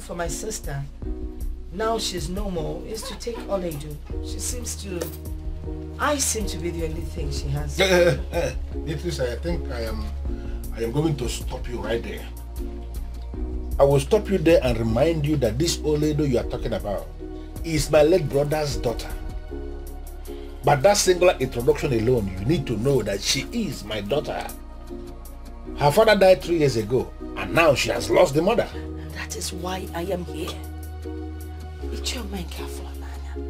for my sister, now she's no more, is to take Oledu. I seem to be the only thing she has. Beatrice, I think I am going to stop you right there. I will stop you there and remind you that this Oledu you are talking about is my late brother's daughter. But that singular introduction alone, you need to know that she is my daughter. Her father died 3 years ago, and now she has lost the mother. And that is why I am here. It's your man careful, Nana.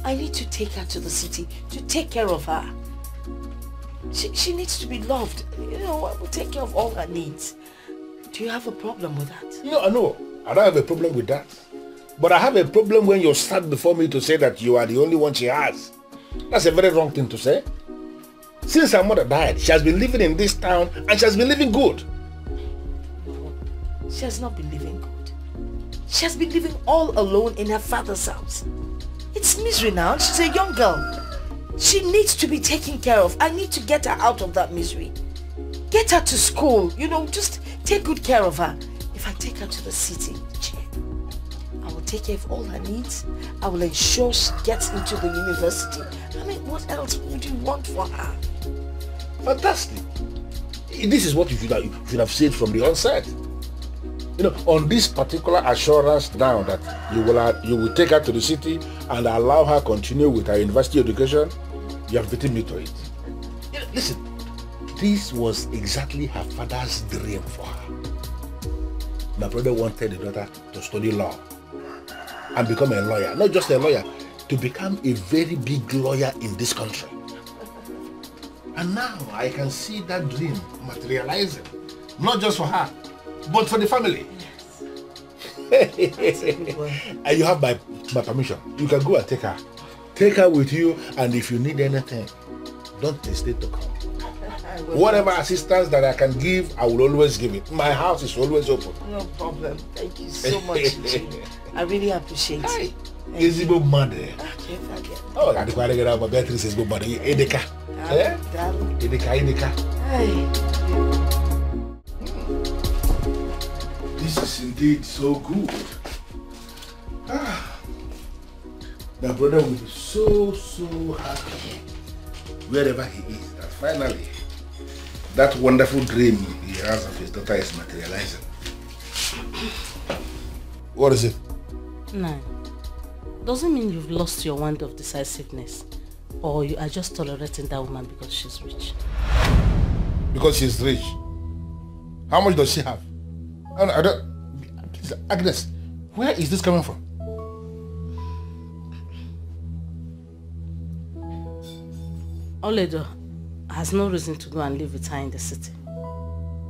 I need to take her to the city to take care of her. She needs to be loved. You know, I will take care of all her needs. Do you have a problem with that? No, I don't have a problem with that. But I have a problem when you stand before me to say that you are the only one she has. That's a very wrong thing to say. Since her mother died, she has been living in this town and she has been living good. No, she has not been living good. She has been living all alone in her father's house. It's misery now. She's a young girl. She needs to be taken care of. I need to get her out of that misery. Get her to school. You know, just take good care of her. If I take her to the city, I will take care of all her needs. I will ensure she gets into the university. I mean, what else would you want for her? Fantastic. This is what you should have said from the onset. You know, on this particular assurance now that you will take her to the city and allow her continue with her university education, you have beaten me to it. You know, listen, this was exactly her father's dream for her. My brother wanted the daughter to study law and become a lawyer. Not just a lawyer, to become a very big lawyer in this country. And now I can see that dream materializing. Not just for her, but for the family. Yes. And you have my permission. You can go and take her. Take her with you, and if you need anything, don't hesitate to come. Whatever assistance that I can give, I will always give it. My house is always open. No problem. Thank you so much. I really appreciate it. Is it good money? Okay, forget. Oh, I can't get out my Beatrice is good money. Edeka. Edeka. This is indeed so good. My brother will be so happy wherever he is that finally that wonderful dream he has of his daughter is materializing. What is it? No. Doesn't mean you've lost your wand of decisiveness, or you are just tolerating that woman because she's rich. Because she's rich? How much does she have? I don't. Agnes, where is this coming from? Oledo has no reason to go and live with her in the city.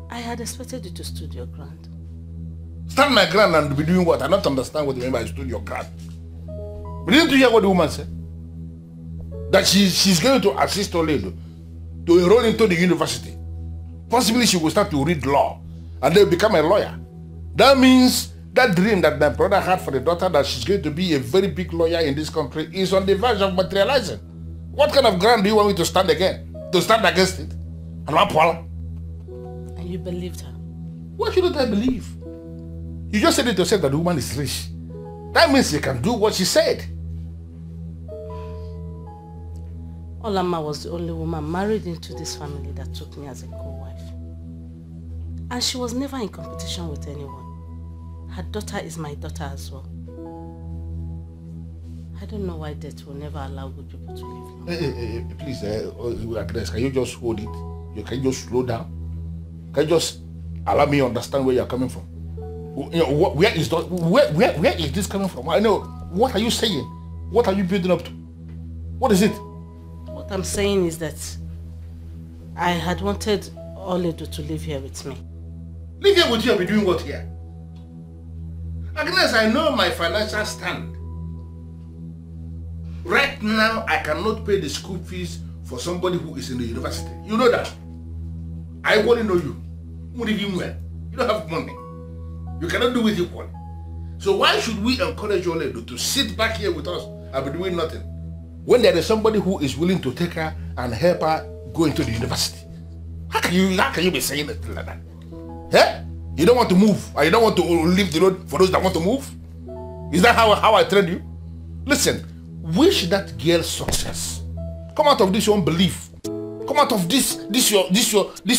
I had expected you to stood your ground. Stand my ground and be doing what? I don't understand what you mean by stood your ground. But didn't you hear what the woman said? That she's going to assist Oledo to enroll into the university. Possibly she will start to read law and then become a lawyer. That means that dream that my brother had for the daughter, that she's going to be a very big lawyer in this country, is on the verge of materializing. What kind of ground do you want me to stand again? To stand against it? And you believed her? Why shouldn't I believe? You just said it yourself that the woman is rich. That means you can do what she said. Olamma was the only woman married into this family that took me as a co-wife. And she was never in competition with anyone. Her daughter is my daughter as well. I don't know why death will never allow good people to live. Please, Agnes, can you just hold it? Can you just slow down? Can you just allow me to understand where you're coming from? You know, where is this coming from? I know. What are you saying? What are you building up to? What is it? What I'm saying is that I had wanted Oledo to live here with me. Live here with you and be doing what here? Agnes, I know my financial stand. Right now, I cannot pay the school fees for somebody who is in the university. You know that. I only know you. You don't have money. You cannot do it equally. So why should we encourage Oledo to sit back here with us and be doing nothing, when there is somebody who is willing to take her and help her go into the university? How can you be saying it like that? Eh? You don't want to move, and you don't want to leave the road for those that want to move? Is that how I trained you? Listen, wish that girl success. Come out of this your unbelief. Come out of this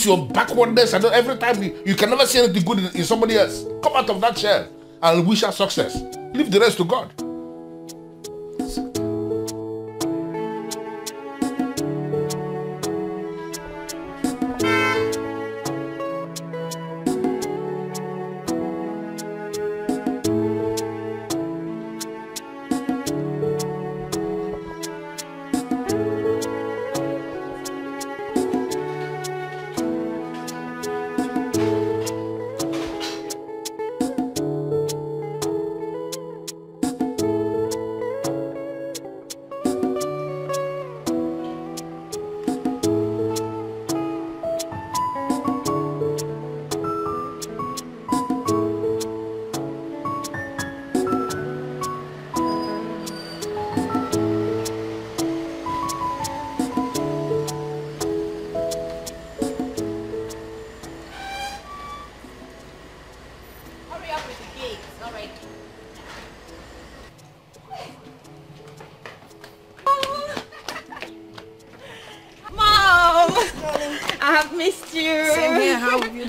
your backwardness, and every time you can never see anything good in somebody else. Come out of that shell and wish her success. Leave the rest to God.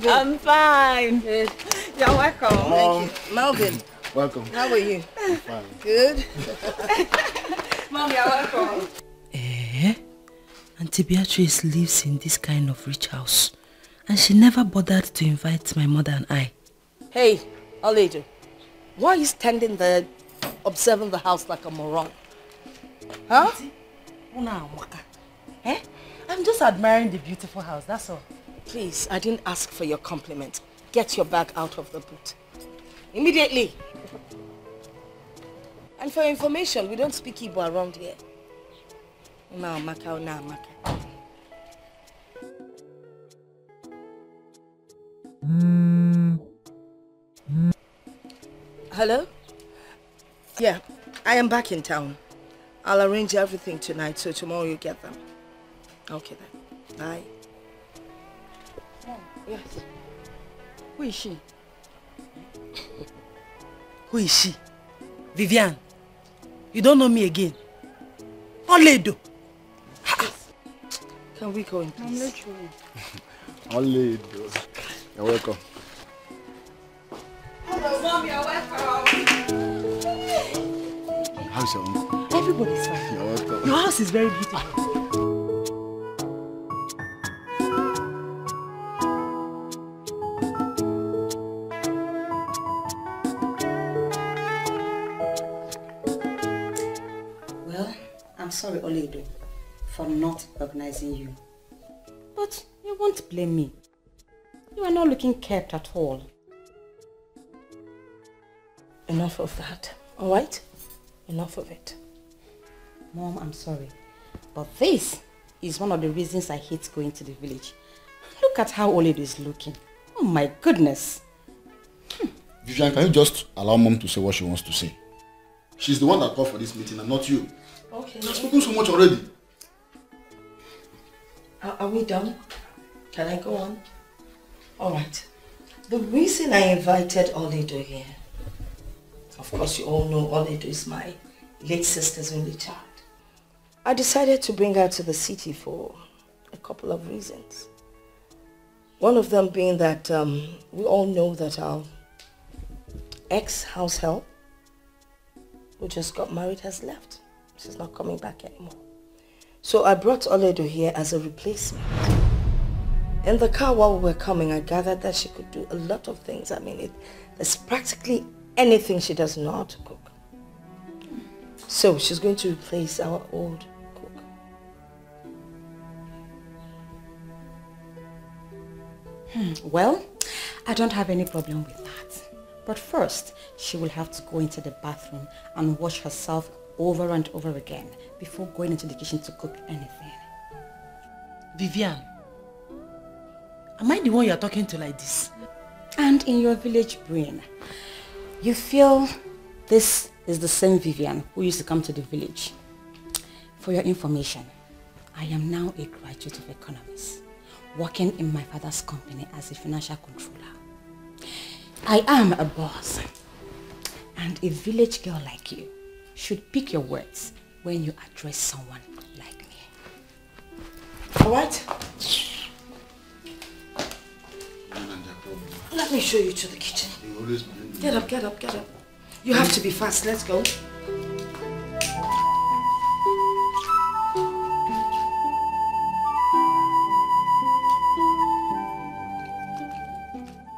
I'm fine. Good. You're welcome. Thank you. Melvin. Welcome. How are you? I'm fine. Good. Mom, you're welcome. Auntie Beatrice lives in this kind of rich house, and she never bothered to invite my mother and I. Hey, Oledo, why are you standing there observing the house like a moron? Huh? Eh? I'm just admiring the beautiful house, that's all. Please, I didn't ask for your compliment. Get your bag out of the boot. Immediately. And for your information, we don't speak Igbo around here. Hello? Yeah, I am back in town. I'll arrange everything tonight, so tomorrow you get them. Okay then. Bye. Yes. Who is she? Who is she? Vivian. You don't know me again. Oledo. Can we go in, please? I'm not sure. Oledo. You're welcome. Hello, Mom, you're welcome. How's your uncle? Everybody's fine. You're welcome. Your house is very beautiful. I'm sorry, Oledo, for not recognizing you. But you won't blame me. You are not looking kept at all. Enough of that, alright? Enough of it. Mom, I'm sorry. But this is one of the reasons I hate going to the village. Look at how Oledo is looking. Oh my goodness. Vivian, can you just allow Mom to say what she wants to say? She's the one that called for this meeting and not you. Okay. You've spoken so much already. Are we done? Can I go on? Alright. The reason I invited Oledo here, of course you all know Oledo is my late sister's only child. I decided to bring her to the city for a couple of reasons. One of them being that we all know that our ex-house help, who just got married, has left. She's not coming back anymore. So I brought Oledo here as a replacement. In the car while we were coming, I gathered that she could do a lot of things. I mean, there's practically anything she doesn't know how to cook. So she's going to replace our old cook. Well, I don't have any problem with that. But first, she will have to go into the bathroom and wash herself over and over again before going into the kitchen to cook anything. Vivian, am I the one you're talking to like this? And in your village brain, you feel this is the same Vivian who used to come to the village. For your information, I am now a graduate of economics, working in my father's company as a financial controller. I am a boss. And a village girl like you should pick your words when you address someone like me. Alright? Let me show you to the kitchen. Get up, get up, get up. You have to be fast. Let's go.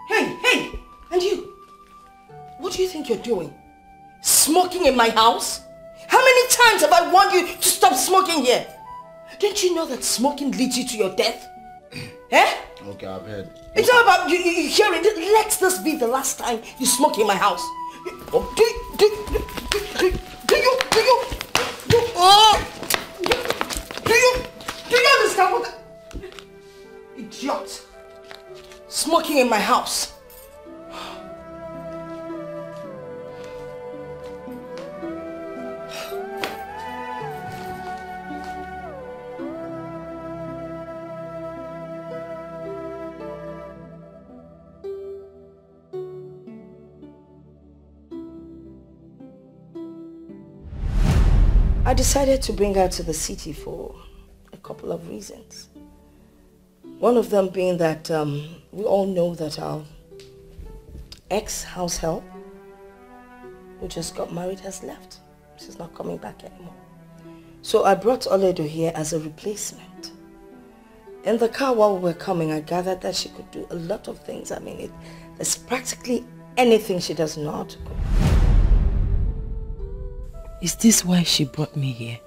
Hey! And you? What do you think you're doing? Smoking in my house? How many times have I warned you to stop smoking here? Don't you know that smoking leads you to your death? Eh? Okay, I've heard. It's not about you hearing. Let this be the last time you smoke in my house. Do you understand what? Idiot! Smoking in my house. I decided to bring her to the city for a couple of reasons. One of them being that we all know that our ex-house help, who just got married, has left. She's not coming back anymore. So I brought Oledo here as a replacement. In the car while we were coming, I gathered that she could do a lot of things. I mean, there's practically anything she does not. Is this why she brought me here?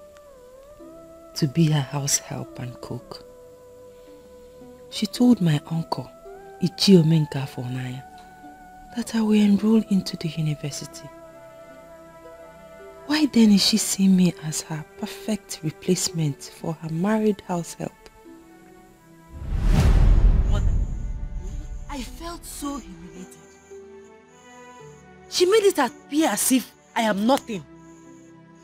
To be her house help and cook? She told my uncle, Ichiomenka Fonaya, that I will enroll into the university. Why then is she seeing me as her perfect replacement for her married house help? Mother, I felt so humiliated. She made it appear as if I am nothing.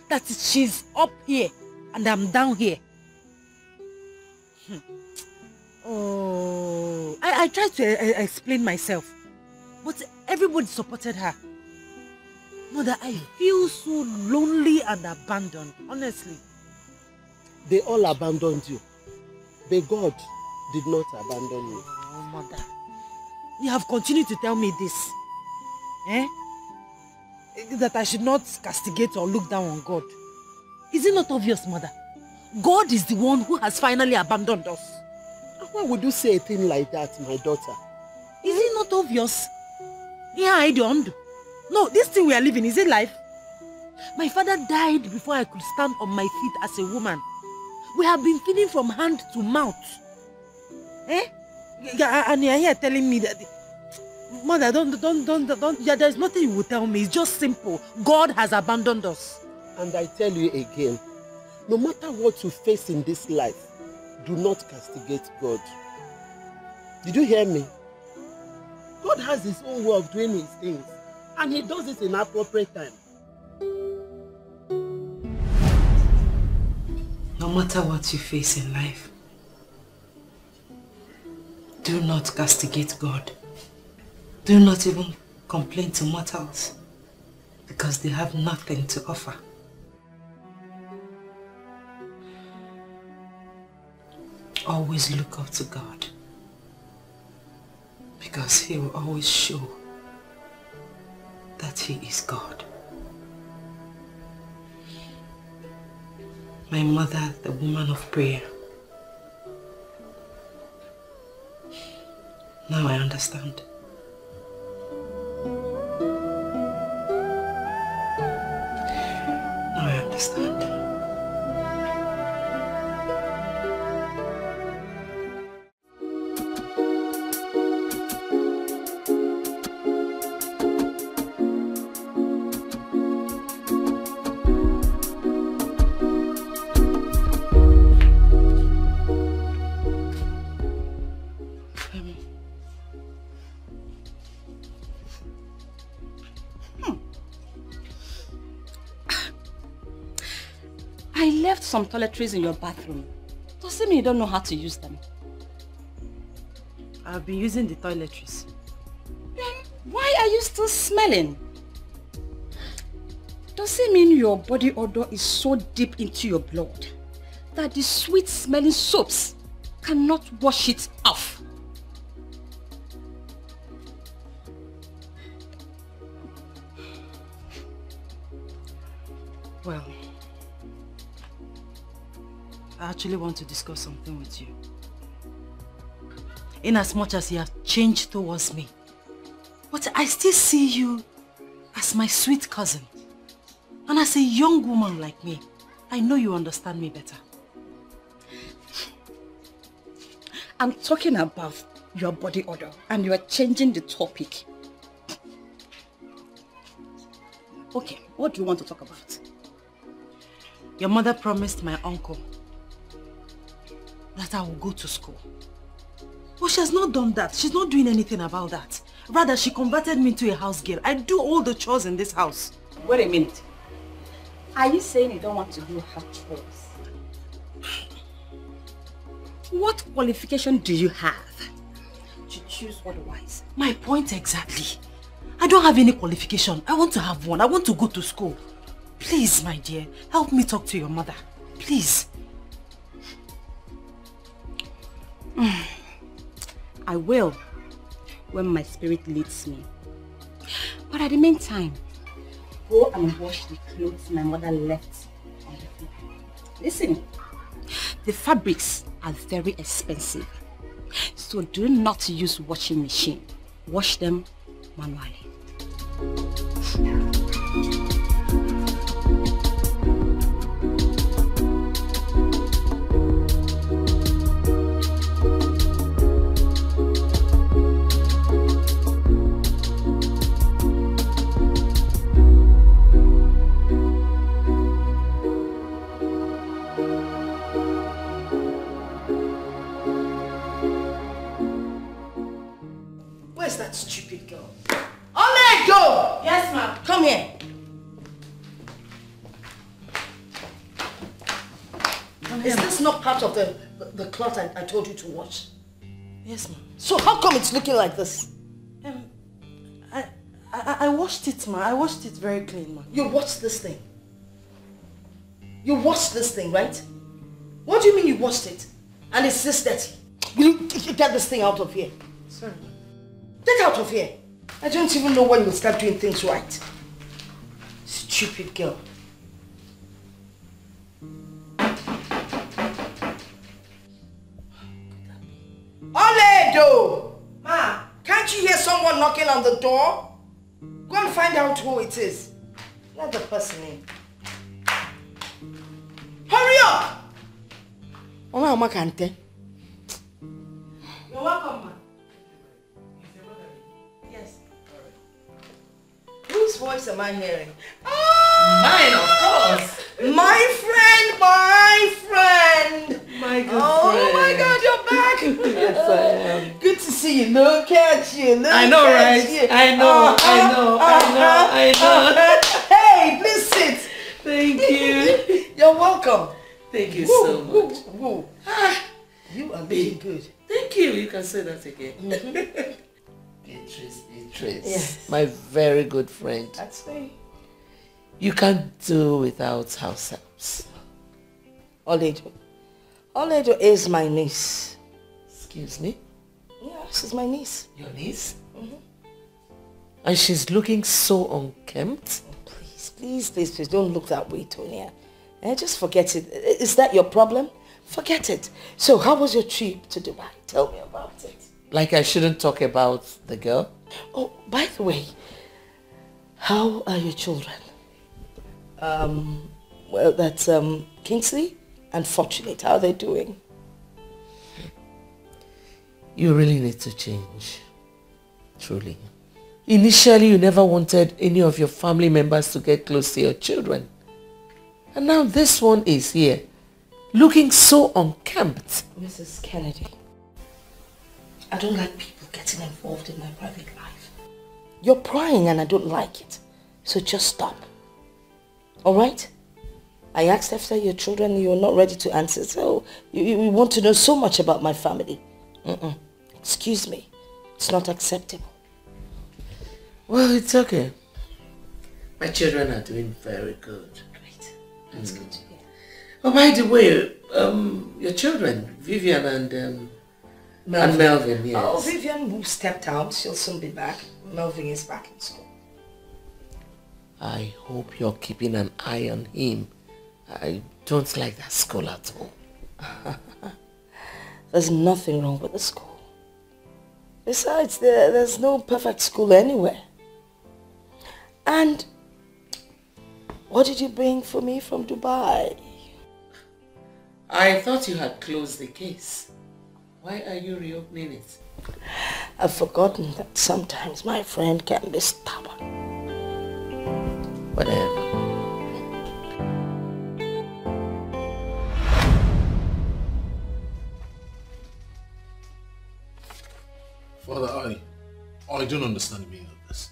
That she's up here and I'm down here. Oh, I tried to explain myself, but everybody supported her. Mother, I feel so lonely and abandoned, honestly. They all abandoned you, but God did not abandon you. Oh, Mother, you have continued to tell me this. Eh? That I should not castigate or look down on God. Is it not obvious, Mother? God is the one who has finally abandoned us. Why would you say a thing like that, my daughter? Is it not obvious? Yeah, I don't. No, this thing we are living, is it life? My father died before I could stand on my feet as a woman. We have been feeding from hand to mouth. Eh? And you are here telling me that... Mother, don't, yeah, there's nothing you will tell me. It's just simple. God has abandoned us. And I tell you again, no matter what you face in this life, do not castigate God. Did you hear me? God has his own way of doing his things, and he does it in appropriate time. No matter what you face in life, do not castigate God. Do not even complain to mortals, because they have nothing to offer. Always look up to God, because he will always show that he is God. My mother, the woman of prayer. Now I understand. Now I understand. I left some toiletries in your bathroom. Does it mean you don't know how to use them? I've been using the toiletries. Then Why are you still smelling? Does it mean your body odor is so deep into your blood that the sweet smelling soaps cannot wash it off? Well, I actually want to discuss something with you. In as much as you have changed towards me, but I still see you as my sweet cousin. And as a young woman like me, I know you understand me better. I'm talking about your body odor and you are changing the topic. Okay, what do you want to talk about? Your mother promised my uncle that I will go to school. But she has not done that. She's not doing anything about that. Rather, she converted me into a house girl. I do all the chores in this house. Wait a minute. Are you saying you don't want to do her chores? What qualification do you have to choose otherwise? My point exactly. I don't have any qualification. I want to have one. I want to go to school. Please, my dear, help me talk to your mother. Please. I will, when my spirit leads me. But at the meantime, go and wash the clothes my mother left on the floor. Listen, the fabrics are very expensive, so do not use washing machine. Wash them manually. Where's that stupid girl? Oledo! Yes, ma'am. Come here. Is this not part of the cloth I told you to wash? Yes, ma'am. So how come it's looking like this? I washed it, ma. I washed it very clean, ma. You washed this thing? You washed this thing, right? What do you mean you washed it? And it's this dirty? Will you get this thing out of here? Sorry. Get out of here. I don't even know when you'll start doing things right. Stupid girl. Oledo! Ma, can't you hear someone knocking on the door? Go and find out who it is. Let the person in. Hurry up! Oma Kante. You're welcome, ma. Yes. Whose voice am I hearing? Mine, of course. My friend, my friend. My good Oh friend. my God, you're back. Yes, I am. Good to see you. Look at you. Look I know, at right? you. I know. Hey, please sit. Thank you. You're welcome. Thank you Woo, so woo, much. woo. You are looking good. Thank you. You can say that again. Beatrice, Yes. my very good friend. That's me. You can't do without house helps. Oledo. Oledo is my niece. Excuse me? Yeah, she's my niece. Your niece? And she's looking so unkempt. Please, don't look that way, Tonya. Just forget it. Is that your problem? Forget it. So, how was your trip to Dubai? Tell me about it. Like I shouldn't talk about the girl? Oh, by the way, how are your children? Well, that's Kingsley and Fortunate. How are they doing? You really need to change. Truly. Initially, you never wanted any of your family members to get close to your children. And now this one is here, looking so unkempt. Mrs. Kennedy, I don't like people getting involved in my private life. You're prying and I don't like it. So just stop. Alright? I asked after your children and you're not ready to answer. So you want to know so much about my family. Excuse me. It's not acceptable. Well, it's okay. My children are doing very good. Great. That's good to hear. Oh, by the way, your children, Vivian and Melvin, yes. Oh, Vivian who stepped out, she'll soon be back. Melvin is back in school. I hope you're keeping an eye on him. I don't like that school at all. There's nothing wrong with the school. Besides, there's no perfect school anywhere. And what did you bring for me from Dubai? I thought you had closed the case. Why are you reopening it? I've forgotten that sometimes my friend can be stubborn. Whatever. Father, I don't understand the meaning of this.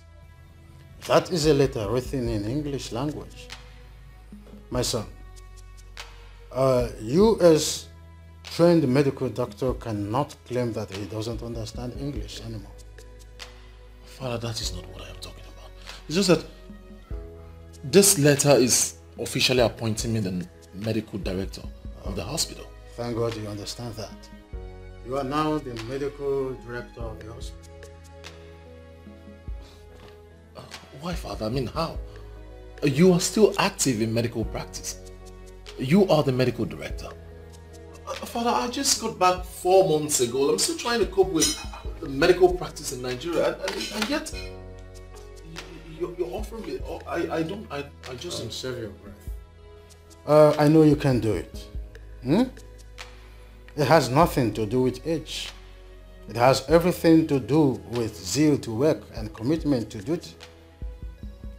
That is a letter written in English language. My son, you as trained medical doctor cannot claim that he doesn't understand English anymore. Father, that is not what I am talking about. It's just that this letter is officially appointing me the medical director of the hospital. Thank God you understand that. You are now the medical director of the hospital. Why, Father? I mean, how? You are still active in medical practice. You are the medical director. Father, I just got back 4 months ago. I'm still trying to cope with the medical practice in Nigeria, and yet you're offering me. I just don't save your breath. I know you can do it. It has nothing to do with age. It has everything to do with zeal to work and commitment to duty.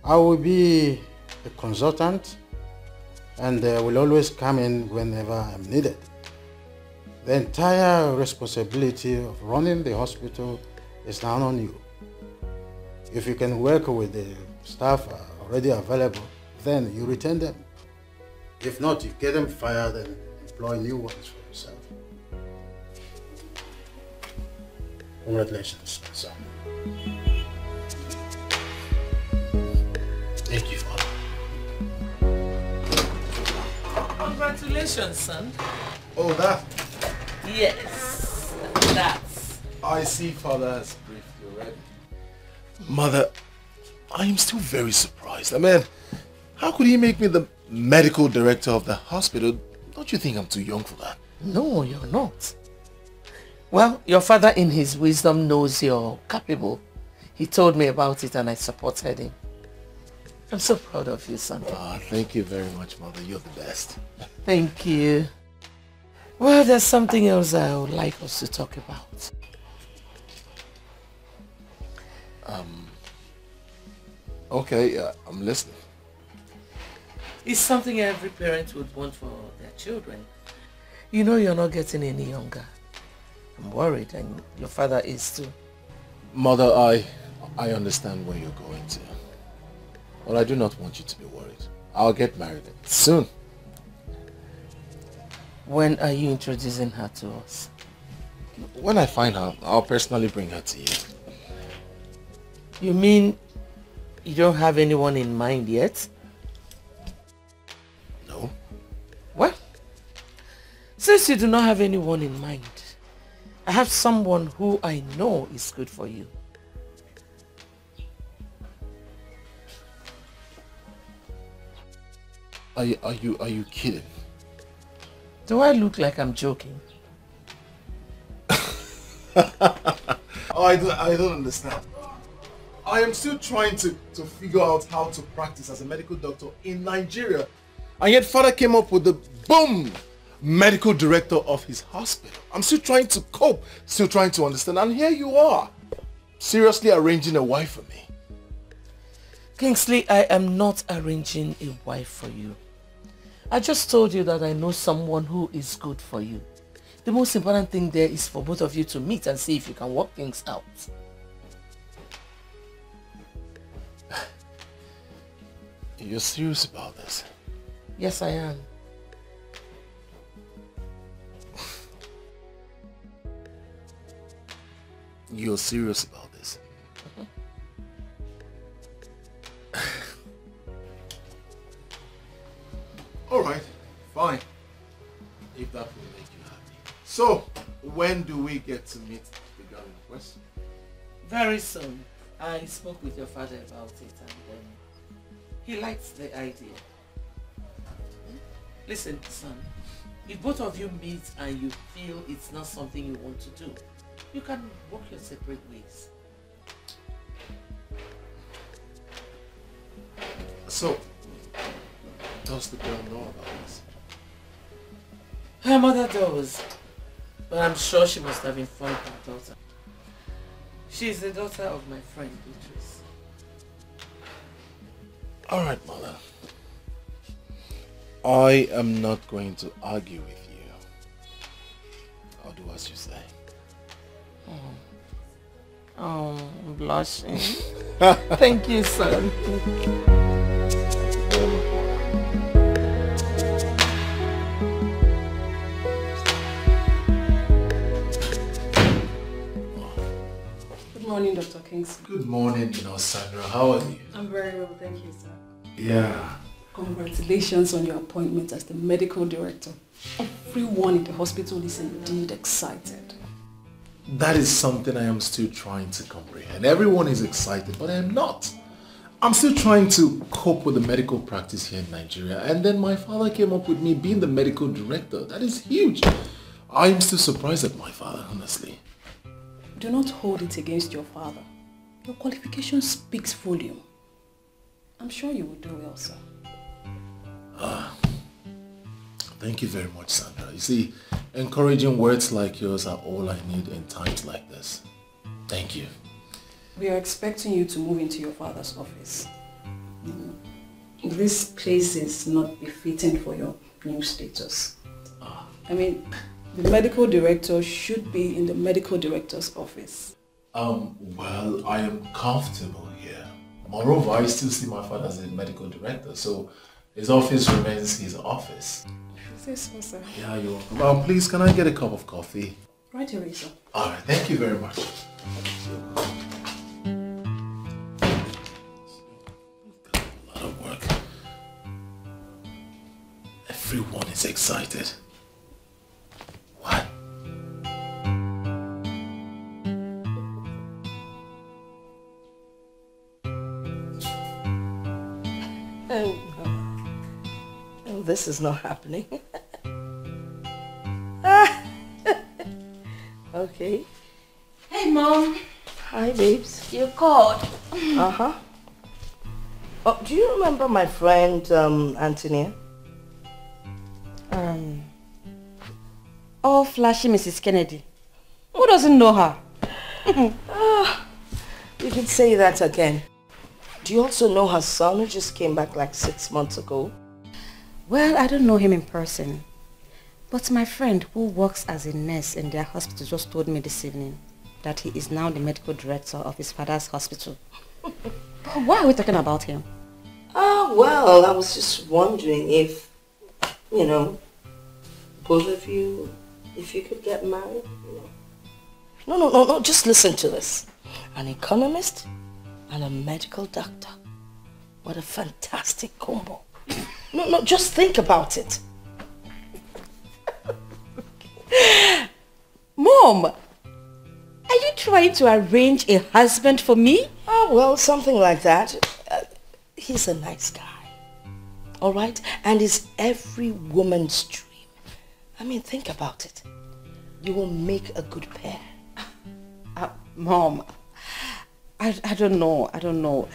I will be a consultant and will always come in whenever I'm needed. The entire responsibility of running the hospital is now on you. If you can work with the staff already available, then you retain them. If not, you get them fired and employ new ones for yourself. Congratulations, son. Thank you, Father. Congratulations, son. Oh, that? Yes, that's. I see Father has briefed you already. Mother, I am still very surprised. I mean, how could he make me the medical director of the hospital? Don't you think I'm too young for that? No, you're not. Well, your father in his wisdom knows you're capable. He told me about it and I supported him. I'm so proud of you, son. Thank you very much, Mother. You're the best. Thank you. Well, there's something else I would like us to talk about. Okay, I'm listening. It's something every parent would want for their children. You know you're not getting any younger. I'm worried, and your father is too. Mother, I understand where you're going to. But I do not want you to be worried. I'll get married soon. When are you introducing her to us? When I find her, I'll personally bring her to you. You mean you don't have anyone in mind yet? No. Well, since you do not have anyone in mind, I have someone who I know is good for you. Are you kidding? Do I look like I'm joking? I don't understand. I am still trying to figure out how to practice as a medical doctor in Nigeria. And yet Father came up with the boom medical director of his hospital. I'm still trying to cope, still trying to understand. And here you are, seriously arranging a wife for me. Kingsley, I am not arranging a wife for you. I just told you that I know someone who is good for you. The most important thing there is for both of you to meet and see if you can work things out. You're serious about this? Yes, I am. You're serious about this? you happy. So, when do we get to meet the girl in question? Very soon. I spoke with your father about it and he likes the idea. Listen, son, if both of you meet and you feel it's not something you want to do, you can walk your separate ways. So, does the girl know about this? Her mother does, but I'm sure she must have informed her daughter. She's the daughter of my friend Beatrice. Alright, mother. I am not going to argue with you. I'll do as you say. Oh, I'm blushing. Thank you, son. Good morning, Dr. Kingsley. Good morning, Sandra. How are you? I'm very well, thank you, sir. Yeah. Congratulations on your appointment as the medical director. Everyone in the hospital is indeed excited. That is something I am still trying to comprehend. Everyone is excited, but I am not. I'm still trying to cope with the medical practice here in Nigeria, and then my father came up with me being the medical director. That is huge. I am still surprised at my father, honestly. Do not hold it against your father. Your qualification speaks volume. I'm sure you will do well, sir. Thank you very much, Sandra. You see, encouraging words like yours are all I need in times like this. Thank you. We are expecting you to move into your father's office. This place is not befitting for your new status. I mean, the medical director should be in the medical director's office. Well, I am comfortable here. Moreover, I still see my father as a medical director, so his office remains his office. Is this so, sir? Yeah, you're welcome. Please, can I get a cup of coffee? Right away, sir. Alright, thank you very much. A lot of work. Everyone is excited. What? Oh, this is not happening. Okay. Hey, Mom. Hi, babes. You called. Uh-huh. Oh, do you remember my friend, Antonia? Oh, flashy Mrs. Kennedy. Who doesn't know her? You can say that again. Do you also know her son who just came back like 6 months ago? Well, I don't know him in person. But my friend who works as a nurse in their hospital just told me this evening that he is now the medical director of his father's hospital. But why are we talking about him? Well, I was just wondering if, both of you, if you could get married. No, just listen to this. An economist and a medical doctor. What a fantastic combo. No, just think about it. Mom, are you trying to arrange a husband for me? Oh, well, something like that. He's a nice guy. All right? And he's every woman's dream. I mean, think about it. You will make a good pair. Mom, I don't know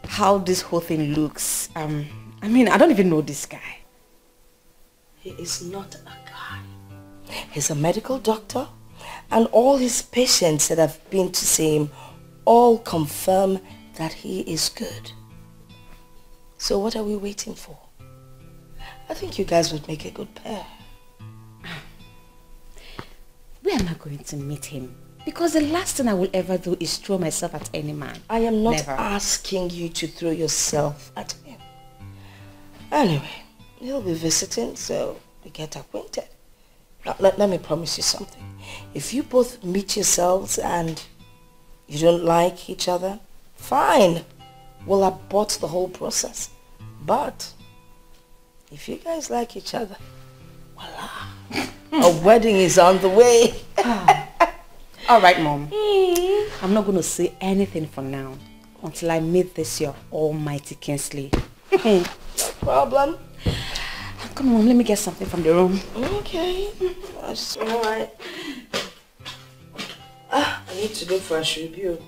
how this whole thing looks. I mean, I don't even know this guy. He is not a guy. He's a medical doctor, and all his patients that have been to see him all confirm that he is good. So what are we waiting for? I think you guys would make a good pair. Where am I going to meet him? Because the last thing I will ever do is throw myself at any man. I am not Never. asking you to throw yourself at him. Anyway, he'll be visiting, so we get acquainted. Now, let me promise you something. If you both meet yourselves and you don't like each other, fine. We'll abort the whole process. But if you guys like each other, voila. A wedding is on the way. All right, Mom. I'm not going to say anything for now until I meet this your almighty Kingsley. No problem. Come on, let me get something from the room. Okay. That's all right. I need to look for a review.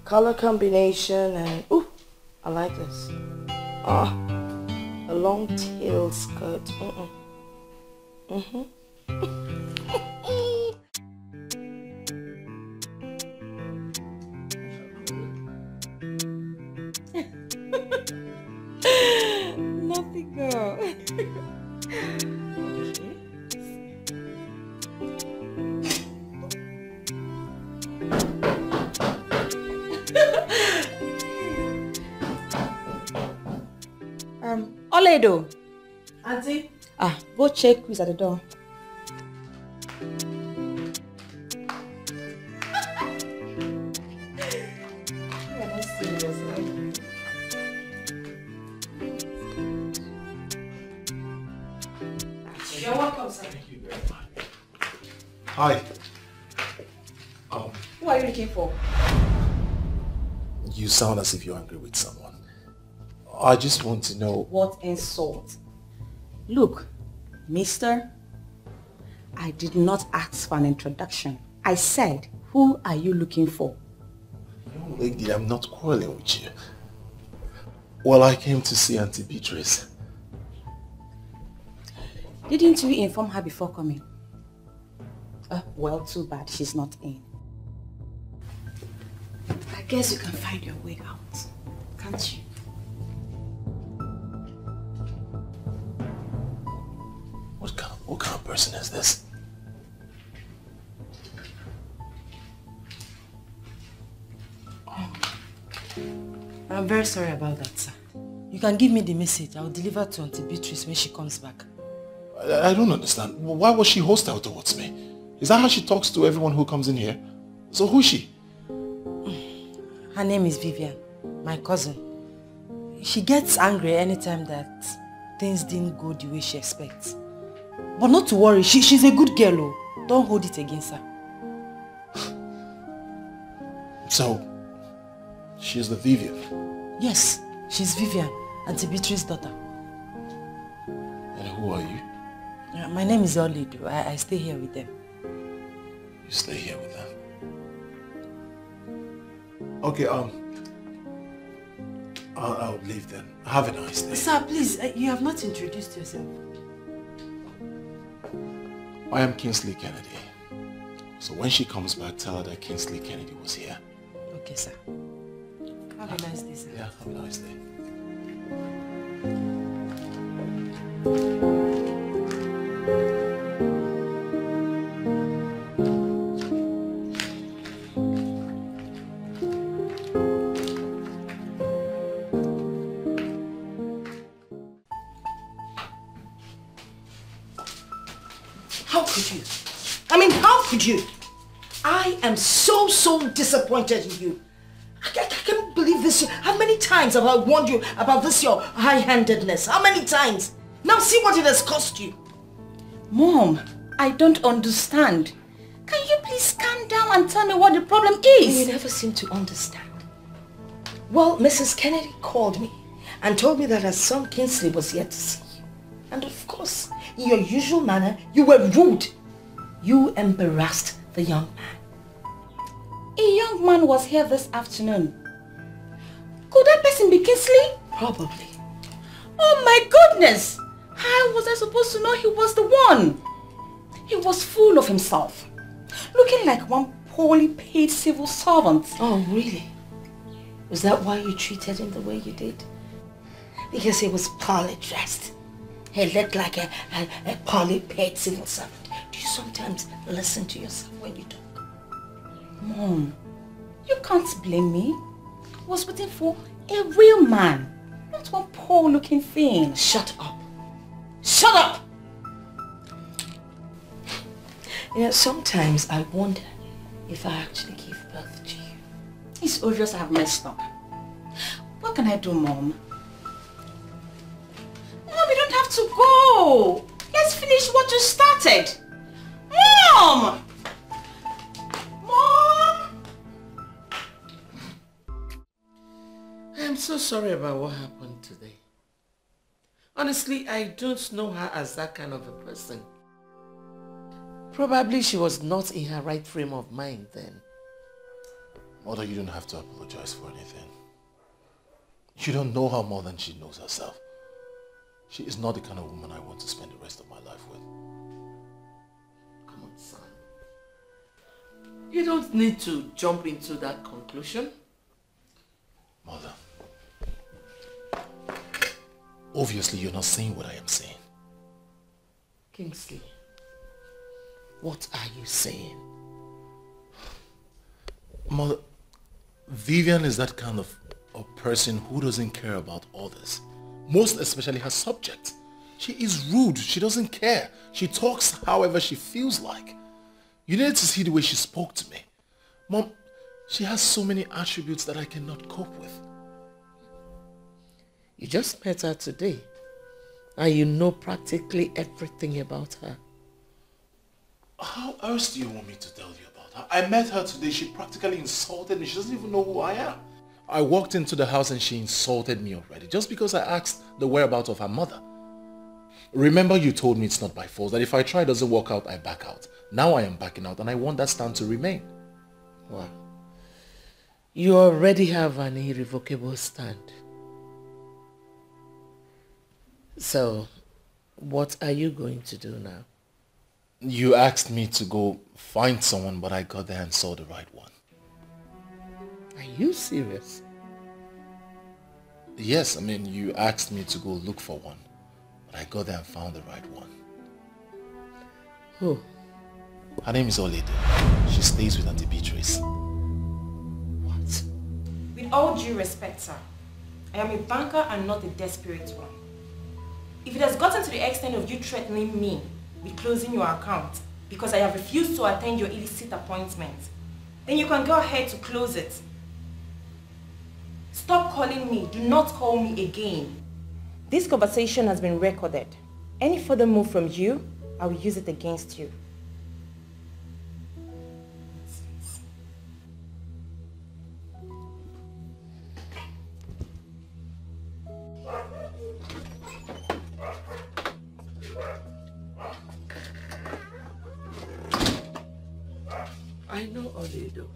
Color combination and... Ooh, I like this. A long tail skirt. Nothing, girl. Oledo. Auntie? Go check who's at the door. You're welcome, sir. Thank you very much. Hi. Who are you looking for? You sound as if you're angry with someone. I just want to know... What insult? Look, mister, I did not ask for an introduction. I said, who are you looking for? Young lady, I'm not quarreling with you. Well, I came to see Auntie Beatrice. Didn't you inform her before coming? Well, too bad she's not in. I guess you can find your way out, can't you? What kind of person is this? I'm very sorry about that, sir. You can give me the message. I'll deliver to Auntie Beatrice when she comes back. I don't understand. Why was she hostile towards me? Is that how she talks to everyone who comes in here? So who's she? Her name is Vivian, my cousin. She gets angry anytime that things didn't go the way she expects. But not to worry, she's a good girl. Oh. Don't hold it against her. So, she's the Vivian? Yes, she's Vivian, Auntie Beatrice's daughter. And who are you? My name is Oledo. I stay here with them. You stay here with them? Okay, I'll leave then. Have a nice day. Sir, please, you have not introduced yourself. I am Kingsley Kennedy. So when she comes back, tell her that Kingsley Kennedy was here. Okay, sir. Have a nice day, sir. Yeah, have a nice day. How could you? I mean, how could you? I am so disappointed in you. I can't believe this. How many times have I warned you about this, your high-handedness? How many times? Now see what it has cost you. Mom, I don't understand. Can you please calm down and tell me what the problem is? You never seem to understand. Well, Mrs. Kennedy called me and told me that her son Kingsley was here to see you. And of course, in your usual manner, you were rude. You embarrassed the young man. A young man was here this afternoon. Could that person be Kingsley? Probably. Oh my goodness! How was I supposed to know he was the one? He was full of himself. Looking like one poorly paid civil servant. Oh, really? Was that why you treated him the way you did? Because he was poorly dressed. He looked like a poorly paid civil servant. Do you sometimes listen to yourself when you talk? Mom, you can't blame me. I was waiting for a real man, not one poor-looking thing. Shut up. Shut up! You know, sometimes I wonder if I actually gave birth to you. It's obvious I have messed up. What can I do, Mom? Mom, we don't have to go. Let's finish what you started. Mom! Mom! I'm so sorry about what happened today. Honestly, I don't know her as that kind of a person. Probably she was not in her right frame of mind then. Mother, you don't have to apologize for anything. You don't know her more than she knows herself. She is not the kind of woman I want to spend the rest of my life with. Come on, son. You don't need to jump into that conclusion. Mother, obviously you're not saying what I am saying. Kingsley, what are you saying? Mother, Vivian is that kind of a person who doesn't care about others. Most especially her subject. She is rude. She doesn't care. She talks however she feels like. You need to see the way she spoke to me. Mom, she has so many attributes that I cannot cope with. You just met her today, and you know practically everything about her. How else do you want me to tell you about her? I met her today. She practically insulted me. She doesn't even know who I am. I walked into the house and she insulted me already just because I asked the whereabouts of her mother. Remember you told me it's not by force, that if I try it doesn't work out, I back out. Now I am backing out and I want that stand to remain. Wow. You already have an irrevocable stand. So, what are you going to do now? You asked me to go find someone, but I got there and saw the right one. Are you serious? Yes, I mean, you asked me to go look for one, but I got there and found the right one. Who? Her name is Olede. She stays with Auntie Beatrice. What? With all due respect, sir, I am a banker and not a desperate one. If it has gotten to the extent of you threatening me with closing your account because I have refused to attend your illicit appointment, then you can go ahead to close it. Stop calling me. Do not call me again. This conversation has been recorded. Any further move from you, I will use it against you. I know Oledo.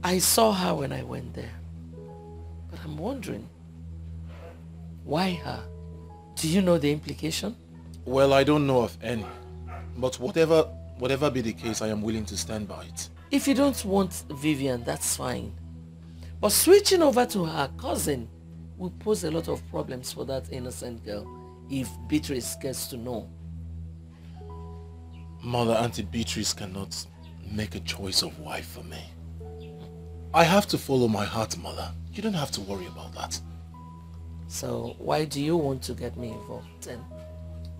I saw her when I went there. But I'm wondering, why her? Do you know the implication? Well, I don't know of any. But whatever be the case, I am willing to stand by it. If you don't want Vivian, that's fine. But switching over to her cousin will pose a lot of problems for that innocent girl if Beatrice gets to know. Mother, Auntie Beatrice cannot make a choice of wife for me. I have to follow my heart, Mother. You don't have to worry about that. So why do you want to get me involved then?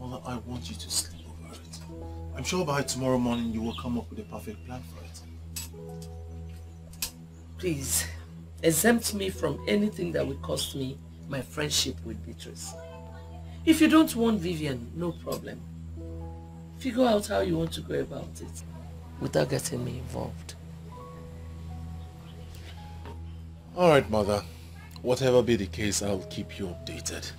Mother, I want you to sleep over it. I'm sure by tomorrow morning you will come up with a perfect plan for it. Please, exempt me from anything that will cost me my friendship with Beatrice. If you don't want Vivian, no problem. Figure out how you want to go about it without getting me involved. Alright, Mother. Whatever be the case, I'll keep you updated.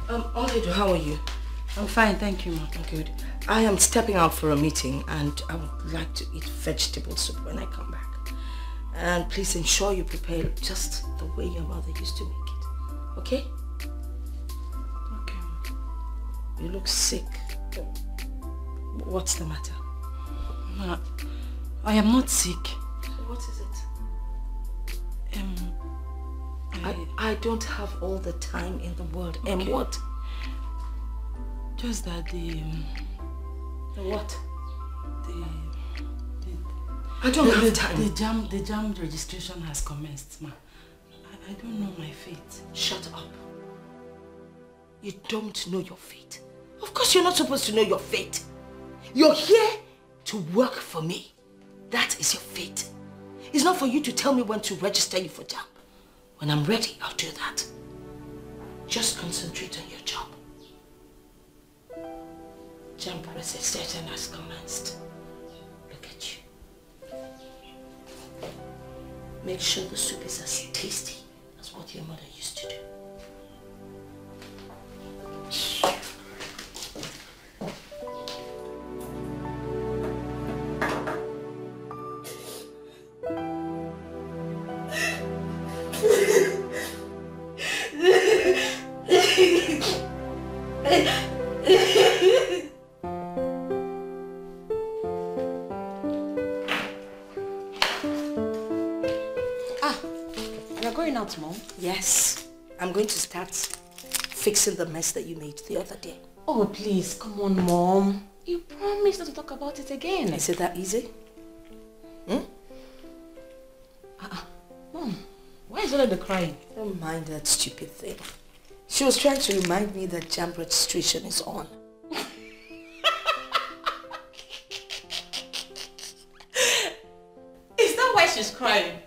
Oledo, how are you? I'm fine, thank you, Ma. Good. I am stepping out for a meeting and I would like to eat vegetable soup when I come back. And please ensure you prepare just the way your mother used to make it. Okay? Okay. You look sick. What's the matter? Ma, I am not sick. What is it? I don't have all the time in the world. Okay. And what? Just that The what? I don't have time. The jam registration has commenced, Ma. I don't know my fate. Shut up. You don't know your fate. Of course you're not supposed to know your fate. You're here to work for me. That is your fate. It's not for you to tell me when to register you for JAMB. When I'm ready, I'll do that. Just concentrate on your job. JAMB registration has commenced. Look at you. Make sure the soup is as tasty as what your mother used to do. Mom? Yes, I'm going to start fixing the mess that you made the other day. Oh, please, come on, Mom. You promised not to talk about it again. Is it that easy? Mom, why is Olede crying? Don't mind that stupid thing. She was trying to remind me that JAMB registration is on. Is that why she's crying?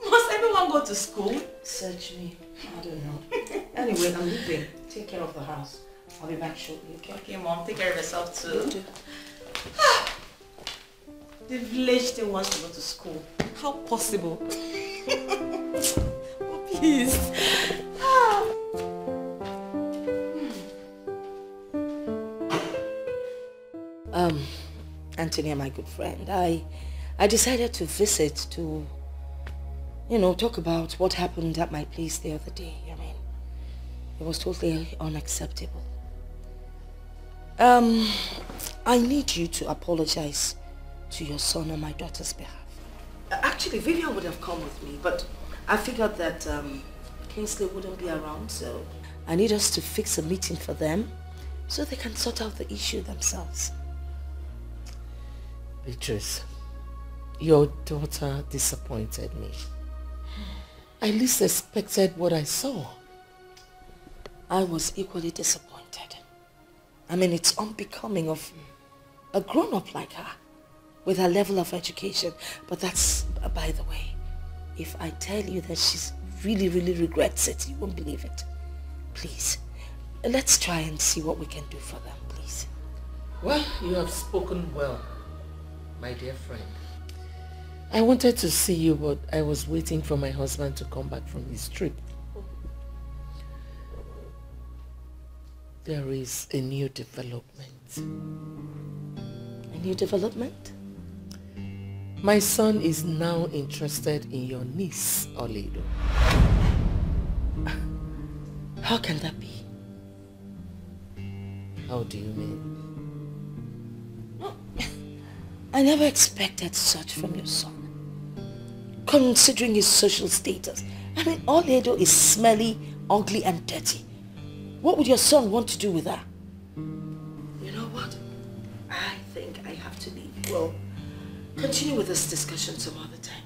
Must everyone go to school? Search me. I don't know. Anyway, I'm leaving. Take care of the house. I'll be back shortly, okay? Okay, Mom. Take care of yourself too. You do. The village still wants to go to school. How possible? Oh, please. Anthony, my good friend, I decided to visit to, talk about what happened at my place the other day. I mean, it was totally unacceptable. I need you to apologize to your son on my daughter's behalf. Actually, Vivian would have come with me, but I figured that Kingsley wouldn't be around, so I need us to fix a meeting for them so they can sort out the issue themselves. Beatrice, your daughter disappointed me. I least expected what I saw. I was equally disappointed. I mean, it's unbecoming of a grown-up like her with her level of education. But that's by the way. If I tell you that she's really, really regrets it, you won't believe it. Please, let's try and see what we can do for them, please. Well, you have spoken well, my dear friend. I wanted to see you, but I was waiting for my husband to come back from his trip. There is a new development. A new development? My son is now interested in your niece, Oledo. How can that be? How do you mean? I never expected such from your son. Considering his social status. I mean, Oledo is smelly, ugly and dirty. What would your son want to do with her? You know what? I think I have to leave. We'll continue with this discussion some other time.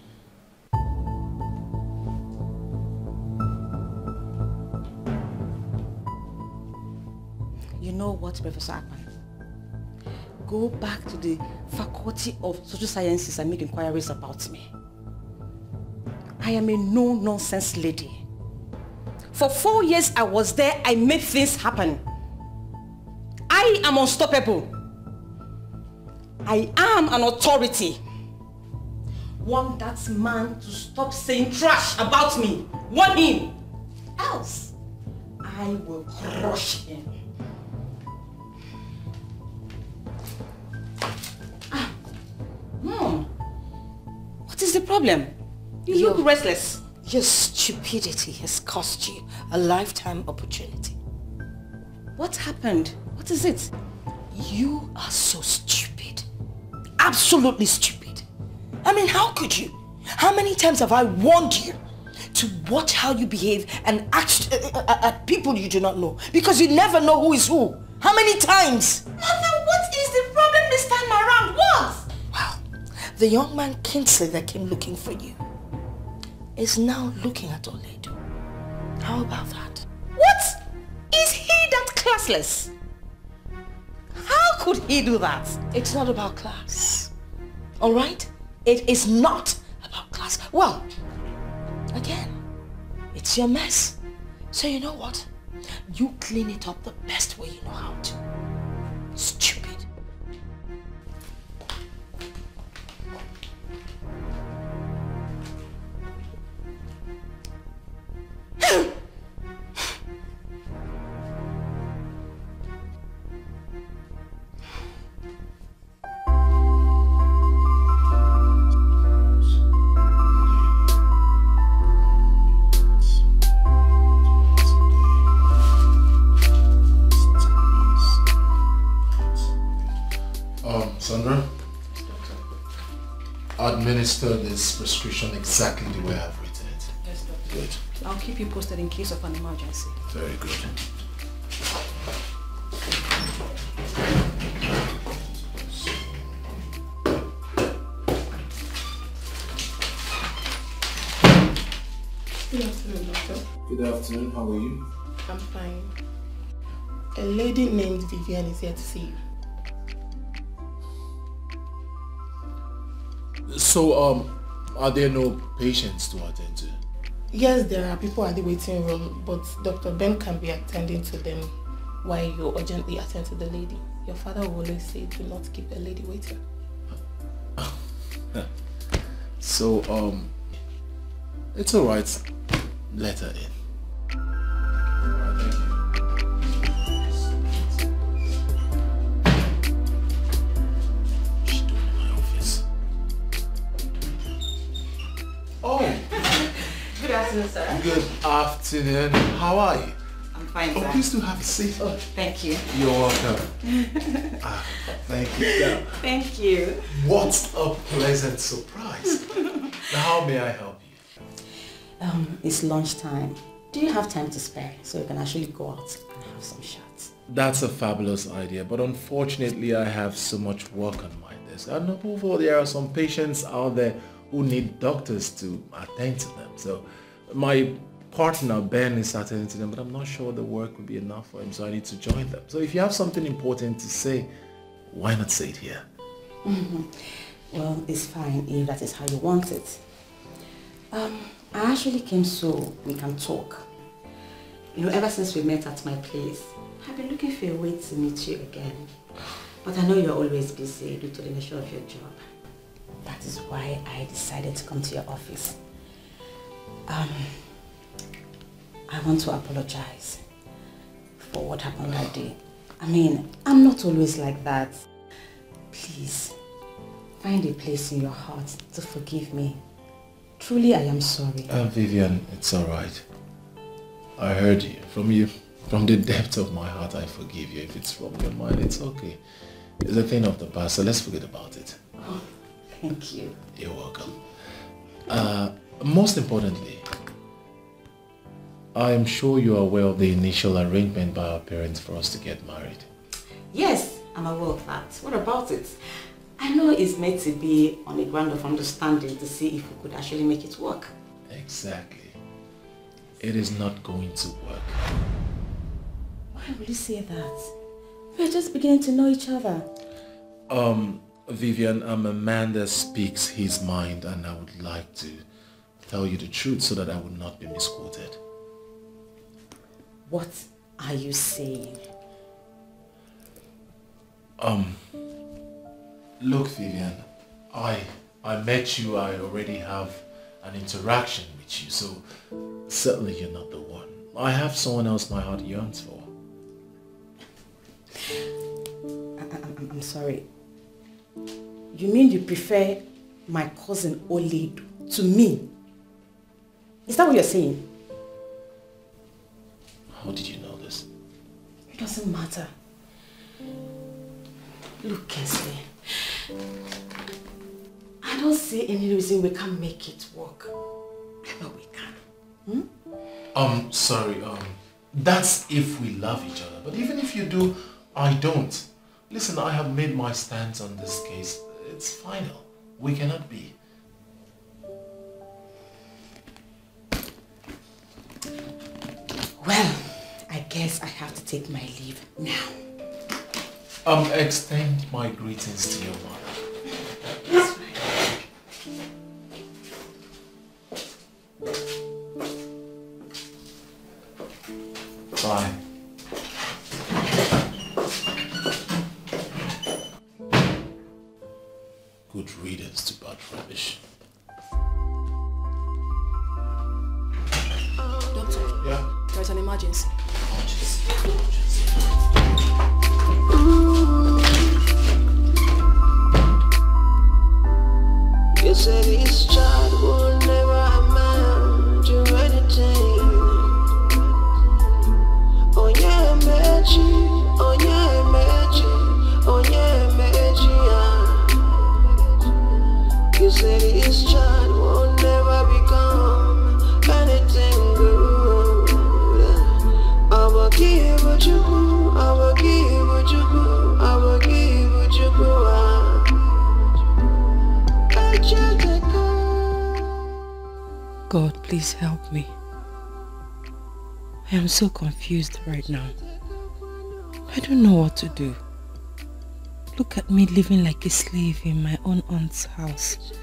You know what, Professor Akpan? Go back to the Faculty of Social Sciences and make inquiries about me. I am a no-nonsense lady. For 4 years I was there, I made things happen. I am unstoppable. I am an authority. Want that man to stop saying trash about me. Want him. Else, I will crush him. Mom, what is the problem? You look restless. Your stupidity has cost you a lifetime opportunity. What happened? What is it? You are so stupid. Absolutely stupid. I mean, how could you? How many times have I warned you to watch how you behave and act at people you do not know? Because you never know who is who. How many times? Mother, what is the problem this time around? What? Well, the young man Kingsley that came looking for you is now looking at Oledo. How about that? What? Is he that classless? How could he do that? It's not about class. Alright? It is not about class. Well, again, it's your mess. So you know what? You clean it up the best way you know how to. Stupid. Sandra, administer this prescription exactly the way I've written it. Yes, doctor. Good. I'll keep you posted in case of an emergency. Very good. Good afternoon, doctor. Good afternoon, how are you? I'm fine. A lady named Vivian is here to see you. So, are there no patients to attend to? Yes, there are people at the waiting room, but Dr. Ben can be attending to them while you urgently attend to the lady. Your father will always say, do not keep a lady waiting. So, it's alright. Let her in. Good afternoon, sir. Good afternoon. How are you? I'm fine, sir. Please do have a seat. Oh, thank you. You're welcome. Thank you. Yeah. Thank you. What a pleasant surprise. Now, how may I help you? It's lunchtime. Do you have time to spare so we can actually go out and have some shots? That's a fabulous idea, but unfortunately I have so much work on my desk. And above all, there are some patients out there who need doctors to attend to them. So my partner Ben is attending to them, but I'm not sure the work will be enough for him, so I need to join them. So if you have something important to say, why not say it here? Well, it's fine if that is how you want it. I actually came so we can talk. You know, ever since we met at my place, I've been looking for a way to meet you again. But I know you're always busy due to the nature of your job. That is why I decided to come to your office. I want to apologize for what happened that day. I mean, I'm not always like that. Please, find a place in your heart to forgive me. Truly, I am sorry. Vivian, it's alright. I heard you. From the depth of my heart, I forgive you. If it's from your mind, it's okay. It's a thing of the past, so let's forget about it. Oh, thank you. You're welcome. Most importantly, I am sure you are aware of the initial arrangement by our parents for us to get married. Yes, I'm aware of that. What about it? I know it's meant to be on a ground of understanding to see if we could actually make it work. Exactly. It is not going to work. Why would you say that? We're just beginning to know each other. Vivian, I'm a man that speaks his mind, and I would like to tell you the truth so that I would not be misquoted. What are you saying? Look, Vivian, I met you, I already have an interaction with you, so certainly you're not the one. I have someone else my heart yearns for. I'm sorry. You mean you prefer my cousin Oledu to me? Is that what you're saying? How did you know this? It doesn't matter. Look, Kesley, I don't see any reason we can't make it work. I know we can. Sorry, that's if we love each other. But even if you do, I don't. Listen, I have made my stance on this case. It's final. We cannot be. Well, I guess I have to take my leave now. Extend my greetings to your mother. That's fine. fine. Good riddance to bad rubbish. Doctor, yeah? There's an emergency. You said this child will never amount to anything. Oh yeah, Mechi, oh yeah, Mechi, oh yeah, Mechi, yeah. You said this child will never become anything good. I will give what you go, I will give what you go, I will give what you go. God, please help me. I am so confused right now. I don't know what to do. Look at me living like a slave in my own aunt's house.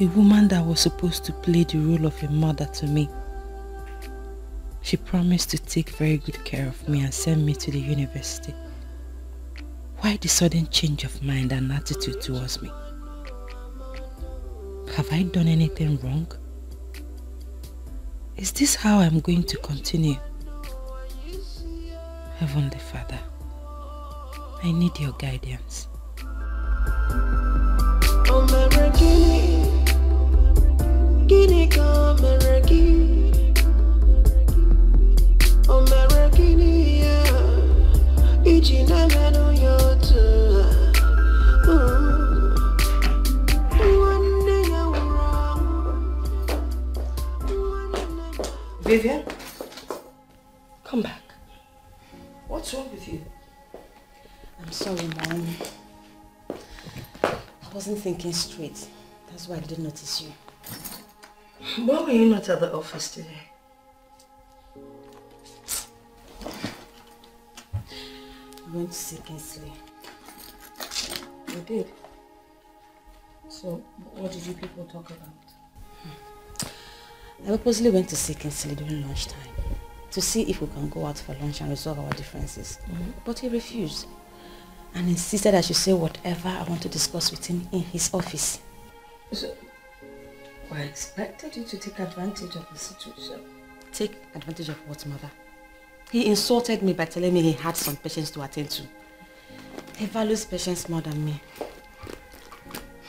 A woman that was supposed to play the role of a mother to me. She promised to take very good care of me and send me to the university. Why the sudden change of mind and attitude towards me? Have I done anything wrong? Is this how I'm going to continue? Heavenly Father, I need your guidance. Vivian, come back. What's wrong with you? I'm sorry, Mom. I wasn't thinking straight. That's why I didn't notice you. Why were you not at the office today? We went to see Kingsley. You did? So, what did you people talk about? I purposely went to see Kingsley during lunchtime to see if we can go out for lunch and resolve our differences. But he refused and insisted I should say whatever I want to discuss with him in his office. So, I expected you to take advantage of the situation. Take advantage of what, Mother? He insulted me by telling me he had some patients to attend to. He values patients more than me.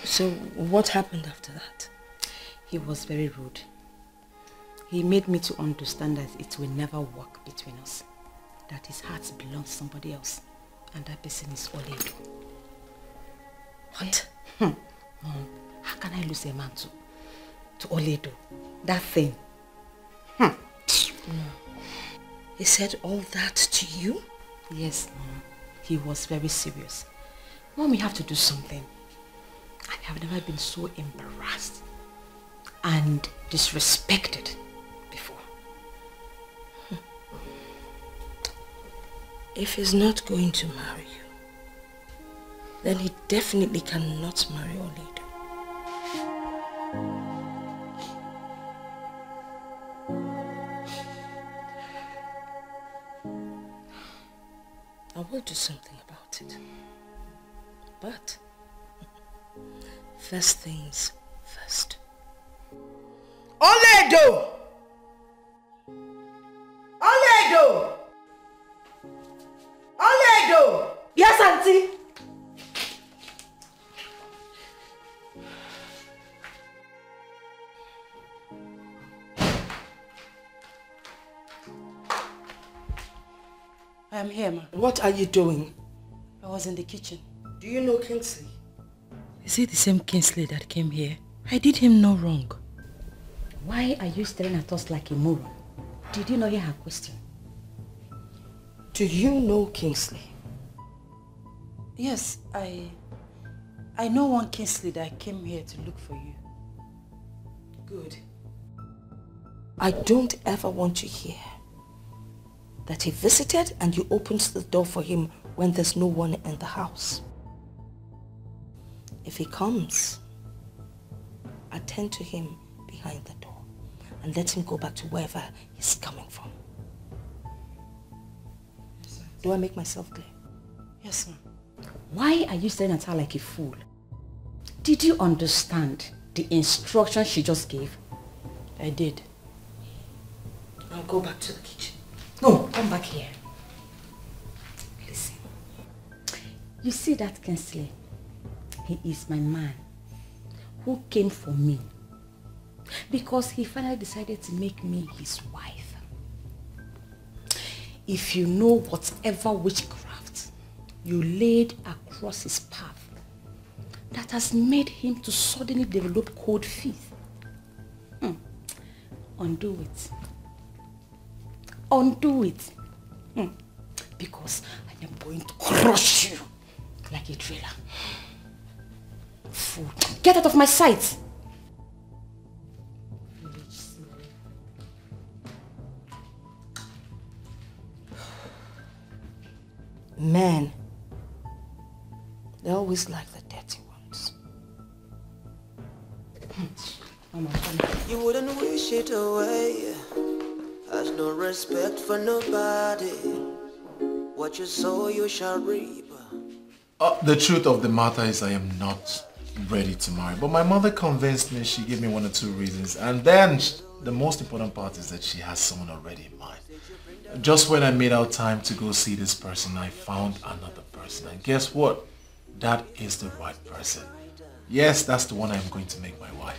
So, what happened after that? He was very rude. He made me to understand that it will never work between us. That his heart belongs to somebody else. And that person is Oledo. What? Mom, how can I lose a man to Oledo? That thing. No. He said all that to you? Yes, Mom. He was very serious. Mom, we have to do something. I have never been so embarrassed and disrespected before. If he's not going to marry you, then he definitely cannot marry Oledo. I will do something about it. But first things first. Oledo! Oledo! Oledo! Yes, Auntie? I am here, Ma. What are you doing? I was in the kitchen. Do you know Kingsley? Is it the same Kingsley that came here? I did him no wrong. Why are you staring at us like a moron? Did you not hear her question? Do you know Kingsley? Yes, I know one Kingsley that came here to look for you. Good. I don't ever want to hear that he visited and you opened the door for him when there's no one in the house. If he comes, attend to him behind the door and let him go back to wherever he's coming from. Do I make myself clear? Yes, ma'am. Why are you staring at her like a fool? Did you understand the instruction she just gave? I did. I'll go back to the kitchen. No, come back here. Listen. You see that Kingsley? He is my man who came for me because he finally decided to make me his wife. If you know whatever witchcraft you laid across his path that has made him to suddenly develop cold feet, undo it. Undo it. Because I am going to crush you like a trailer. Fool. Get out of my sight. Men, they always like the dirty ones. You wouldn't wish it away. Has no respect for nobody. What you sow, you shall reap. The truth of the matter is I am not ready to marry. But my mother convinced me. She gave me 1 or 2 reasons. And then the most important part is that she has someone already in mind. Just when I made out time to go see this person, I found another person. And guess what? That is the right person. Yes, that's the one I'm going to make my wife.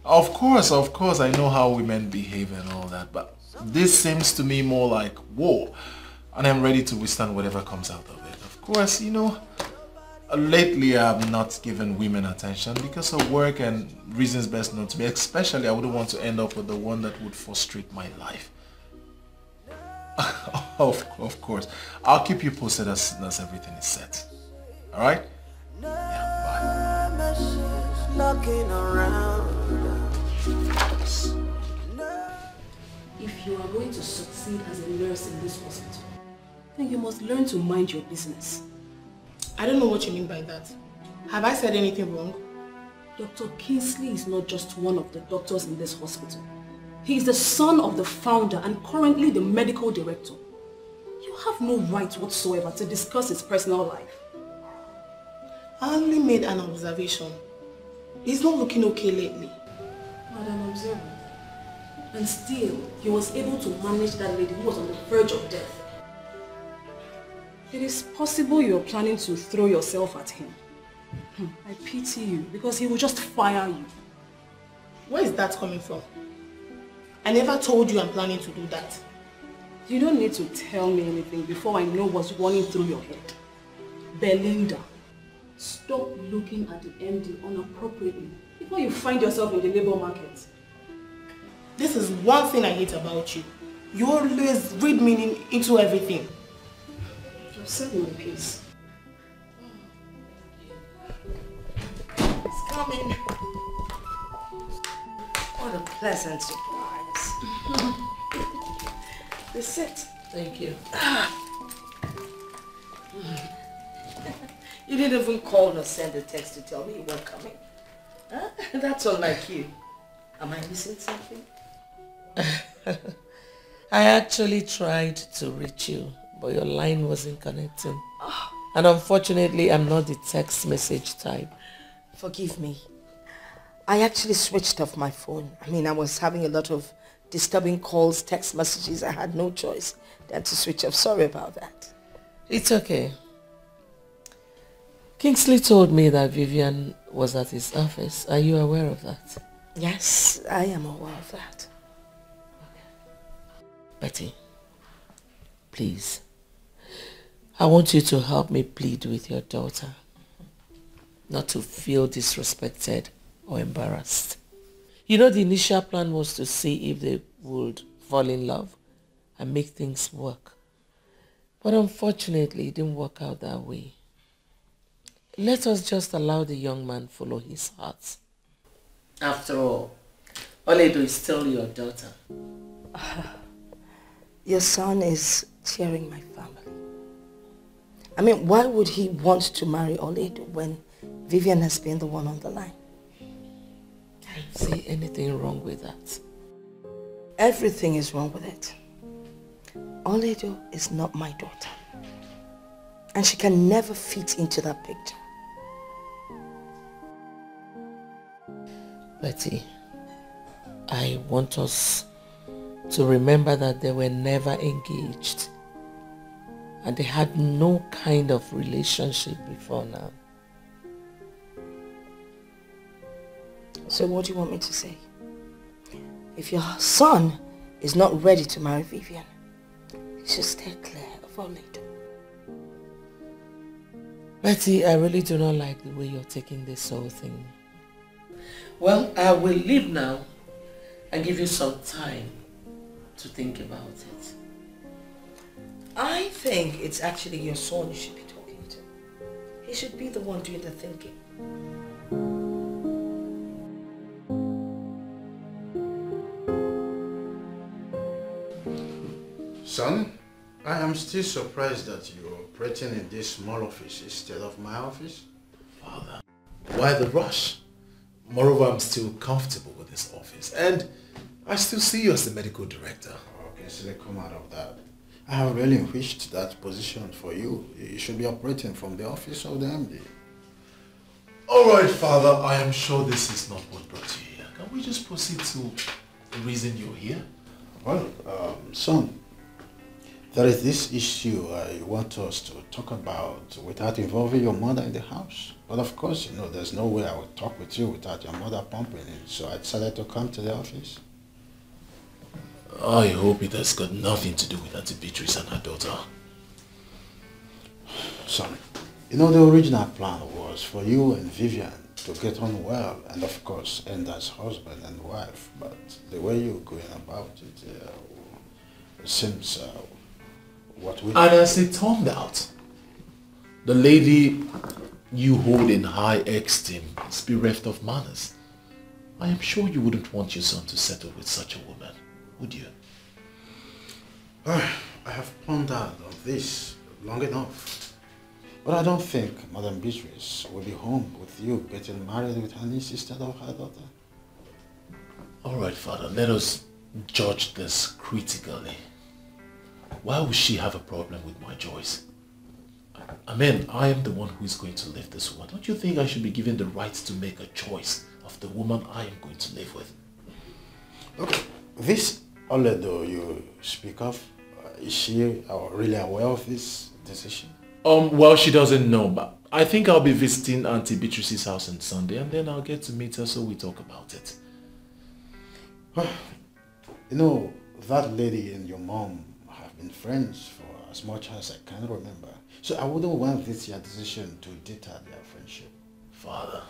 Of course, I know how women behave and all that, but this seems to me more like war, and I'm ready to withstand whatever comes out of it. Of course, you know, lately I've not given women attention because of work and reasons best known to me. Especially, I wouldn't want to end up with the one that would frustrate my life. Of course, I'll keep you posted as soon as everything is set. All right? Yeah, bye. Looking around. If you are going to succeed as a nurse in this hospital, then you must learn to mind your business. I don't know what you mean by that. Have I said anything wrong? Dr. Kingsley is not just one of the doctors in this hospital. He is the son of the founder and currently the medical director. You have no right whatsoever to discuss his personal life. I only made an observation. He's not looking okay lately. Madam Observer. And still, he was able to manage that lady who was on the verge of death. It is possible you are planning to throw yourself at him. I pity you because he will just fire you. Where is that coming from? I never told you I'm planning to do that. You don't need to tell me anything before I know what's running through your head. Belinda, stop looking at the MD inappropriately before you find yourself in the labor market. This is one thing I hate about you. You always read meaning into everything. Just set me in peace. It's coming. What a pleasant surprise. This sit. Thank you. You didn't even call or send a text to tell me you weren't coming. Huh? That's unlike you. Am I missing something? I actually tried to reach you, but your line wasn't connecting. And unfortunately, I'm not the text message type. Forgive me. I actually switched off my phone. I was having a lot of disturbing calls, text messages. I had no choice than to switch off. Sorry about that. It's okay. Kingsley told me that Vivian was at his office. Are you aware of that? Yes, I am aware of that. Betty, please, I want you to help me plead with your daughter not to feel disrespected or embarrassed. You know, the initial plan was to see if they would fall in love and make things work. But unfortunately, it didn't work out that way. Let us just allow the young man follow his heart. After all, Oledo is still your daughter. Your son is tearing my family. Why would he want to marry Oledo when Vivian has been the one on the line? I don't see anything wrong with that. Everything is wrong with it. Oledo is not my daughter. And she can never fit into that picture. Betty, I want us to remember that they were never engaged. And they had no kind of relationship before now. So what do you want me to say? If your son is not ready to marry Vivian, he should stay clear of Oledo. Betty, I really do not like the way you're taking this whole thing. Well, I will leave now and give you some time to think about it. I think it's actually your son you should be talking to. He should be the one doing the thinking. Son, I am still surprised that you're operating in this small office instead of my office. Father, why the rush? Moreover, I'm still comfortable with this office and I still see you as the medical director. Okay, so they come out of that. I have really wished that position for you. You should be operating from the office of the MD. Alright, Father, I am sure this is not what brought you here. Can we just proceed to the reason you're here? Well, son, there is this issue I want us to talk about without involving your mother in the house. But of course, you know, there's no way I would talk with you without your mother pumping in. So I decided to come to the office. I hope it has got nothing to do with Auntie Beatrice and her daughter. Son, you know, the original plan was for you and Vivian to get on well and of course end as husband and wife. But the way you're going about it seems what we... And as it turned out, the lady you hold in high esteem is bereft of manners. I am sure you wouldn't want your son to settle with such a woman, would you? I have pondered on this long enough. But I don't think Madam Beatrice will be home with you getting married with her niece instead of her daughter. Alright, Father, let us judge this critically. Why would she have a problem with my choice? I mean, I am the one who is going to live this woman. Don't you think I should be given the right to make a choice of the woman I am going to live with? Okay, this Oledo you speak of, is she really aware of this decision? Well, she doesn't know, but I think I'll be visiting Auntie Beatrice's house on Sunday and then I'll get to meet her so we talk about it. You know, that lady and your mom have been friends for as much as I can remember. So I wouldn't want this your decision to deter their friendship. Father,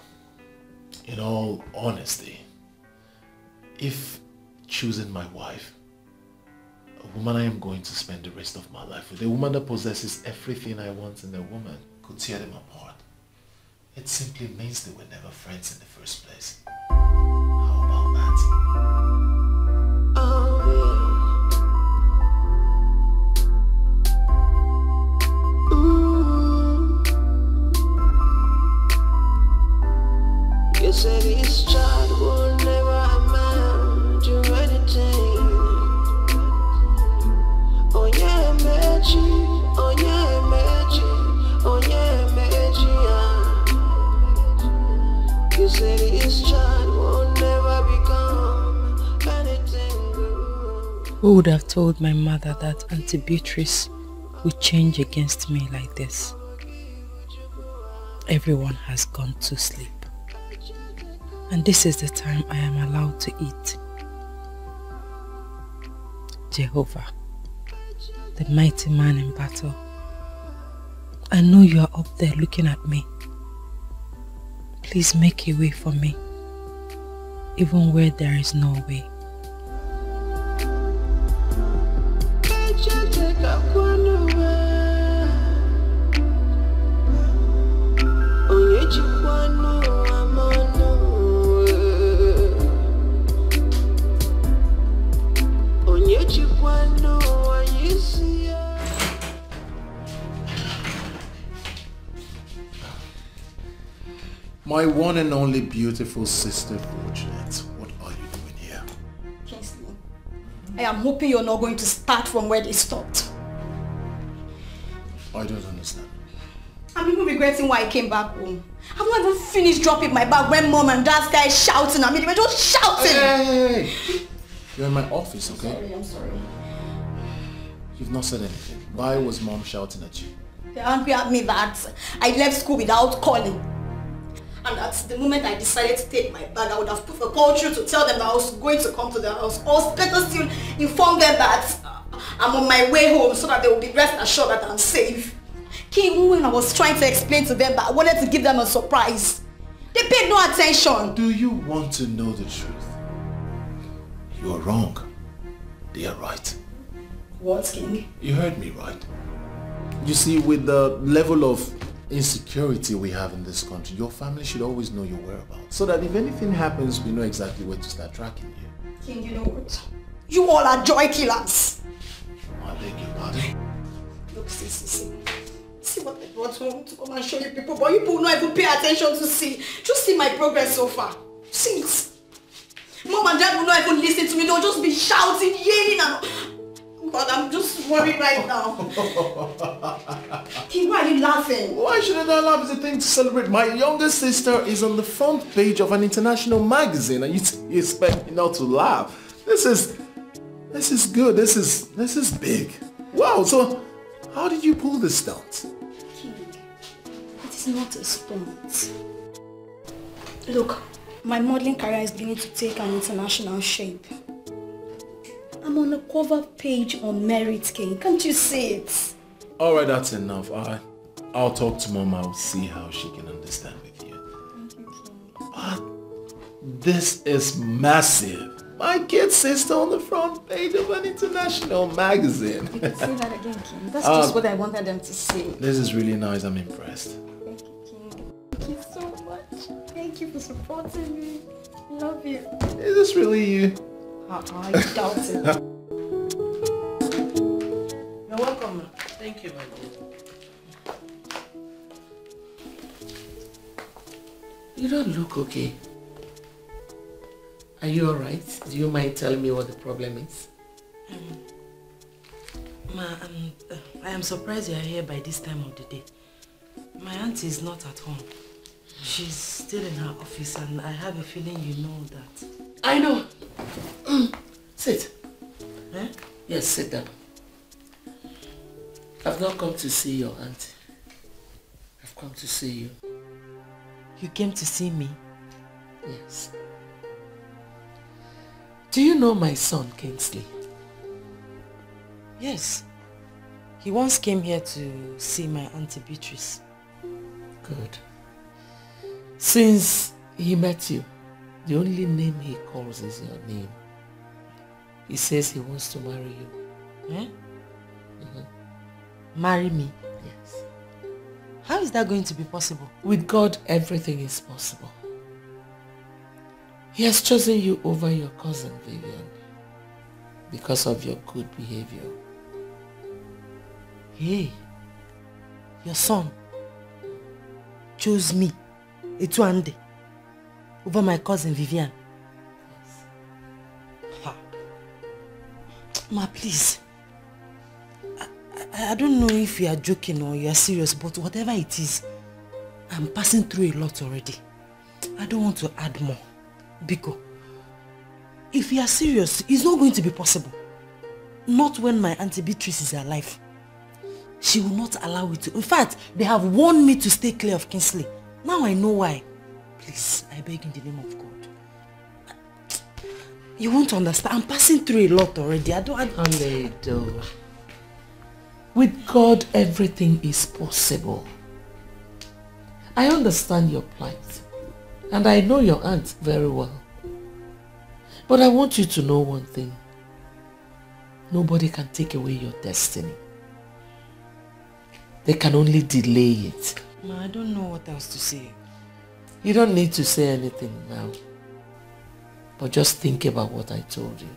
in all honesty, if choosing my wife, a woman I am going to spend the rest of my life with, a woman that possesses everything I want in a woman, could tear them apart, it simply means they were never friends in the first place. How about that? You said this child will never amount to anything. Oh yeah, magic. Oh yeah, magic. Oh yeah, magic. You said this child will never become anything good. Who would have told my mother that Auntie Beatrice would change against me like this? Everyone has gone to sleep. And this is the time I am allowed to eat. Jehovah, the mighty man in battle, I know you are up there looking at me. Please make a way for me, even where there is no way. My one and only beautiful sister, Fortunate, what are you doing here? Kingsley, I am hoping you're not going to start from where they stopped. I don't understand. I'm even regretting why I came back home. I've not even finished dropping my bag when mom and dad started shouting at me. They were just shouting. Hey! You're in my office, okay? Sorry, I'm sorry. You've not said anything. Why was mom shouting at you? They're angry at me that I left school without calling. And that the moment I decided to take my bag, I would have put a call through to tell them that I was going to come to their house. Or better still, inform them that I'm on my way home so that they will be rest assured that I'm safe. Even when I was trying to explain to them that I wanted to give them a surprise, they paid no attention. Do you want to know the truth? You are wrong. They are right. What, King? You heard me right. You see, with the level of insecurity we have in this country, your family should always know your whereabouts. So that if anything happens, we know exactly where to start tracking you. King, you know what? You all are joy killers. I beg your pardon? Look, see. See what I brought home to come and show you people, but you people don't even pay attention to see. Just see my progress so far. See it. Mom and dad will not even listen to me. They'll just be shouting, yelling and... God, I'm just worried right now. King, why are you laughing? Why shouldn't I laugh? It's a thing to celebrate. My younger sister is on the front page of an international magazine and you expect me not to laugh. This is good. This is big. Wow, so how did you pull this stunt? King, it is not a stunt. Look, my modeling career is beginning to take an international shape. I'm on a cover page on Merit, King. Can't you see it? Alright, that's enough. I'll talk to Mom. I'll see how she can understand with you. Thank you, King. But this is massive. My kid sister on the front page of an international magazine. You can say that again, King. That's just what I wanted them to see. This is really nice. I'm impressed. Thank you, King. Thank you so much. Thank you for supporting me. Love you. Is this really you? I doubt it. You're welcome. Thank you, my dear. You don't look okay. Are you alright? Do you mind telling me what the problem is? Ma, I am surprised you are here by this time of the day. My auntie is not at home. She's still in her office and I have a feeling you know that. I know. Sit. Eh? Yes, sit down. I've not come to see your auntie. I've come to see you. You came to see me? Yes. Do you know my son, Kingsley? Yes. He once came here to see my auntie Beatrice. Good. Since he met you, the only name he calls is your name. He says he wants to marry you. Eh? Marry me? Yes. How is that going to be possible? With God, everything is possible. He has chosen you over your cousin, Vivian, because of your good behavior. Hey, your son chose me, Etuande, over my cousin Vivian. Ha. Ma, please. I don't know if you are joking or you are serious, but whatever it is, I'm passing through a lot already. I don't want to add more. Biko, if you are serious, it's not going to be possible. Not when my auntie Beatrice is alive. She will not allow it to. In fact, they have warned me to stay clear of Kingsley. Now I know why. Please, I beg in the name of God. You won't understand. I'm passing through a lot already. I don't... With God, everything is possible. I understand your plight. And I know your aunt very well. But I want you to know one thing. Nobody can take away your destiny. They can only delay it. Ma, I don't know what else to say. You don't need to say anything now. But just think about what I told you.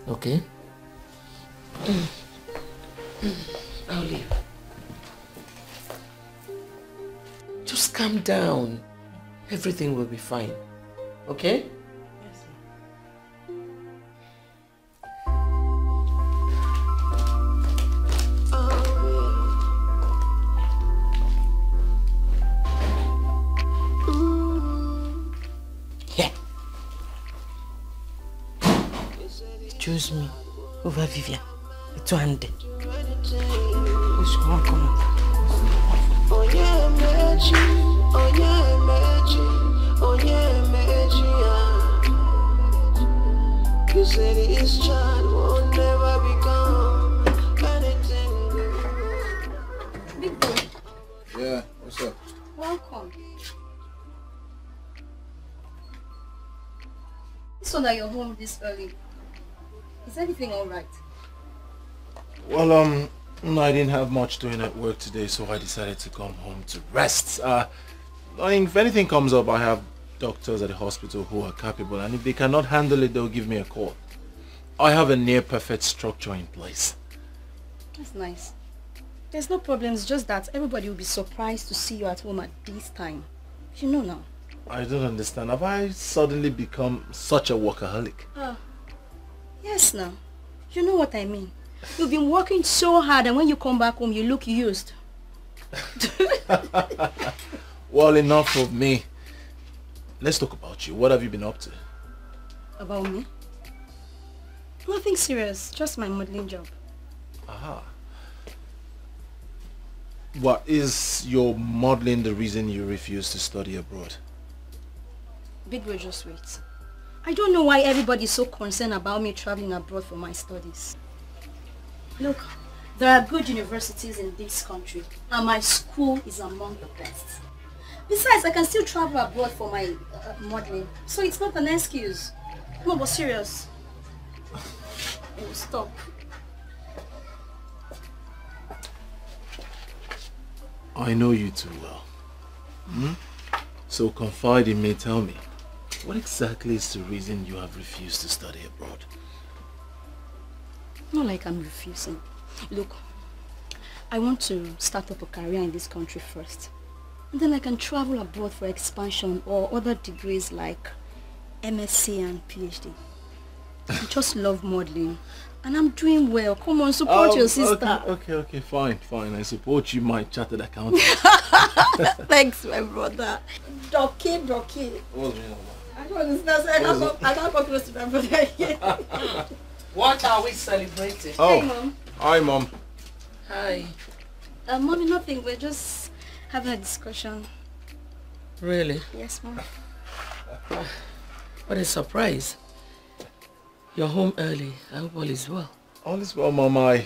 Okay? I'll leave. Just calm down. Everything will be fine. Okay? Yes, choose me over Vivian. It's one day. Come on, come on. Oh yeah, magic. Oh yeah, magic. Oh yeah, magic. You said this child will never become anything good. Big boy, Yeah, what's up? welcome. So that you're home this early. Is everything alright? Well, no, I didn't have much doing at work today, so I decided to come home to rest. I mean, if anything comes up, I have doctors at the hospital who are capable, and if they cannot handle it, they'll give me a call. I have a near-perfect structure in place. That's nice. There's no problem, it's just that everybody will be surprised to see you at home at this time. You know now. I don't understand. Have I suddenly become such a workaholic? Yes now. You know what I mean. You've been working so hard and when you come back home you look used. Well, enough of me. Let's talk about you. What have you been up to? About me? Nothing serious, just my modeling job. Aha. What is your modeling the reason you refuse to study abroad? Big Boy, just wait. I don't know why everybody's so concerned about me traveling abroad for my studies. Look, there are good universities in this country and my school is among the best. Besides, I can still travel abroad for my modeling, so it's not an excuse. No, but serious. Oh, stop. I know you too well. So confide in me, tell me. What exactly is the reason you have refused to study abroad? Not like I'm refusing. Look, I want to start up a career in this country first. And then I can travel abroad for expansion or other degrees like MSc and PhD. I just love modeling. And I'm doing well. Come on, support your sister. Okay, fine. I support you, my chartered accountant. Thanks, my brother. Doki. What's going on? I don't understand. I can't come close to my brother yet. What are we celebrating? Oh, Hey, Mom. Hi, Mom. Hi. Mommy, nothing. We're just having a discussion. Really? Yes, Mom. What a surprise. You're home early. I hope all is well. All is well, Mom. I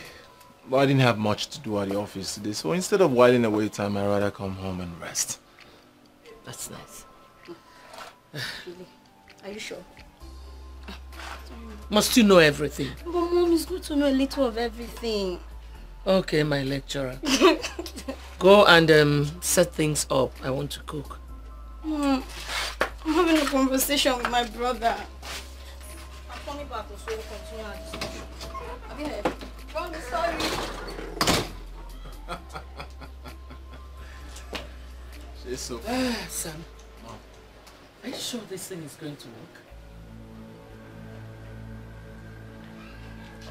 didn't have much to do at the office today, so instead of whiling away time, I'd rather come home and rest. That's nice. Really? Are you sure? Must you know everything? But Mom, it's good to know a little of everything. Okay, my lecturer. Go and set things up. I want to cook. I'm having a conversation with my brother. I'm coming back so we'll continue our discussion. Have you heard? Mom, sorry. She's so... Sam, are you sure this thing is going to work?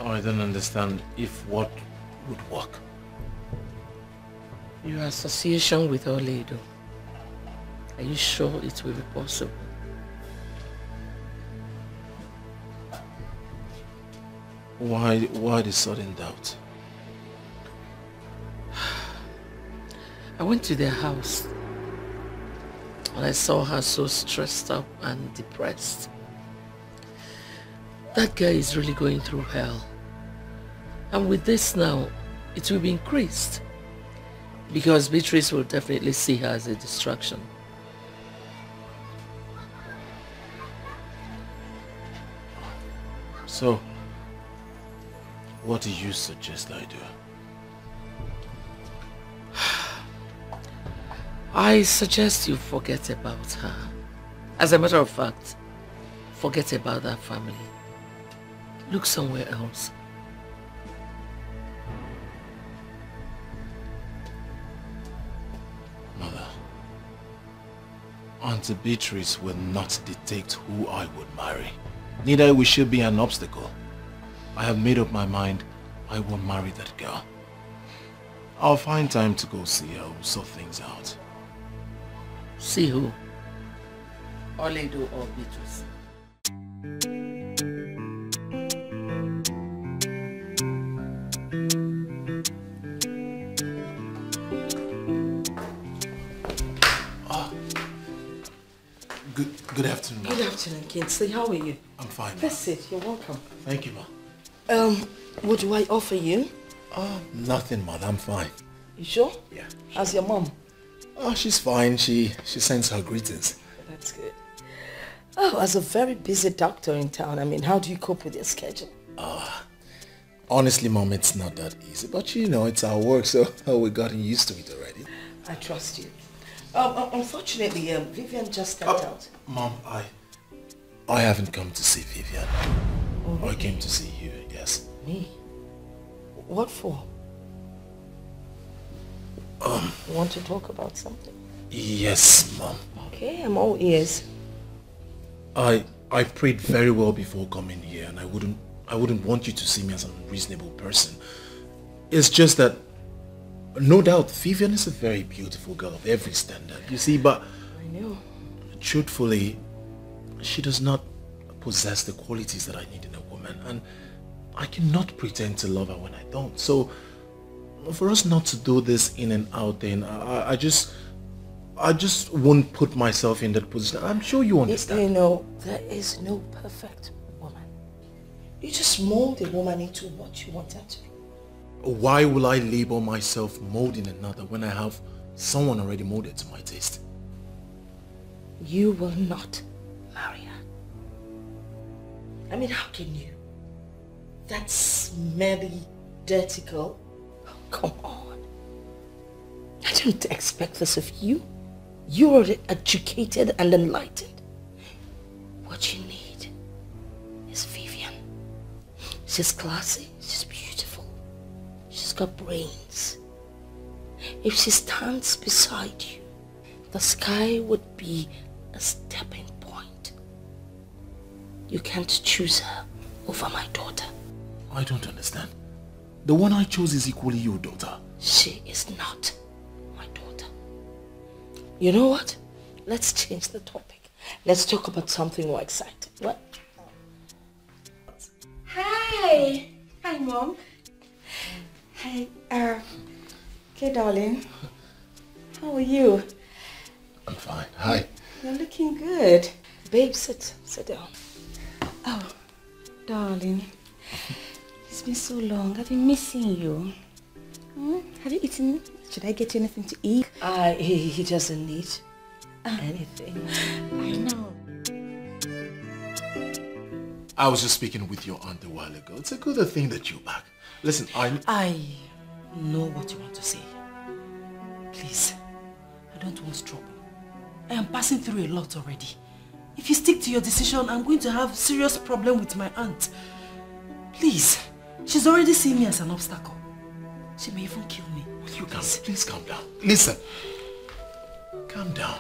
Oh, I don't understand if what would work. Your association with Oledo. Are you sure it will be possible? Why the sudden doubt? I went to their house and I saw her so stressed up and depressed. That guy is really going through hell. And with this now, it will be increased. Because Beatrice will definitely see her as a distraction. So, what do you suggest I do? I suggest you forget about her. As a matter of fact, forget about that family. Look somewhere else. Mother, Auntie Beatrice will not dictate who I would marry. Neither will she be an obstacle. I have made up my mind I won't marry that girl. I'll find time to go see her. We'll sort things out. See who? Oledo or Beatrice? Good afternoon, Ma. Good afternoon, Kingsley. How are you? I'm fine, Ma. Let's sit. You're welcome. Thank you, Ma. What do I offer you? Nothing, Ma. I'm fine. You sure? Yeah. How's your mom? Oh, she's fine. She sends her greetings. That's good. Oh, as a very busy doctor in town, I mean, how do you cope with your schedule? Honestly, Mom, it's not that easy. But you know, it's our work, so we've gotten used to it already. I trust you. Unfortunately, Vivian just stepped out. Mom, I haven't come to see Vivian. Oh, really? I came to see you, yes. Me? What for? You want to talk about something? Yes, Mom. Okay, I'm all ears. I prayed very well before coming here, and I wouldn't want you to see me as an unreasonable person. It's just that, no doubt, Vivian is a very beautiful girl of every standard, you see, but I know. Truthfully, she does not possess the qualities that I need in a woman, and I cannot pretend to love her when I don't. So, for us not to do this in and out, then I just won't put myself in that position. I'm sure you understand. You know, there is no perfect woman. You just mold a woman into what you want her to be. Why will I label myself molding another when I have someone already molded to my taste? You will not marry her. I mean, how can you? That smelly, dirty girl? Oh, come on. I don't expect this of you. You are educated and enlightened. What you need is Vivian. She's classy, she's beautiful, she's got brains. If she stands beside you, the sky would be a stepping point. You can't choose her over my daughter. I don't understand. The one I chose is equally your daughter. She is not my daughter. You know what? Let's change the topic. Let's talk about something more exciting. What? Hi. Hi, Mom. Hi. Okay, darling. How are you? I'm fine. Hi. You're looking good. Babe, sit down. Oh, darling. It's been so long. I've been missing you. Have you eaten? Should I get you anything to eat? He doesn't need anything. I know. I was just speaking with your aunt a while ago. It's a good thing that you're back. Listen, I know what you want to say. Please, I don't want trouble. I am passing through a lot already. If you stick to your decision, I'm going to have serious problem with my aunt. Please, she's already seen me as an obstacle. She may even kill me. Please calm down. Listen, calm down.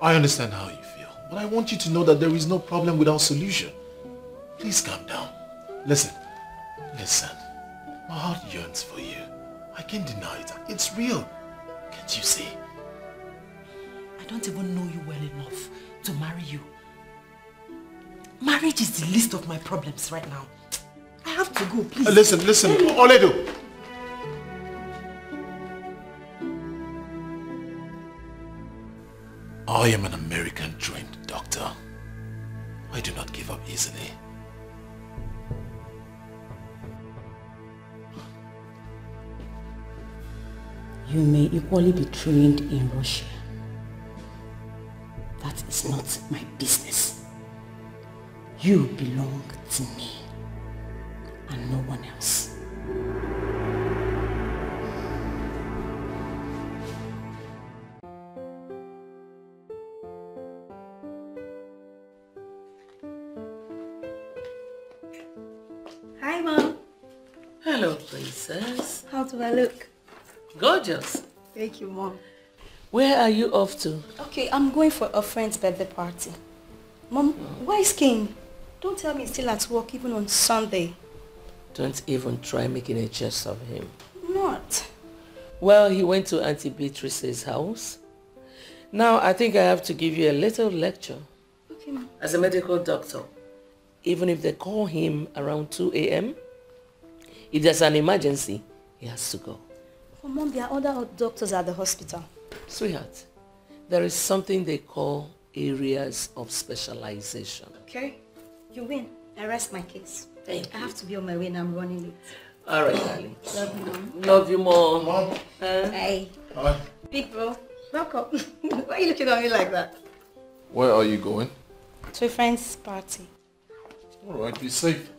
I understand how you feel, but I want you to know that there is no problem without solution. Please calm down. Listen, my heart yearns for you. I can't deny it. It's real. Can't you see? I don't even know you well enough to marry you. Marriage is the least of my problems right now. I have to go, please. Listen, Oledo. I am an American-trained doctor. I do not give up easily. You may equally be trained in Russia. That is not my business. You belong to me and no one else. Hi, Mom. Hello, princess. How do I look? Gorgeous. Thank you, Mom. Where are you off to? Okay, I'm going for a friend's birthday party. Mom, why is King? Don't tell me he's still at work even on Sunday. Don't even try making a jest of him. Not. Well, he went to Auntie Beatrice's house. Now, I think I have to give you a little lecture. Okay, Mom. As a medical doctor, even if they call him around 2 a.m., if there's an emergency, he has to go. But Mom, there are other doctors at the hospital. Sweetheart, there is something they call areas of specialization. Okay, you win. I rest my case. Thank I you. have to be on my way and I'm running late. All right, darling. Love you, Mom. Love you more. Mom. Hey. Hi. Big bro, welcome. Why are you looking at me like that? Where are you going? To a friend's party. All right, be safe.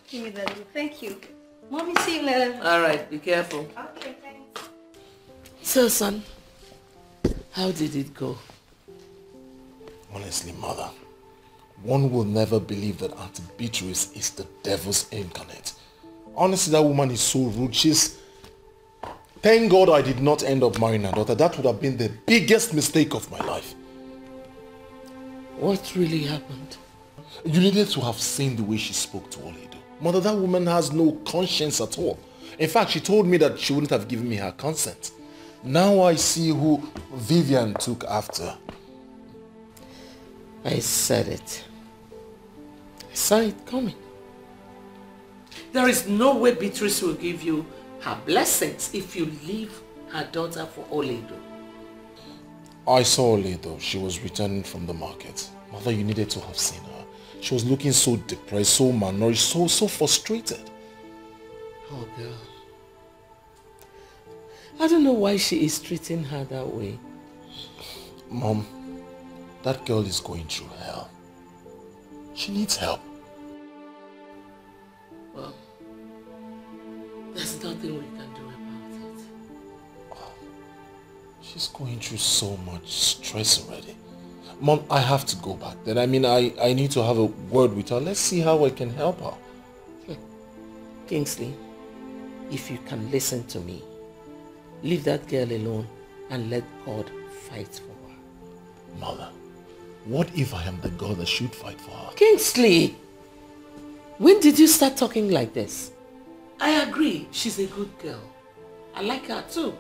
Give me that. Thank you. Mommy, see you later. All right, be careful. Okay, thanks. So, son, how did it go? Honestly, mother, one will never believe that Auntie Beatrice is the devil's incarnate. Honestly, that woman is so rude. Thank God I did not end up marrying her daughter. That would have been the biggest mistake of my life. What really happened? You needed to have seen the way she spoke to Oledo. Mother, that woman has no conscience at all. In fact, she told me that she wouldn't have given me her consent. Now I see who Vivian took after. I said it. I saw it coming. There is no way Beatrice will give you her blessings if you leave her daughter for Oledo. I saw Oledo. She was returning from the market. Mother, you needed to have seen her. She was looking so depressed, so malnourished, so frustrated. Oh, girl. I don't know why she is treating her that way. Mom, that girl is going through hell. She needs help. Well, there's nothing we can do about it. She's going through so much stress already. Mom, I have to go back then. I mean, I need to have a word with her. Let's see how I can help her. Kingsley, if you can listen to me, leave that girl alone and let God fight for her. Mother, what if I am the God that should fight for her? Kingsley, when did you start talking like this? I agree, she's a good girl. I like her too.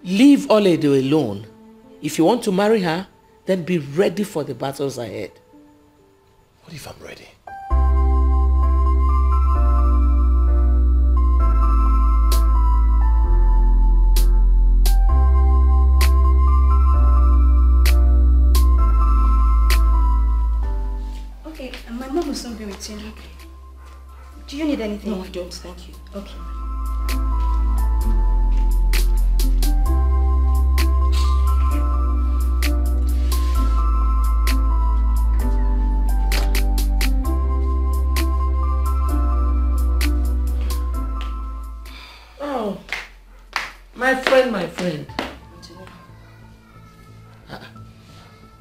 Leave Oledo alone. If you want to marry her, then be ready for the battles ahead. What if I'm ready? Okay, and my mom will soon be with you. Okay. Do you need anything? No, I don't, thank you. Okay. Oh, my friend.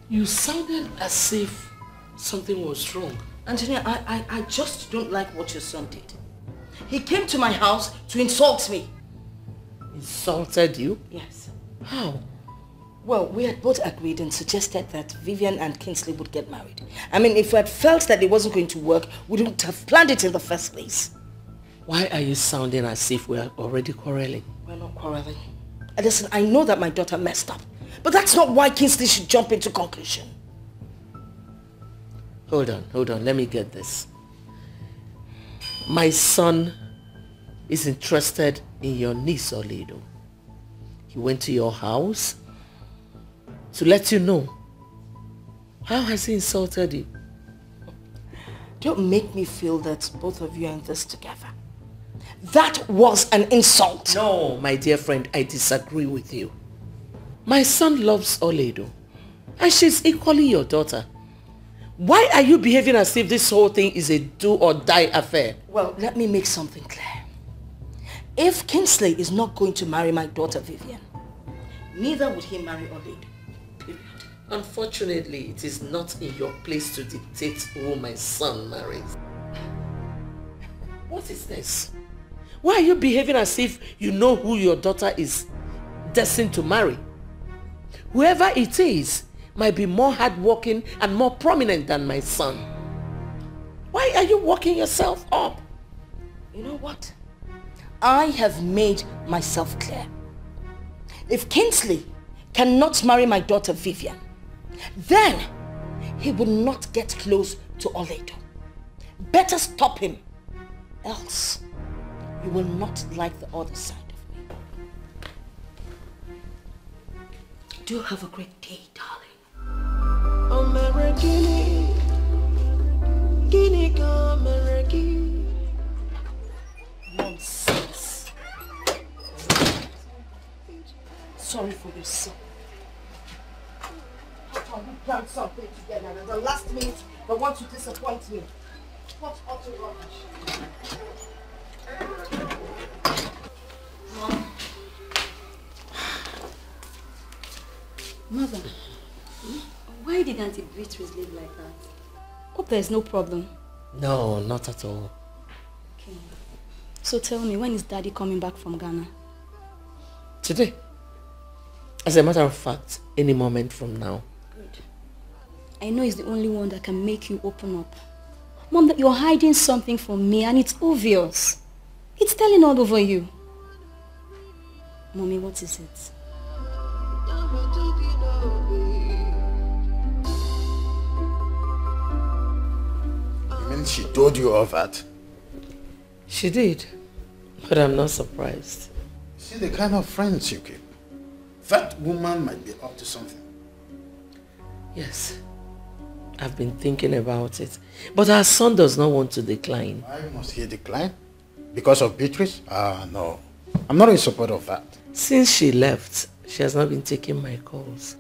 You sounded as if something was wrong. Antonia, I just don't like what your son did. He came to my house to insult me. Insulted you? Yes. How? Well, we had both agreed and suggested that Vivian and Kingsley would get married. I mean, if we had felt that it wasn't going to work, we wouldn't have planned it in the first place. Why are you sounding as if we are already quarreling? We're not quarreling. Listen, I know that my daughter messed up, but that's not why Kingsley should jump into conclusion. Hold on, let me get this. My son is interested in your niece, Oledo. He went to your house to let you know. How has he insulted you? Don't make me feel that both of you are in this together. That was an insult. No, my dear friend, I disagree with you. My son loves Oledo, and she's equally your daughter. Why are you behaving as if this whole thing is a do-or-die affair? Well, let me make something clear. If Kingsley is not going to marry my daughter Vivian, neither would he marry Oledo. Period. Unfortunately, it is not in your place to dictate who my son marries. What is this? Why are you behaving as if you know who your daughter is destined to marry? Whoever it is might be more hardworking and more prominent than my son. Why are you working yourself up? You know what? I have made myself clear. If Kingsley cannot marry my daughter Vivian, then he will not get close to Oledo. Better stop him, else you will not like the other side of me. Do have a great day, darling. Nonsense. Sorry for your son. How can we plan something together and at the last minute they want to disappoint me? What utter rubbish. Mother, why did Auntie Beatrice live like that? Hope there's no problem. No, not at all. Okay. So tell me, when is Daddy coming back from Ghana? Today. As a matter of fact, any moment from now. Good. I know he's the only one that can make you open up. Mom, that you're hiding something from me and it's obvious. It's telling all over you. Mommy, what is it? You mean she told you all that? She did, but I'm not surprised. See the kind of friends you keep. That woman might be up to something. Yes, I've been thinking about it, but our son does not want to decline. Why must he decline? Because of Beatrice? No. I'm not in support of that. Since she left, she has not been taking my calls.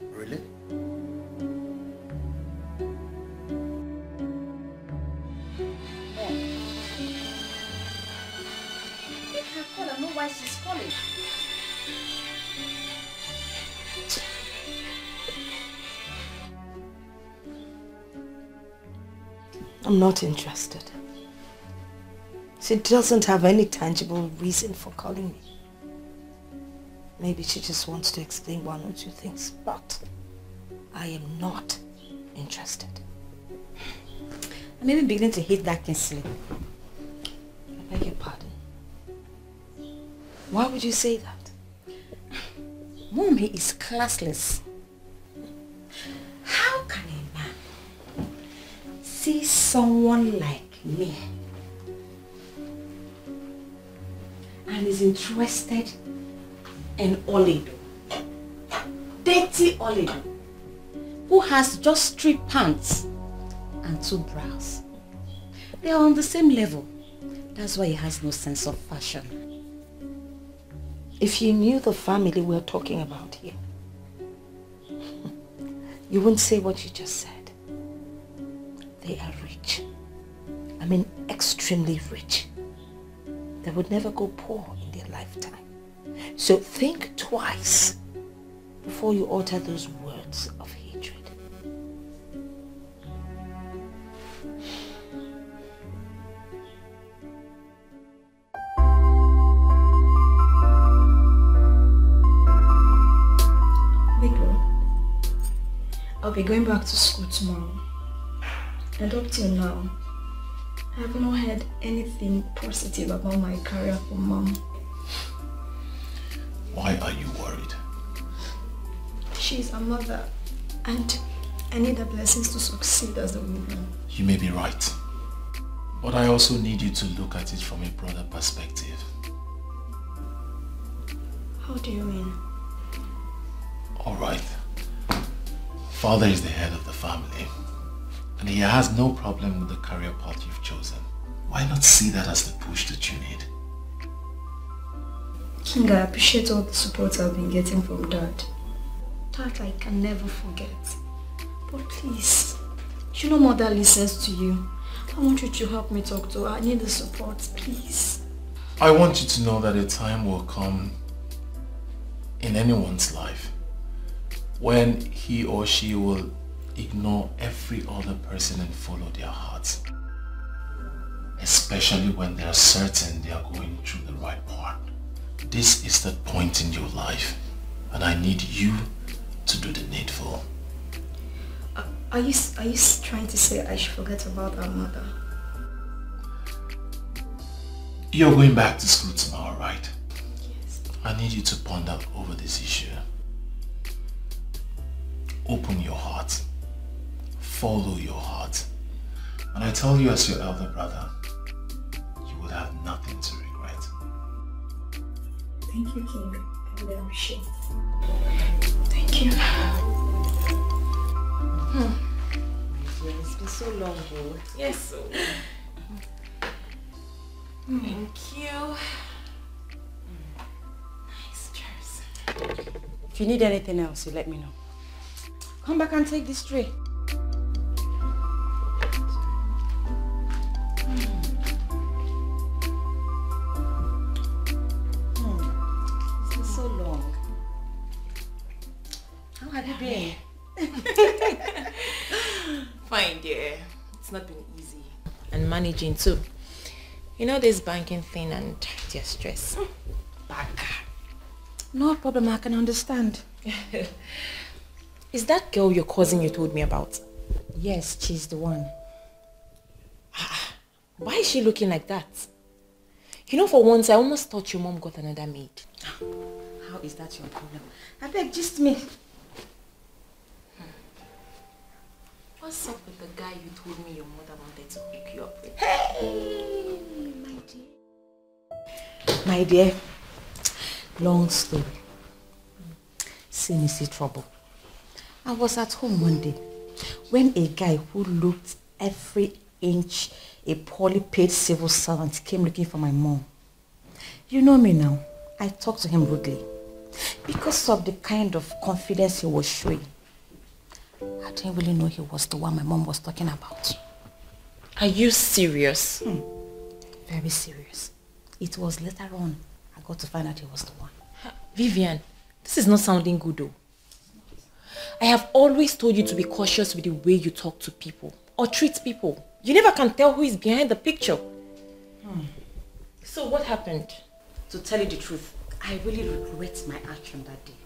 Really? Make her call and know why she's calling. I'm not interested. She doesn't have any tangible reason for calling me. Maybe she just wants to explain one or two things, but I am not interested. I'm even beginning to hate that Kingsley. I beg your pardon. Why would you say that? Mom, he is classless. How can a man see someone like me and is interested in Oledo, dirty Oledo, who has just 3 pants and 2 bras? They are on the same level. That's why he has no sense of fashion. If you knew the family we're talking about here, you wouldn't say what you just said. They are rich. I mean, extremely rich. They would never go poor in their lifetime. So think twice before you utter those words of hatred. I'll be going back to school tomorrow. And up till now, I have not heard anything positive about my career from Mom. Why are you worried? She's a mother, and I need the blessings to succeed as a woman. You may be right. But I also need you to look at it from a broader perspective. How do you mean? Alright. Father is the head of the family, and he has no problem with the career path you've chosen. Why not see that as the push that you need? King, I appreciate all the support I've been getting from Dad. That I can never forget. But please, you know Mother listens to you. I want you to help me talk to her. I need the support, please. I want you to know that a time will come in anyone's life when he or she will ignore every other person and follow their hearts. Especially when they are certain they are going through the right path. This is the point in your life, and I need you to do the needful. Are you trying to say I should forget about our mother? You're going back to school tomorrow, right? Yes. I need you to ponder over this issue. Open your heart. Follow your heart. And I tell you as your elder brother, you will have nothing to regret. Thank you, King. I really appreciate it. Thank you. so long, though. Yes, so. Thank you. Nice, cheers. If you need anything else, you let me know. Come back and take this tray. It's been so long. How have you been? Fine, dear. It's not been easy. And managing too. You know this banking thing and their stress. Banker. No problem, I can understand. Is that girl your cousin you told me about? Yes, she's the one. Why is she looking like that? You know, for once, I almost thought your mom got another maid. How is that your problem? I beg, just me. What's up with the guy you told me your mother wanted to hook you up with? Hey, my dear. My dear, long story. See trouble. I was at home one day when a guy who looked every inch a poorly paid civil servant came looking for my mom. You know me now. I talked to him rudely because of the kind of confidence he was showing. I didn't really know he was the one my mom was talking about. Are you serious? Very serious. It was later on I got to find out he was the one. Vivian, this is not sounding good though. I have always told you to be cautious with the way you talk to people or treat people. You never can tell who is behind the picture. So what happened? To tell you the truth, I really regret my action that day.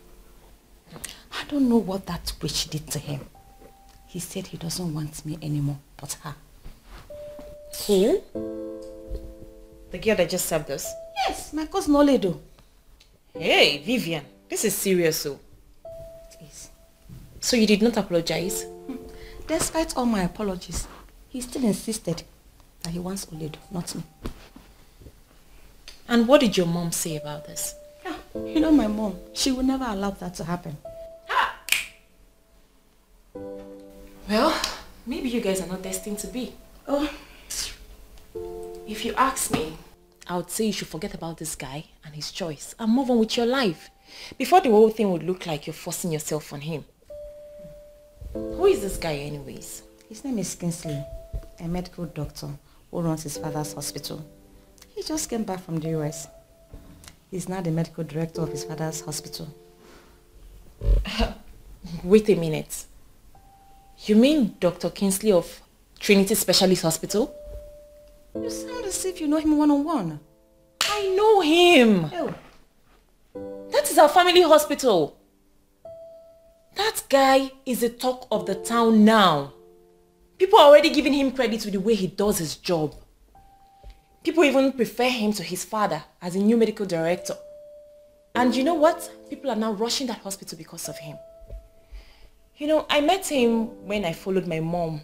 I don't know what that witch did to him. He said he doesn't want me anymore, but her. Who? The girl that just served us? Yes, my cousin Oledo. Hey, Vivian, this is serious, so. It is. So you did not apologize? Despite all my apologies, he still insisted that he wants Oledo, not me. And what did your mom say about this? You know my mom, she would never allow that to happen. Well, maybe you guys are not destined to be. Oh. If you ask me, I would say you should forget about this guy and his choice and move on with your life before the whole thing would look like you're forcing yourself on him. Who is this guy anyways? His name is Kingsley, a medical doctor who runs his father's hospital. He just came back from the US. He's now the medical director of his father's hospital. Wait a minute. You mean Dr. Kingsley of Trinity Specialist Hospital? You sound as if you know him one-on-one. I know him. Oh. That is our family hospital. That guy is the talk of the town now. People are already giving him credit with the way he does his job. People even prefer him to his father as a new medical director. And you know what? People are now rushing that hospital because of him. You know, I met him when I followed my mom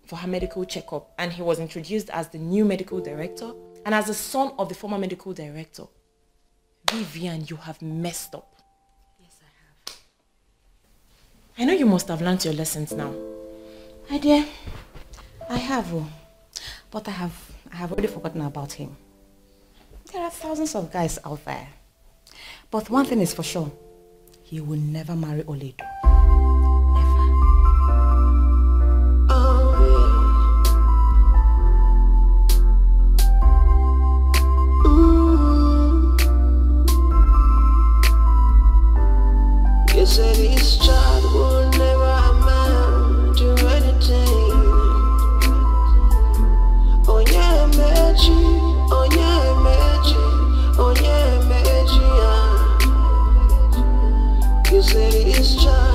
for her medical checkup, and he was introduced as the new medical director and as the son of the former medical director. Vivian, you have messed up. Yes, I have. I know you must have learned your lessons now. My dear, I have, but I have already forgotten about him. There are thousands of guys out there. But one thing is for sure, he will never marry Oledo. You said this child will never amount to anything. Oh yeah, magic. Oh yeah, magic. Oh yeah, magic. You said this child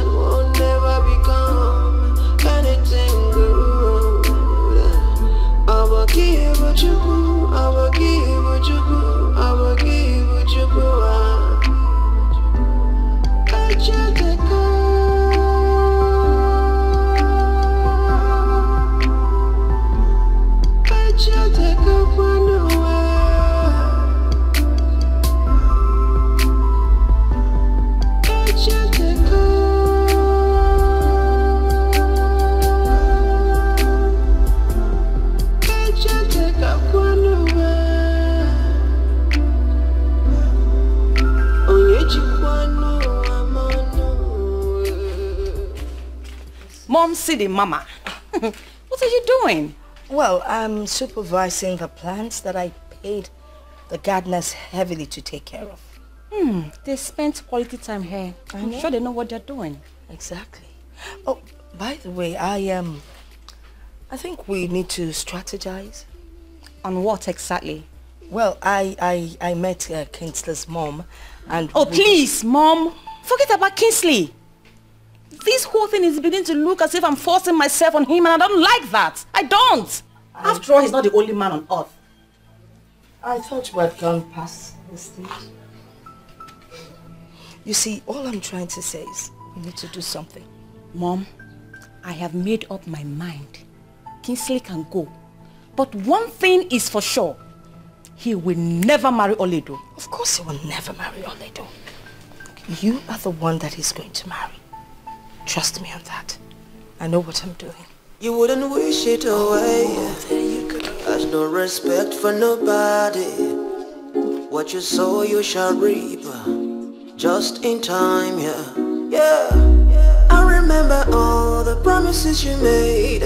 come see the mama. What are you doing? Well, I'm supervising the plants that I paid the gardeners heavily to take care of. They spent quality time here. I'm sure they know what they're doing. Exactly. Oh, by the way, I think we need to strategize. On what exactly? Well, I met Kingsley's mom and... Oh, please, Mom. Forget about Kingsley. This whole thing is beginning to look as if I'm forcing myself on him, and I don't like that. I don't. After all, he's not the only man on earth. I thought you had gone past this stage. You see, all I'm trying to say is we need to do something. Mom, I have made up my mind. Kingsley can go. But one thing is for sure. He will never marry Oledo. Of course he will never marry Oledo. You are the one that he's going to marry. Trust me on that. I know what I'm doing. You wouldn't wish it away. Has no respect for nobody. What you sow you shall reap. Just in time, yeah. I remember all the promises you made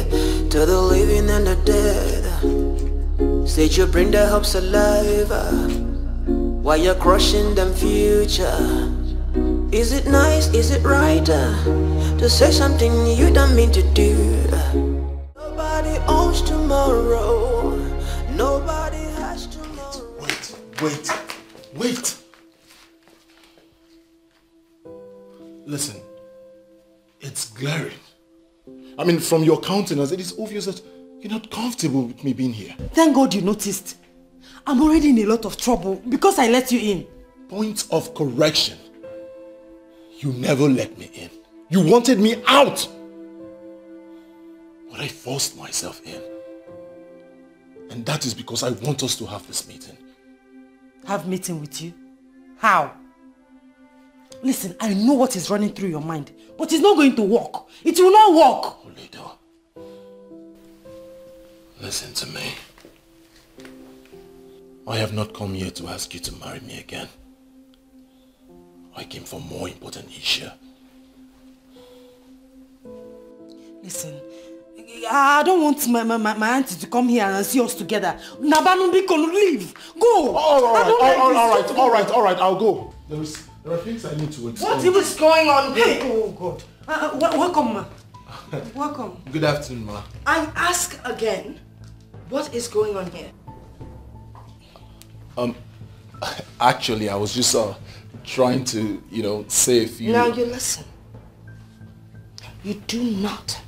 to the living and the dead. Said you bring their hopes alive while you're crushing them future. Is it nice, is it right to say something you don't mean to do? Nobody owns tomorrow. Nobody has tomorrow. Wait. Listen, it's glaring. I mean, from your countenance, it is obvious that you're not comfortable with me being here. Thank God you noticed. I'm already in a lot of trouble because I let you in. Point of correction. You never let me in. You wanted me out. But I forced myself in. And that is because I want us to have this meeting. Have meeting with you? How? Listen, I know what is running through your mind, but it's not going to work. It will not work. Oledo, listen to me. I have not come here to ask you to marry me again. I came for more important issue. Listen, I don't want my auntie to come here and see us together. Nabanubiko, leave. Go. All right, I'll go. There are things I need to explain. What is going on here? Oh God. Welcome, ma. Welcome. Good afternoon, ma. I ask again, what is going on here? Actually, I was just trying to, say a few... Now you listen. You do not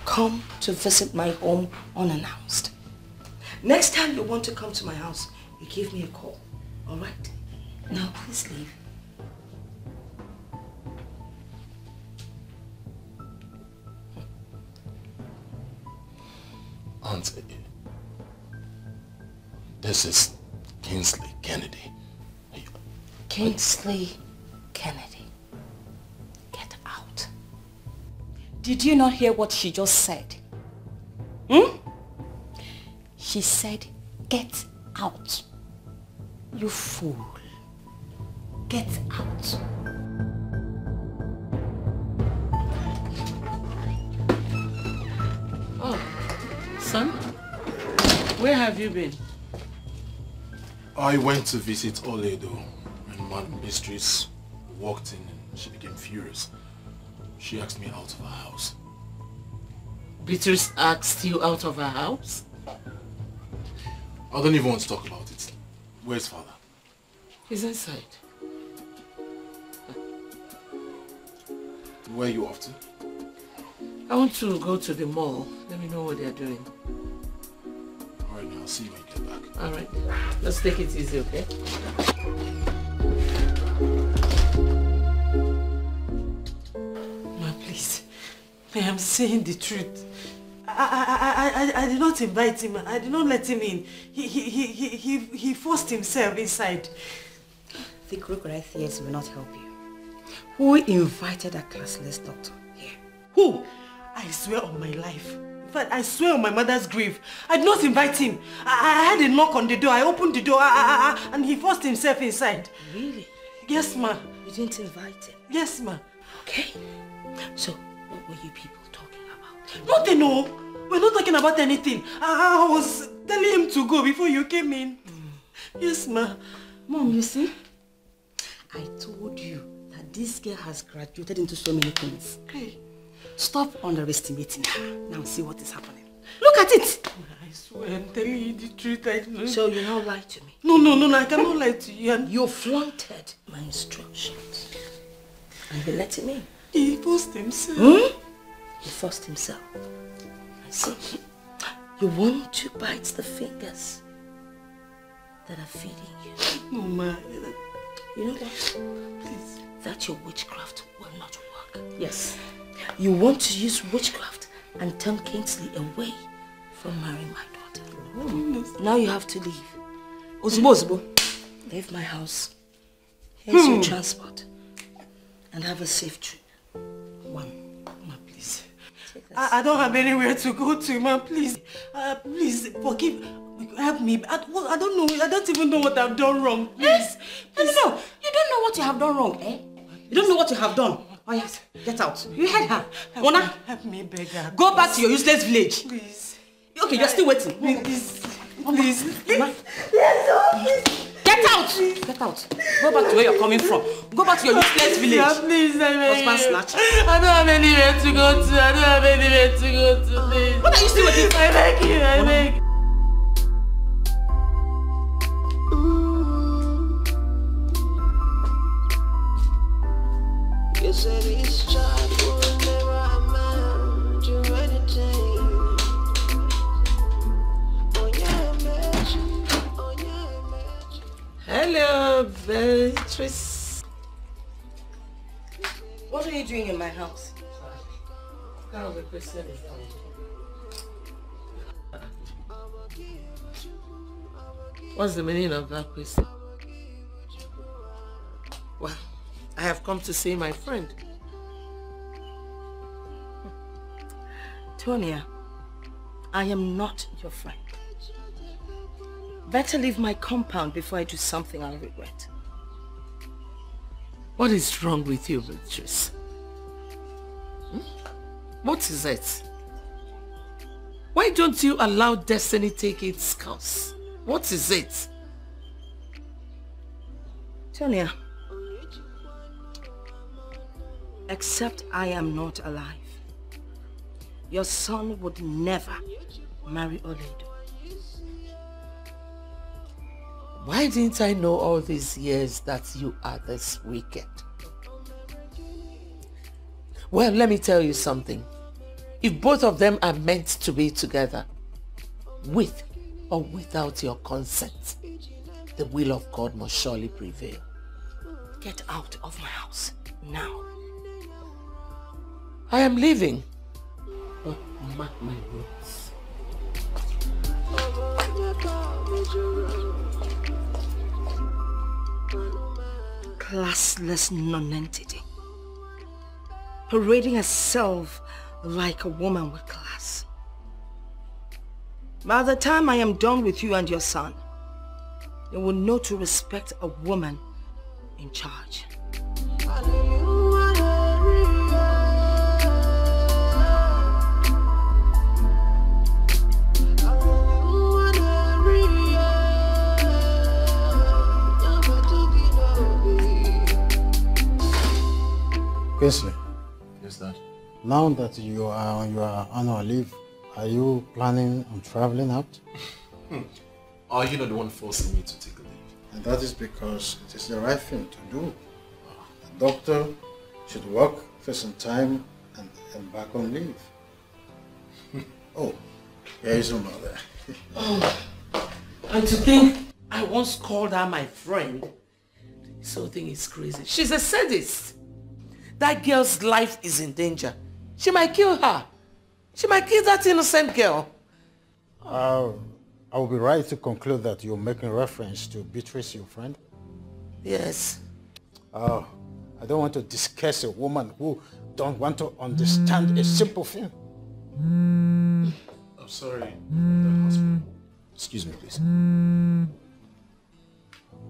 come to visit my home unannounced. Next time you want to come to my house, you give me a call. All right? Now please leave. Auntie, this is Kingsley Kennedy. Kingsley Kennedy. Get out. Did you not hear what she just said? She said, get out. You fool. Get out. Oh, son, where have you been? I went to visit Oledo, and Madam Mistress walked in and she became furious. She asked me out of her house. Beatrice asked you out of her house? I don't even want to talk about it. Where's father? He's inside. Where are you off to? I want to go to the mall. Let me know what they're doing. Alright, now I'll see you when you get back. Alright. Let's take it easy, okay? Ma, please. I am saying the truth. I did not invite him. I did not let him in. He forced himself inside. The crocodile tears will not help you. Who invited that classless doctor here? Who? I swear on my life. In fact, I swear on my mother's grave. I did not invite him. I had a knock on the door. I opened the door and he forced himself inside. Really? Yes, ma. You didn't invite him? Yes, ma. Okay. So, what were you people talking about? Nothing, no. We're not talking about anything. I was telling him to go before you came in. Yes, ma. Mom, you see? I told you that this girl has graduated into so many things. Hey. Stop underestimating her. Now see what is happening. Look at it! I swear I'm telling you the truth. I know. So you now lie to me? No, I cannot lie to you. You flaunted my instructions. And you let him in. He forced himself. He forced himself. I see. You want to bite the fingers that are feeding you. No, ma. You know what? Please. That your witchcraft will not work. Yes. You want to use witchcraft and turn Kingsley away from marrying my daughter. Now you have to leave. Ozubo. Leave my house. Here's your transport. And have a safe trip. Ma, please. I don't have anywhere to go to, ma. Please. Please, forgive. Help me. I don't know. I don't even know what I've done wrong. Please. No. You don't know what you have done wrong, eh? You don't know what you have done. Oh yes, get out. You heard her. Mona, help me, beggar. Go back to your useless village. Please. Okay, you're still waiting. Please. Mama. Get out! Get out. Go back to where you're coming from. Go back to your useless village. Yeah, please, husband snatcher. I don't have anywhere to go to. Please. What are you still waiting for? I beg you. You said this child will never amount to anything. Hello, Beatrice. What are you doing in my house? What's the meaning of that question? Well, I have come to see my friend. Tonia, I am not your friend. Better leave my compound before I do something I'll regret. What is wrong with you, Beatrice? What is it? Why don't you allow destiny take its course? What is it? Tonia, except I am not alive, your son would never marry Oledo. Why didn't I know all these years that you are this wicked? Well, let me tell you something. If both of them are meant to be together, with or without your consent, the will of God must surely prevail. Get out of my house now. I am leaving. But mark my words. Classless nonentity, parading herself like a woman with class. By the time I am done with you and your son, you will know to respect a woman in charge. Kingsley. Yes, Dad. Now that you are on your annual leave, are you planning on traveling out? Are you not the one forcing me to take a leave? And that is because it is the right thing to do. The doctor should work for some time and back on leave. Oh, here is your mother. And to think I once called her my friend. This whole thing is crazy. She's a sadist. That girl's life is in danger. She might kill her. She might kill that innocent girl. I will be right to conclude that you're making reference to Beatrice, your friend? Yes. I don't want to discuss a woman who don't want to understand a simple thing. I'm sorry, the hospital. Excuse me, please.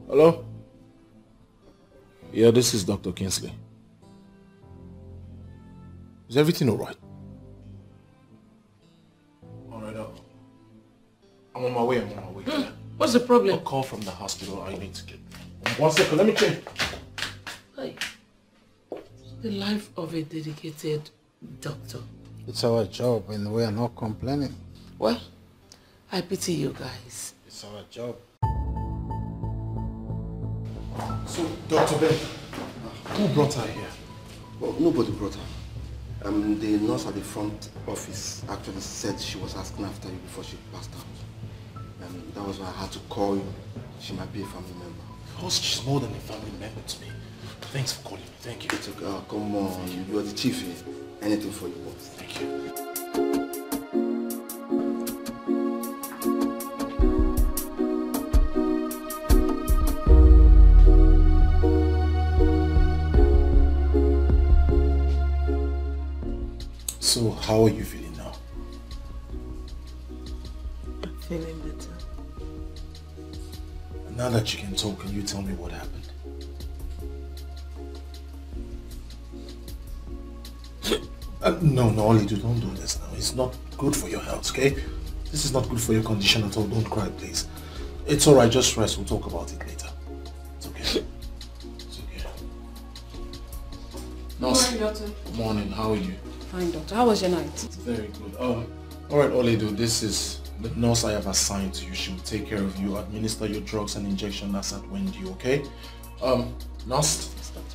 Hello? Yeah, this is Dr. Kingsley. Is everything alright? on my way, I'm on my way. What's the problem? A call from the hospital. I need to get... 1 second, let me change. Hey. The life of a dedicated doctor. It's our job and we are not complaining. Well, I pity you guys. It's our job. So, Dr. Ben, who brought her here? Well, nobody brought her. The nurse at the front office actually said she was asking after you before she passed out. That was why I had to call you. She might be a family member. Because she's more than a family member to me. Thanks for calling me. Thank you. It's okay. Come on. You are the chief here. Anything for you, boss. Thank you. So, how are you feeling now? I'm feeling better. Now that you can talk, can you tell me what happened? No, Olidu, don't do this now. It's not good for your health, okay? This is not good for your condition at all. Don't cry, please. It's alright, just rest. We'll talk about it later. It's okay. It's okay. Nurse. Good morning, doctor. Good morning. How are you? Fine, doctor. How was your night? Very good. Alright, Olidu, this is the nurse I have assigned to you. She will take care of you, administer your drugs and injection as at when due, okay? Nurse,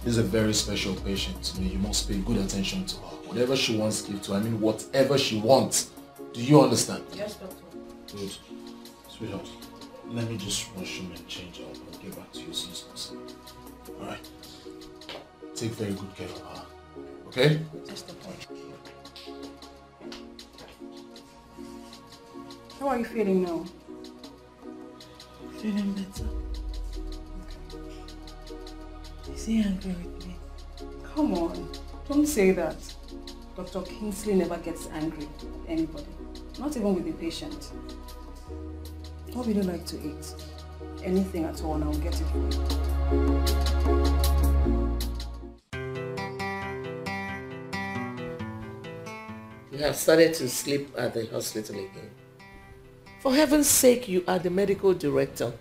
this is a very special patient to me. You must pay good attention to her. Whatever she wants, give to her. I mean, whatever she wants. Do you understand? Yes, doctor. Good. Sweetheart, let me just wash him and change up. I'll get back to you as soon as possible. Alright? Take very good care of her. Okay? Yes, doctor. How are you feeling now? Feeling better. Is he angry with me? Come on. Don't say that. Dr. Kingsley never gets angry at anybody. Not even with the patient. What would you like to eat? Anything at all and I'll get it for you. You have started to sleep at the hospital again. For heaven's sake, you are the medical director.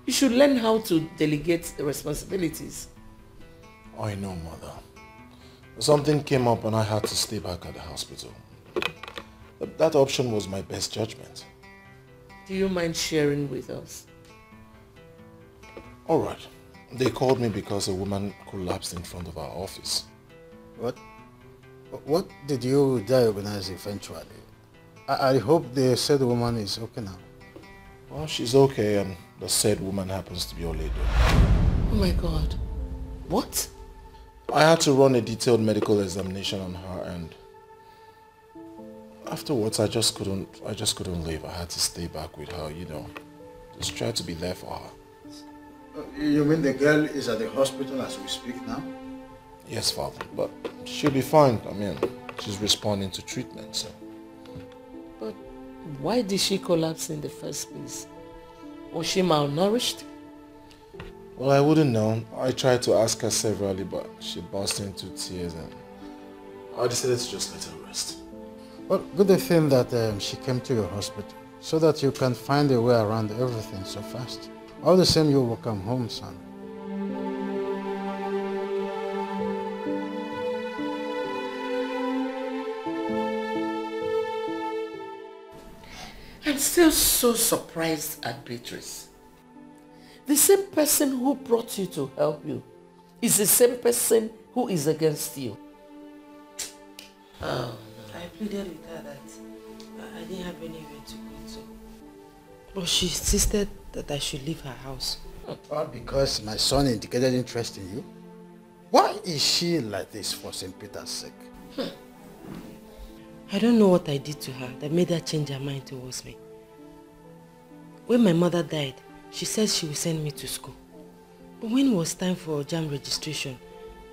You should learn how to delegate the responsibilities. I know, Mother. Something came up and I had to stay back at the hospital. That option was my best judgment. Do you mind sharing with us? Alright. They called me because a woman collapsed in front of our office. What did you diagnose eventually? I hope the said woman is okay now. Well, she's okay and the said woman happens to be Oledo. Oh my God. What? I had to run a detailed medical examination on her and afterwards I just couldn't leave. I had to stay back with her, you know. Just try to be there for her. You mean the girl is at the hospital as we speak now? Yes, Father, but she'll be fine. I mean, she's responding to treatment, so. But why did she collapse in the first place? Was she malnourished? Well, I wouldn't know. I tried to ask her severally, but she burst into tears and I decided to just let her rest. Well, good thing that she came to your hospital so that you can find a way around everything so fast. All the same, you will come home, son. I'm still so surprised at Beatrice. The same person who brought you to help you is the same person who is against you. Oh, I pleaded with her that I didn't have anywhere to go to. But she insisted that I should leave her house. All because my son indicated interest in you? Why is she like this for St. Peter's sake? I don't know what I did to her that made her change her mind towards me. When my mother died, she said she would send me to school. But when it was time for JAM registration,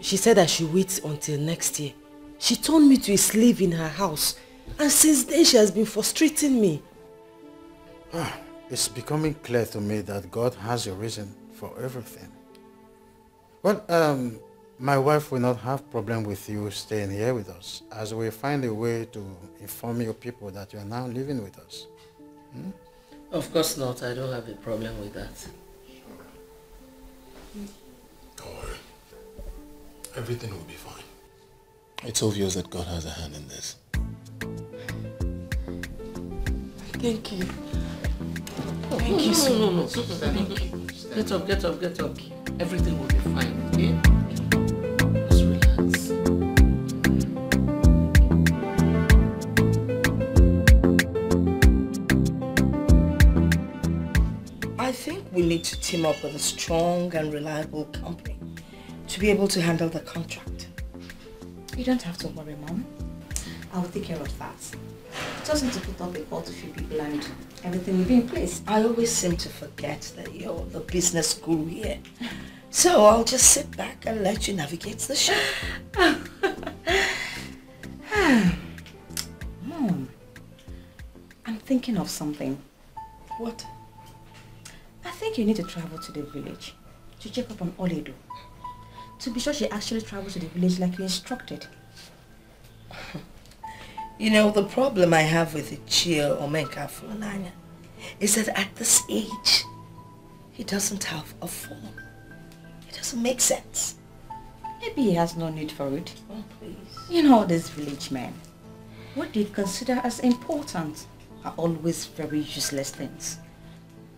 she said I should wait until next year. She turned me to a slave in her house, and since then she has been frustrating me. It's becoming clear to me that God has a reason for everything. Well, my wife will not have problem with you staying here with us, as we find a way to inform your people that you are now living with us. Of course not. I don't have a problem with that. Don't worry. Everything will be fine. It's obvious that God has a hand in this. Thank you. Thank you so much. Thank you. Get up, get up, get up. Everything will be fine, okay? Just relax. I think we need to team up with a strong and reliable company to be able to handle the contract. You don't have to worry, Mom. I'll take care of that. Just need to put up a call to few people and everything will be in place. I always seem to forget that you're the business guru here. So I'll just sit back and let you navigate the show. Mom, I'm thinking of something. What? I think you need to travel to the village to check up on Oledo. To be sure she actually traveled to the village like you instructed. You know, the problem I have with Ichie Omenka Funanya is that at this age, he doesn't have a phone. It doesn't make sense. Maybe he has no need for it. Oh, please. You know, these village men, what they consider as important are always very useless things.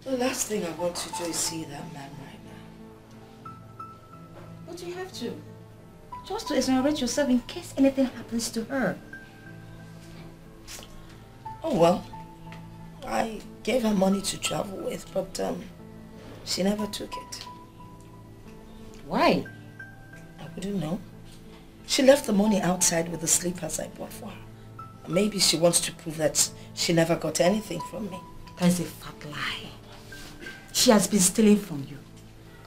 The last thing I want to do is see that man right now. But you have to. Just to exonerate yourself in case anything happens to her. Oh well, I gave her money to travel with, but she never took it. Why? I wouldn't know. She left the money outside with the slippers I bought for her. Maybe she wants to prove that she never got anything from me. That is a fat lie. She has been stealing from you.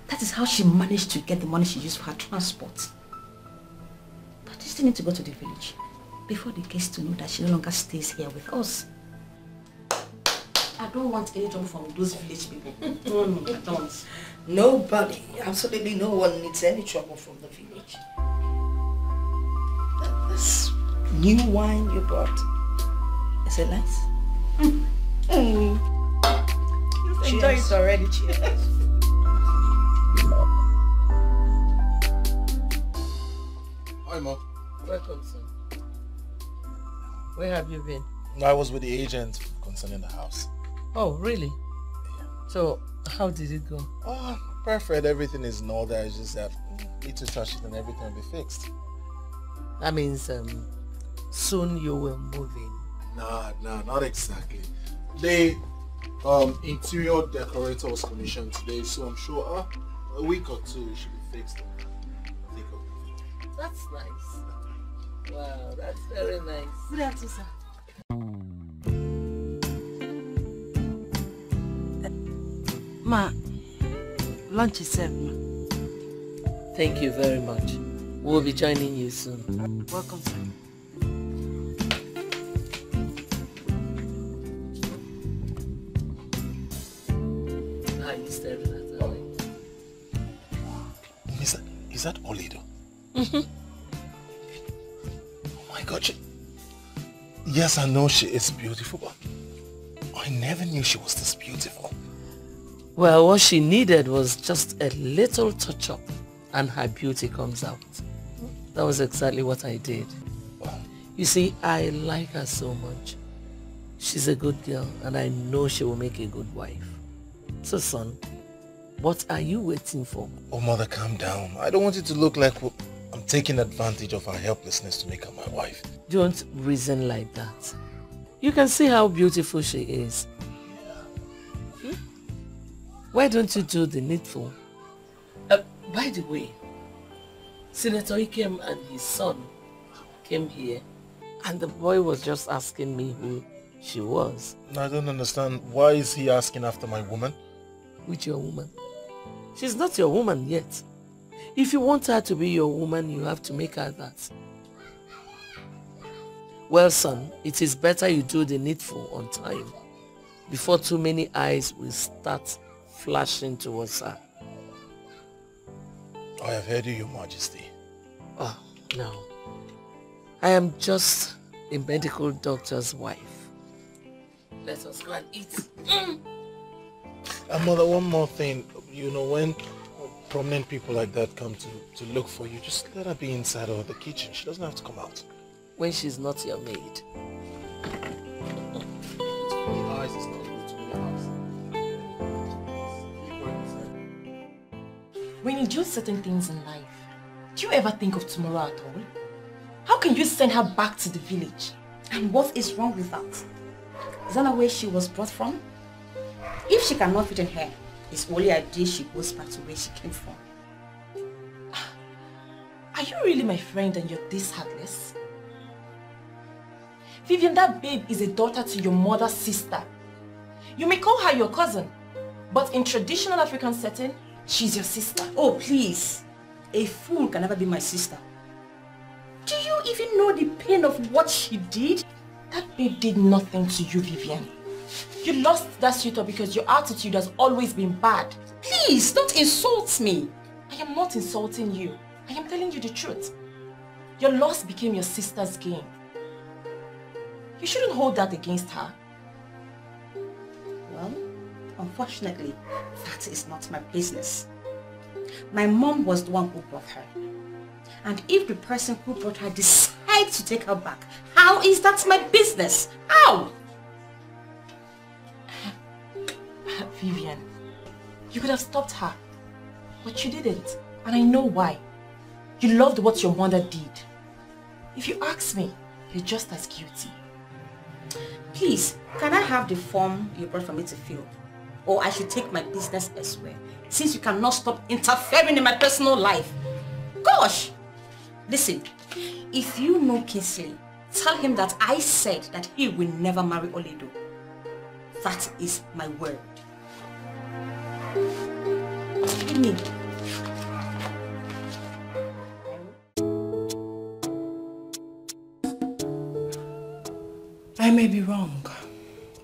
That is how she managed to get the money she used for her transport. But you still need to go to the village before they get to know that she no longer stays here with us. I don't want any trouble from those village people. No, I don't. Nobody, absolutely no one needs any trouble from the village. This new wine you brought, is it nice? You've enjoyed it already. Cheers. Hi, Mom. Welcome, son. Where have you been? I was with the agent concerning the house. Oh, really? So, how did it go? Oh, perfect. Everything is in order. It's just that need to touch it and everything will be fixed. That means soon you will move in. Nah, not exactly. The interior decorator was commissioned today, so I'm sure a week or two it should be fixed. That's nice. Wow, that's very nice. Good afternoon, sir. Ma, lunch is served, ma. Thank you very much. We'll be joining you soon. Welcome, sir. Are you staring at her? Is that Oledo? Mm-hmm. Oh my God. Yes, I know she is beautiful, but I never knew she was this beautiful. Well, what she needed was just a little touch-up and her beauty comes out. That was exactly what I did. You see, I like her so much. She's a good girl and I know she will make a good wife. So, son, what are you waiting for? Oh, Mother, calm down. I don't want it to look like I'm taking advantage of her helplessness to make her my wife. Don't reason like that. You can see how beautiful she is. Why don't you do the needful? By the way, Senator Ikem and his son came here and the boy was just asking me who she was. I don't understand. Why is he asking after my woman? Which your woman? She's not your woman yet. If you want her to be your woman, you have to make her that. Well, son, it is better you do the needful on time before too many eyes will start flashing towards her. I have heard you, Your Majesty. Oh, no. I am just a medical doctor's wife. Let us go and eat. Mother, one more thing. You know, when prominent people like that come to look for you, just let her be inside or the kitchen. She doesn't have to come out. When she's not your maid. When you do certain things in life, do you ever think of tomorrow at all? How can you send her back to the village? And what is wrong with that? Is that not where she was brought from? If she cannot fit in here, it's only a day she goes back to where she came from. Are you really my friend and you're this heartless? Vivian, that babe is a daughter to your mother's sister. You may call her your cousin, but in traditional African setting, she's your sister. Oh, please. A fool can never be my sister. Do you even know the pain of what she did? That babe did nothing to you, Vivian. You lost that suitor because your attitude has always been bad. Please, don't insult me. I am not insulting you. I am telling you the truth. Your loss became your sister's gain. You shouldn't hold that against her. Well, unfortunately, that is not my business. My mom was the one who brought her. And if the person who brought her decides to take her back, how is that my business? How? Vivian, you could have stopped her, but you didn't. And I know why. You loved what your mother did. If you ask me, you're just as guilty. Please, can I have the form you brought for me to fill? Or I should take my business elsewhere, since you cannot stop interfering in my personal life. Gosh! Listen, if you know Kingsley, tell him that I said that he will never marry Oledo. That is my word. Give me. I may be wrong,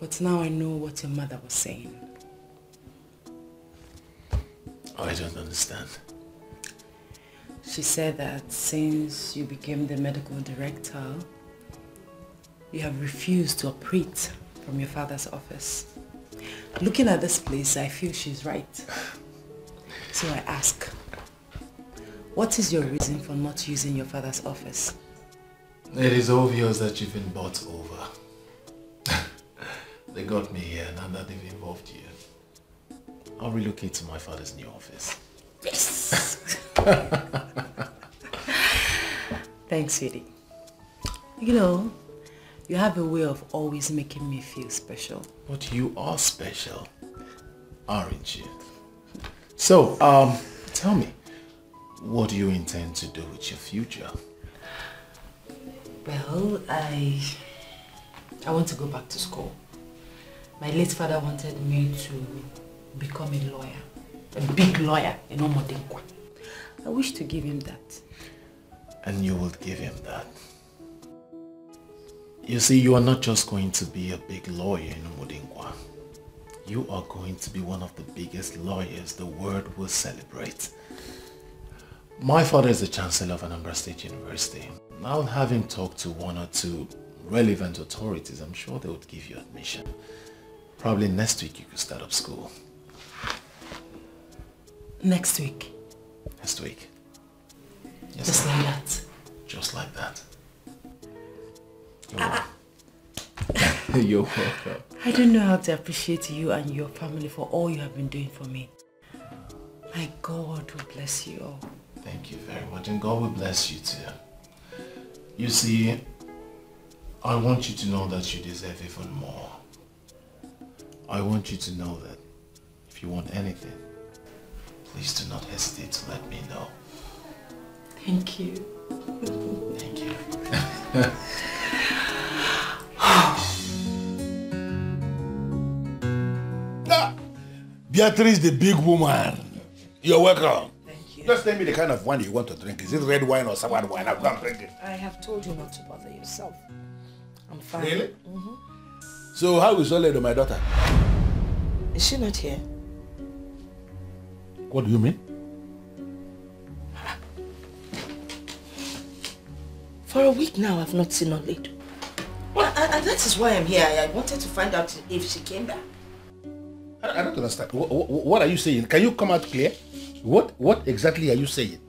but now I know what your mother was saying. I don't understand. She said that since you became the medical director, you have refused to operate from your father's office. Looking at this place, I feel she's right. So I ask, what is your reason for not using your father's office? It is obvious that you've been bought over. They got me here, now that they've involved you. I'll relocate to my father's new office. Yes! Thanks, sweetie. You know, you have a way of always making me feel special. But you are special, aren't you? So, tell me, what do you intend to do with your future? Well, I want to go back to school. My late father wanted me to become a lawyer, a big lawyer in Omodinkwa. I wish to give him that. And you will give him that. You see, you are not just going to be a big lawyer in Omodinkwa. You are going to be one of the biggest lawyers the world will celebrate. My father is the Chancellor of Anambra State University. I'll have him talk to one or two relevant authorities. I'm sure they would give you admission. Probably next week you could start up school. Next week? Next week. Yes, just like that? Just like that. You're welcome. I don't know how to appreciate you and your family for all you have been doing for me. My God will bless you all. Thank you very much, and God will bless you too. You see, I want you to know that you deserve even more. I want you to know that if you want anything, please do not hesitate to let me know. Thank you. Thank you. Beatrice, the big woman. You're welcome. Thank you. Just tell me the kind of wine you want to drink. Is it red wine or sour wine? I've gone drink it. I have told you not to bother yourself. I'm fine. Really? So how is Oledo, my daughter? Is she not here? What do you mean? For a week now, I've not seen Oledo. And that is why I'm here. I wanted to find out if she came back. I don't understand. What are you saying? Can you come out clear? What exactly are you saying?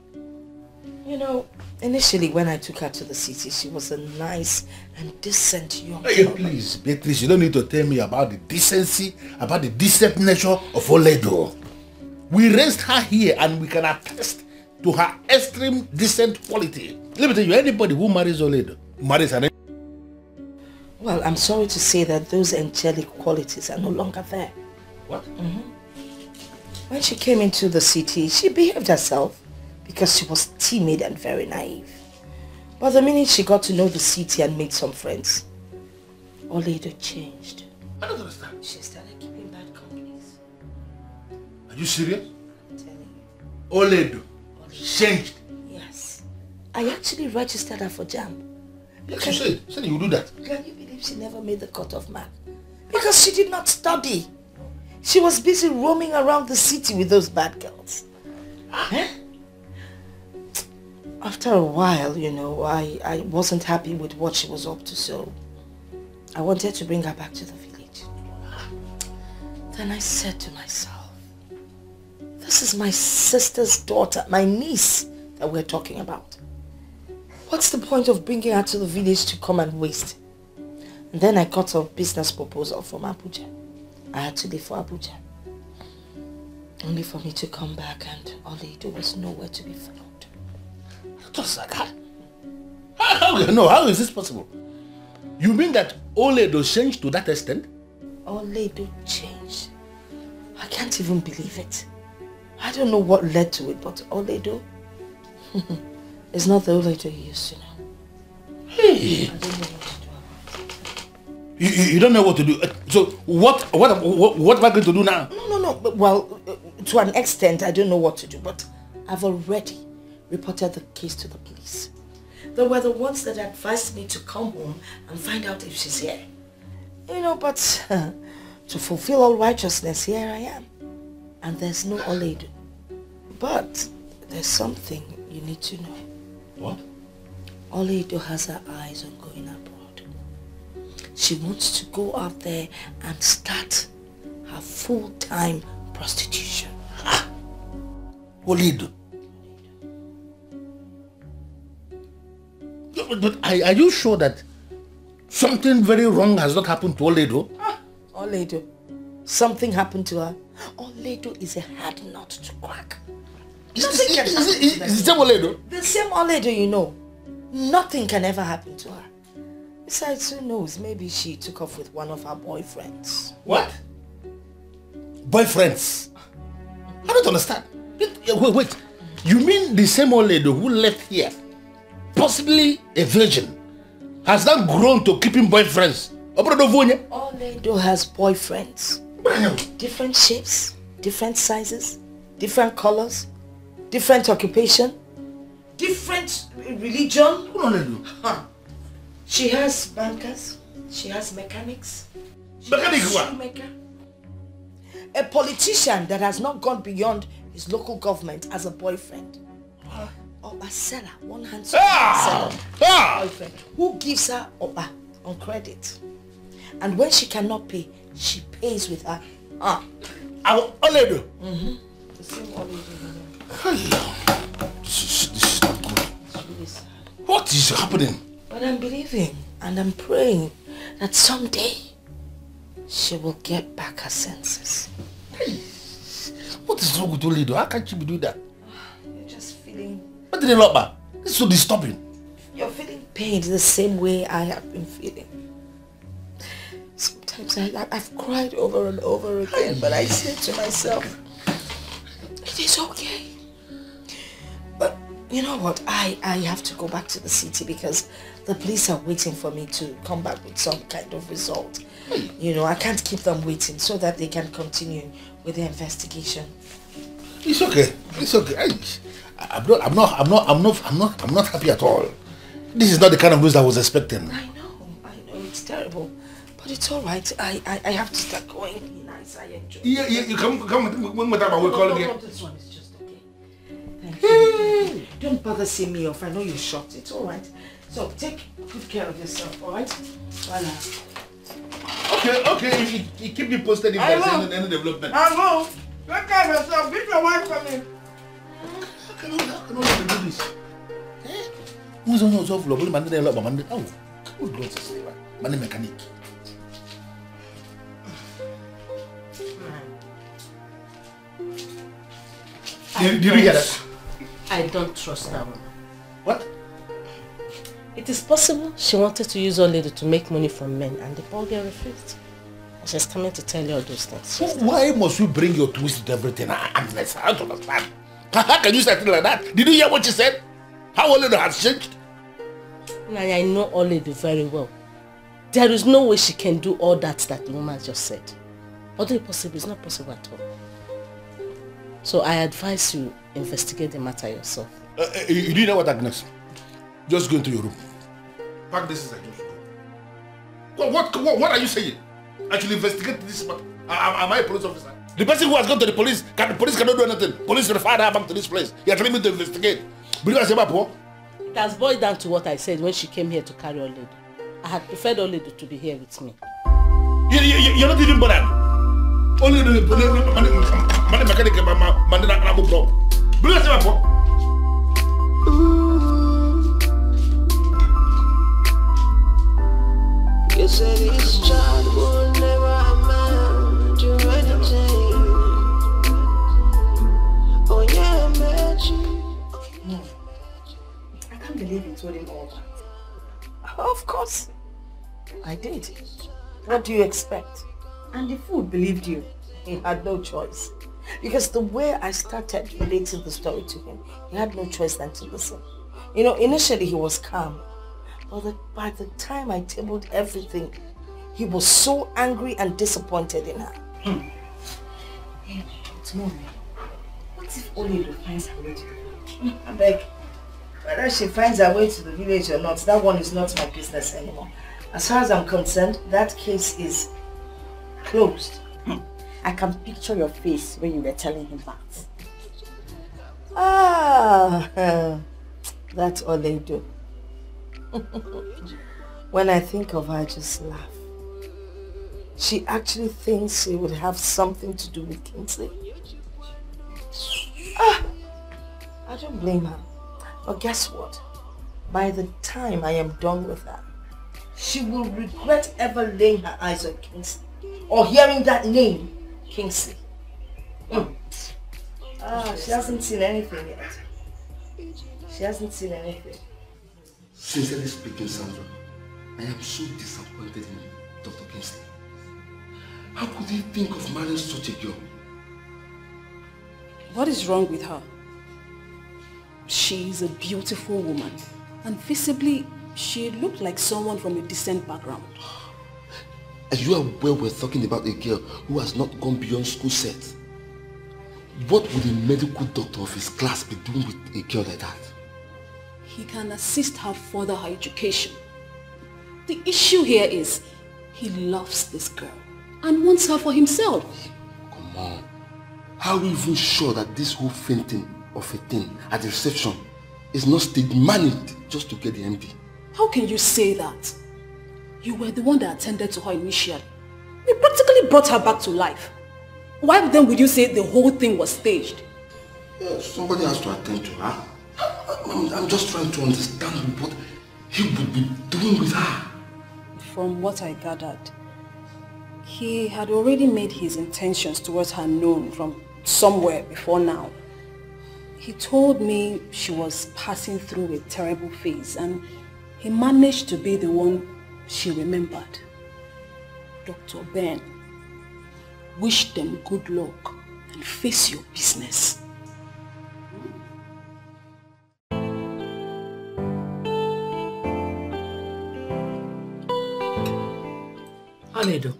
You know, initially when I took her to the city, she was a nice and decent young girl. Please, Beatrice, you don't need to tell me about the decency, about the decent nature of Oledo. We raised her here and we can attest to her extreme decent quality. Let me tell you, anybody who marries Oledo marries an... Well, I'm sorry to say that those angelic qualities are no longer there. What? When she came into the city, she behaved herself because she was timid and very naive. But the minute she got to know the city and made some friends, Oledo changed. I don't understand. She started keeping bad companies. Are you serious? I'm telling you. Oledo changed? Yes. I actually registered her for JAMB. Yes, you said you would do that. Can you believe she never made the cutoff mark? Because she did not study. She was busy roaming around the city with those bad girls. Huh? After a while, you know, I wasn't happy with what she was up to, so I wanted to bring her back to the village. Then I said to myself, this is my sister's daughter, my niece that we're talking about. What's the point of bringing her to the village to come and waste? And then I got a business proposal from Abuja. I had to leave for Abuja. Only for me to come back and Oledo was nowhere to be found. Just like that. How is this possible? You mean that Oledo changed to that extent? Oledo changed. I can't even believe it. I don't know what led to it, but Oledo is not the Oledo you used to know. Hey! I don't know what to do. You don't know what to do. So what am I going to do now? No. Well, to an extent, I don't know what to do, but I've already reported the case to the police. They were the ones that advised me to come home and find out if she's here. You know, but to fulfill all righteousness, here I am. And there's no Oledo. But there's something you need to know. What? Oledo has her eyes on going abroad. She wants to go out there and start her full-time prostitution. Oledo. But are you sure that something very wrong has not happened to Oledo? Oledo. Something happened to her. Oledo is a hard nut to crack. Is the same Oledo? The same Oledo, you know. Nothing can ever happen to her. Besides, who knows? Maybe she took off with one of her boyfriends. What? Boyfriends? I don't understand. Wait. You mean the same Oledo who left here, possibly a virgin, has now grown to keeping boyfriends? Oledo has boyfriends. Different shapes, different sizes, different colors, different occupation, different religion. She has bankers, she has mechanics. Shoemaker. A politician that has not gone beyond his local government as a boyfriend. Or a seller, one handsome seller. Boyfriend who gives her Oba on credit. And when she cannot pay, she pays with her. Our Oledo. The same Oledo. Hello. This is not good. What is happening? But I'm believing and I'm praying that someday she will get back her senses. Hey, what is wrong with Oledo? How can't you be doing that? You're just feeling... What did they look back? This is so disturbing. You're feeling pain the same way I have been feeling. Sometimes I've cried over and over again, but I say to myself, it is okay. But you know what? I have to go back to the city because the police are waiting for me to come back with some kind of result. You know, I can't keep them waiting so that they can continue with the investigation. It's okay. It's okay. I'm not happy at all. This is not the kind of news I was expecting. I know, it's terrible. But it's all right. I have to start going. Be nice. I enjoy. Yeah, you come with that. We'll call again. No, this one is just okay. Thank you. Don't bother seeing me off. I know you're shocked. It's all right. So take good care of yourself, alright? Voila. Okay, you keep me posted if there's any development. I will. Take care of yourself. Beat your wife for me. How can you do this? Who's on your soft floor? Oh, good Lord, sister. Man, mechanic. Did you hear that? I don't trust that woman. What? It is possible she wanted to use old lady to make money from men and the poor girl refused. And she's coming to tell you all those things. Why must you bring your twist to everything? I don't understand. How can you say something like that? Did you hear what she said? How old lady has changed? I know old lady very well. There is no way she can do all that the woman just said. Although it's possible, it's not possible at all. So I advise you investigate the matter yourself. You do know what, Agnes? Just go into your room. Pack this is What are you saying? I should investigate this matter. Am I a police officer? The person who has gone to the police, the police cannot do anything. Police referred her back to this place. You are telling me to investigate. It has boiled down to what I said when she came here to carry old lady. I had preferred old lady to be here with me. You're not even bothered. Only the mechanic You said this child will never amount to anything. Oh yeah, No. I can't believe you told him all that. Of course. I did. What do you expect? And the fool believed you. He had no choice. Because the way I started relating the story to him, he had no choice than to listen. You know, initially he was calm. But by the time I tabled everything, he was so angry and disappointed in her. Hey, but mommy, what if Oledo finds her way to the village? I beg, whether she finds her way to the village or not, that one is not my business anymore. As far as I'm concerned, that case is closed. I can picture your face when you were telling him that. Ah, that's all they do. When I think of her, I just laugh. She actually thinks she would have something to do with Kingsley. I don't blame her. But guess what? By the time I am done with her, she will regret ever laying her eyes on Kingsley or hearing that name, Kingsley. She hasn't seen anything yet. She hasn't seen anything. Sincerely speaking, Sandra, I am so disappointed in Dr. Kingsley. How could he think of marrying such a girl? What is wrong with her? She is a beautiful woman, and visibly, she looked like someone from a decent background. And you are aware we're talking about a girl who has not gone beyond school set. What would a medical doctor of his class be doing with a girl like that? He can assist her further her education. The issue here is, he loves this girl and wants her for himself. Come on. How are we even sure that this whole fainting of a thing at the reception is not staged managed just to get the MD? How can you say that? You were the one that attended to her initially. We practically brought her back to life. Why then would you say the whole thing was staged? Yeah, somebody has to attend to her. I'm just trying to understand what he would be doing with her. From what I gathered, he had already made his intentions towards her known from somewhere before now. He told me she was passing through a terrible phase and he managed to be the one she remembered. Dr. Ben, wish them good luck and face your business. Oledo,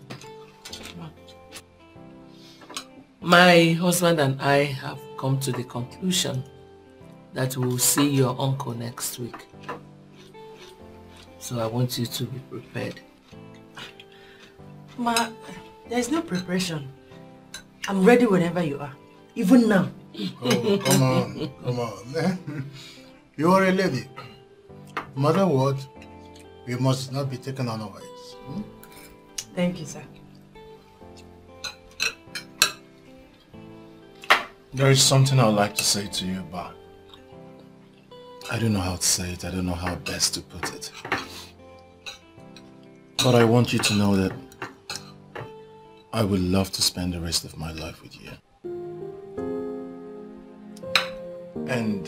my husband and I have come to the conclusion that we will see your uncle next week. So I want you to be prepared. Ma, there is no preparation. I'm ready whenever you are. Even now. Oh, come on. You are a lady. No matter what, we must not be taken unawares. Thank you, sir. There is something I would like to say to you, but I don't know how to say it. I don't know how best to put it. But I want you to know that I would love to spend the rest of my life with you. And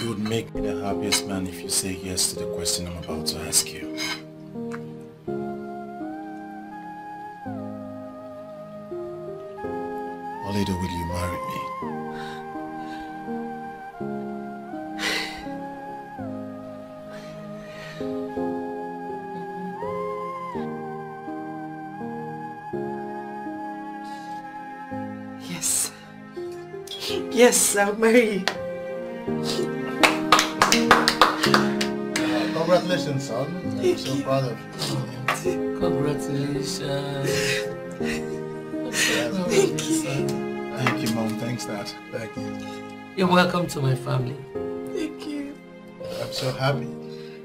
you would make me the happiest man if you say yes to the question I'm about to ask you. Oledo, will you marry me? Yes. Yes, I'll marry you. Congratulations, son. I'm so proud of you. Congratulations. Thank you. Thank you, Mom. Thanks, Dad. Thank you. You're welcome to my family. Thank you. I'm so happy.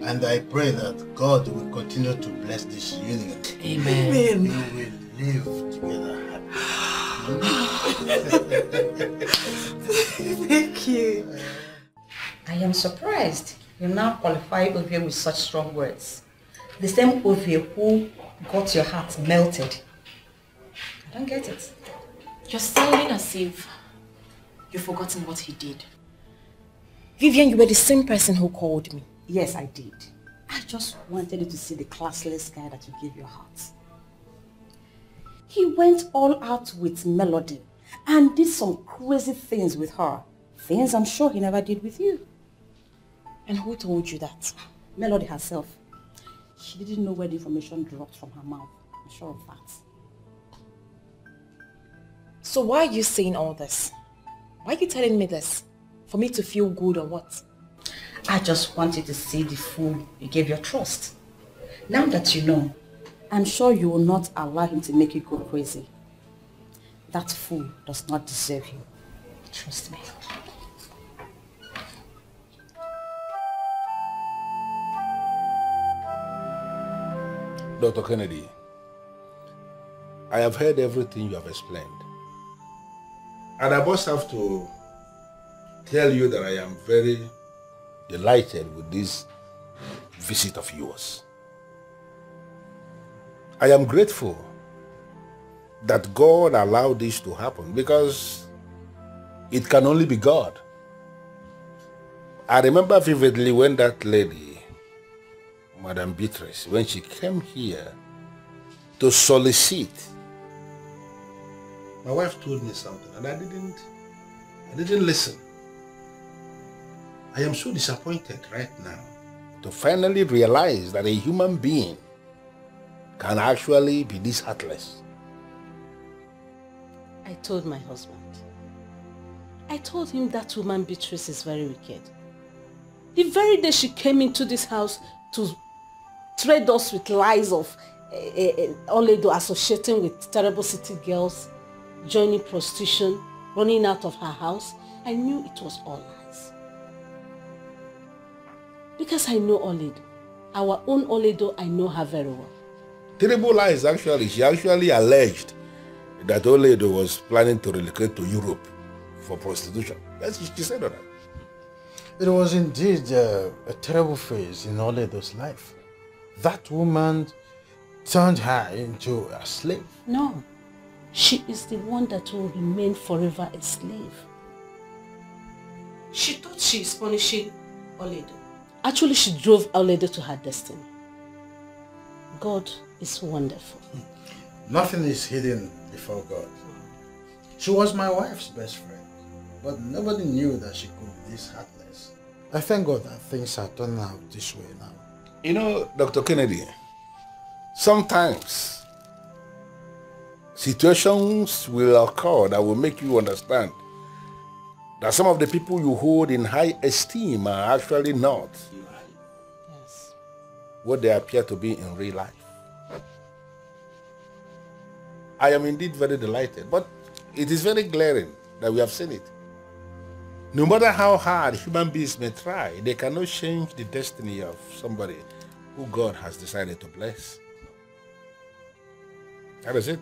And I pray that God will continue to bless this union. Amen. You will live together happy. Thank you. I am surprised you now qualify Ovie with such strong words. The same Ovie who got your heart melted. I don't get it. You're sounding as if you've forgotten what he did. Vivian, you were the same person who called me. Yes, I did. I just wanted you to see the classless guy that you gave your heart. He went all out with Melody and did some crazy things with her. Things I'm sure he never did with you. And who told you that? Melody herself. She didn't know where the information dropped from her mouth. I'm sure of that. So why are you saying all this? Why are you telling me this? For me to feel good or what? I just wanted to see the fool you gave your trust. Now that you know, I'm sure you will not allow him to make you go crazy. That fool does not deserve you. Trust me. Dr. Kennedy, I have heard everything you have explained. And I must have to tell you that I am very delighted with this visit of yours. I am grateful that God allowed this to happen because it can only be God. I remember vividly when that lady, Madam Beatrice, when she came here to solicit, my wife told me something and I didn't listen. I am so disappointed right now to finally realize that a human being can actually be this heartless. I told my husband. I told him that woman Beatrice is very wicked. The very day she came into this house to trade us with lies of Oledo associating with terrible city girls, joining prostitution, running out of her house, I knew it was all lies. Because I know Oledo. Our own Oledo, I know her very well. Terrible lies, actually. She actually alleged that Oledo was planning to relocate to Europe for prostitution. That's what she said on that. It was indeed a terrible phase in Oledo's life. That woman turned her into a slave. No, she is the one that will remain forever a slave. She thought she is punishing Oledo. Actually, she drove Oledo to her destiny. God is wonderful. Nothing is hidden before God. She was my wife's best friend, but nobody knew that she could be this heartless. I thank God that things are turning out this way now. You know, Dr. Kennedy, sometimes situations will occur that will make you understand that some of the people you hold in high esteem are actually not what they appear to be in real life. I am indeed very delighted, but it is very glaring that we have seen it. No matter how hard human beings may try, they cannot change the destiny of somebody who God has decided to bless. That is it.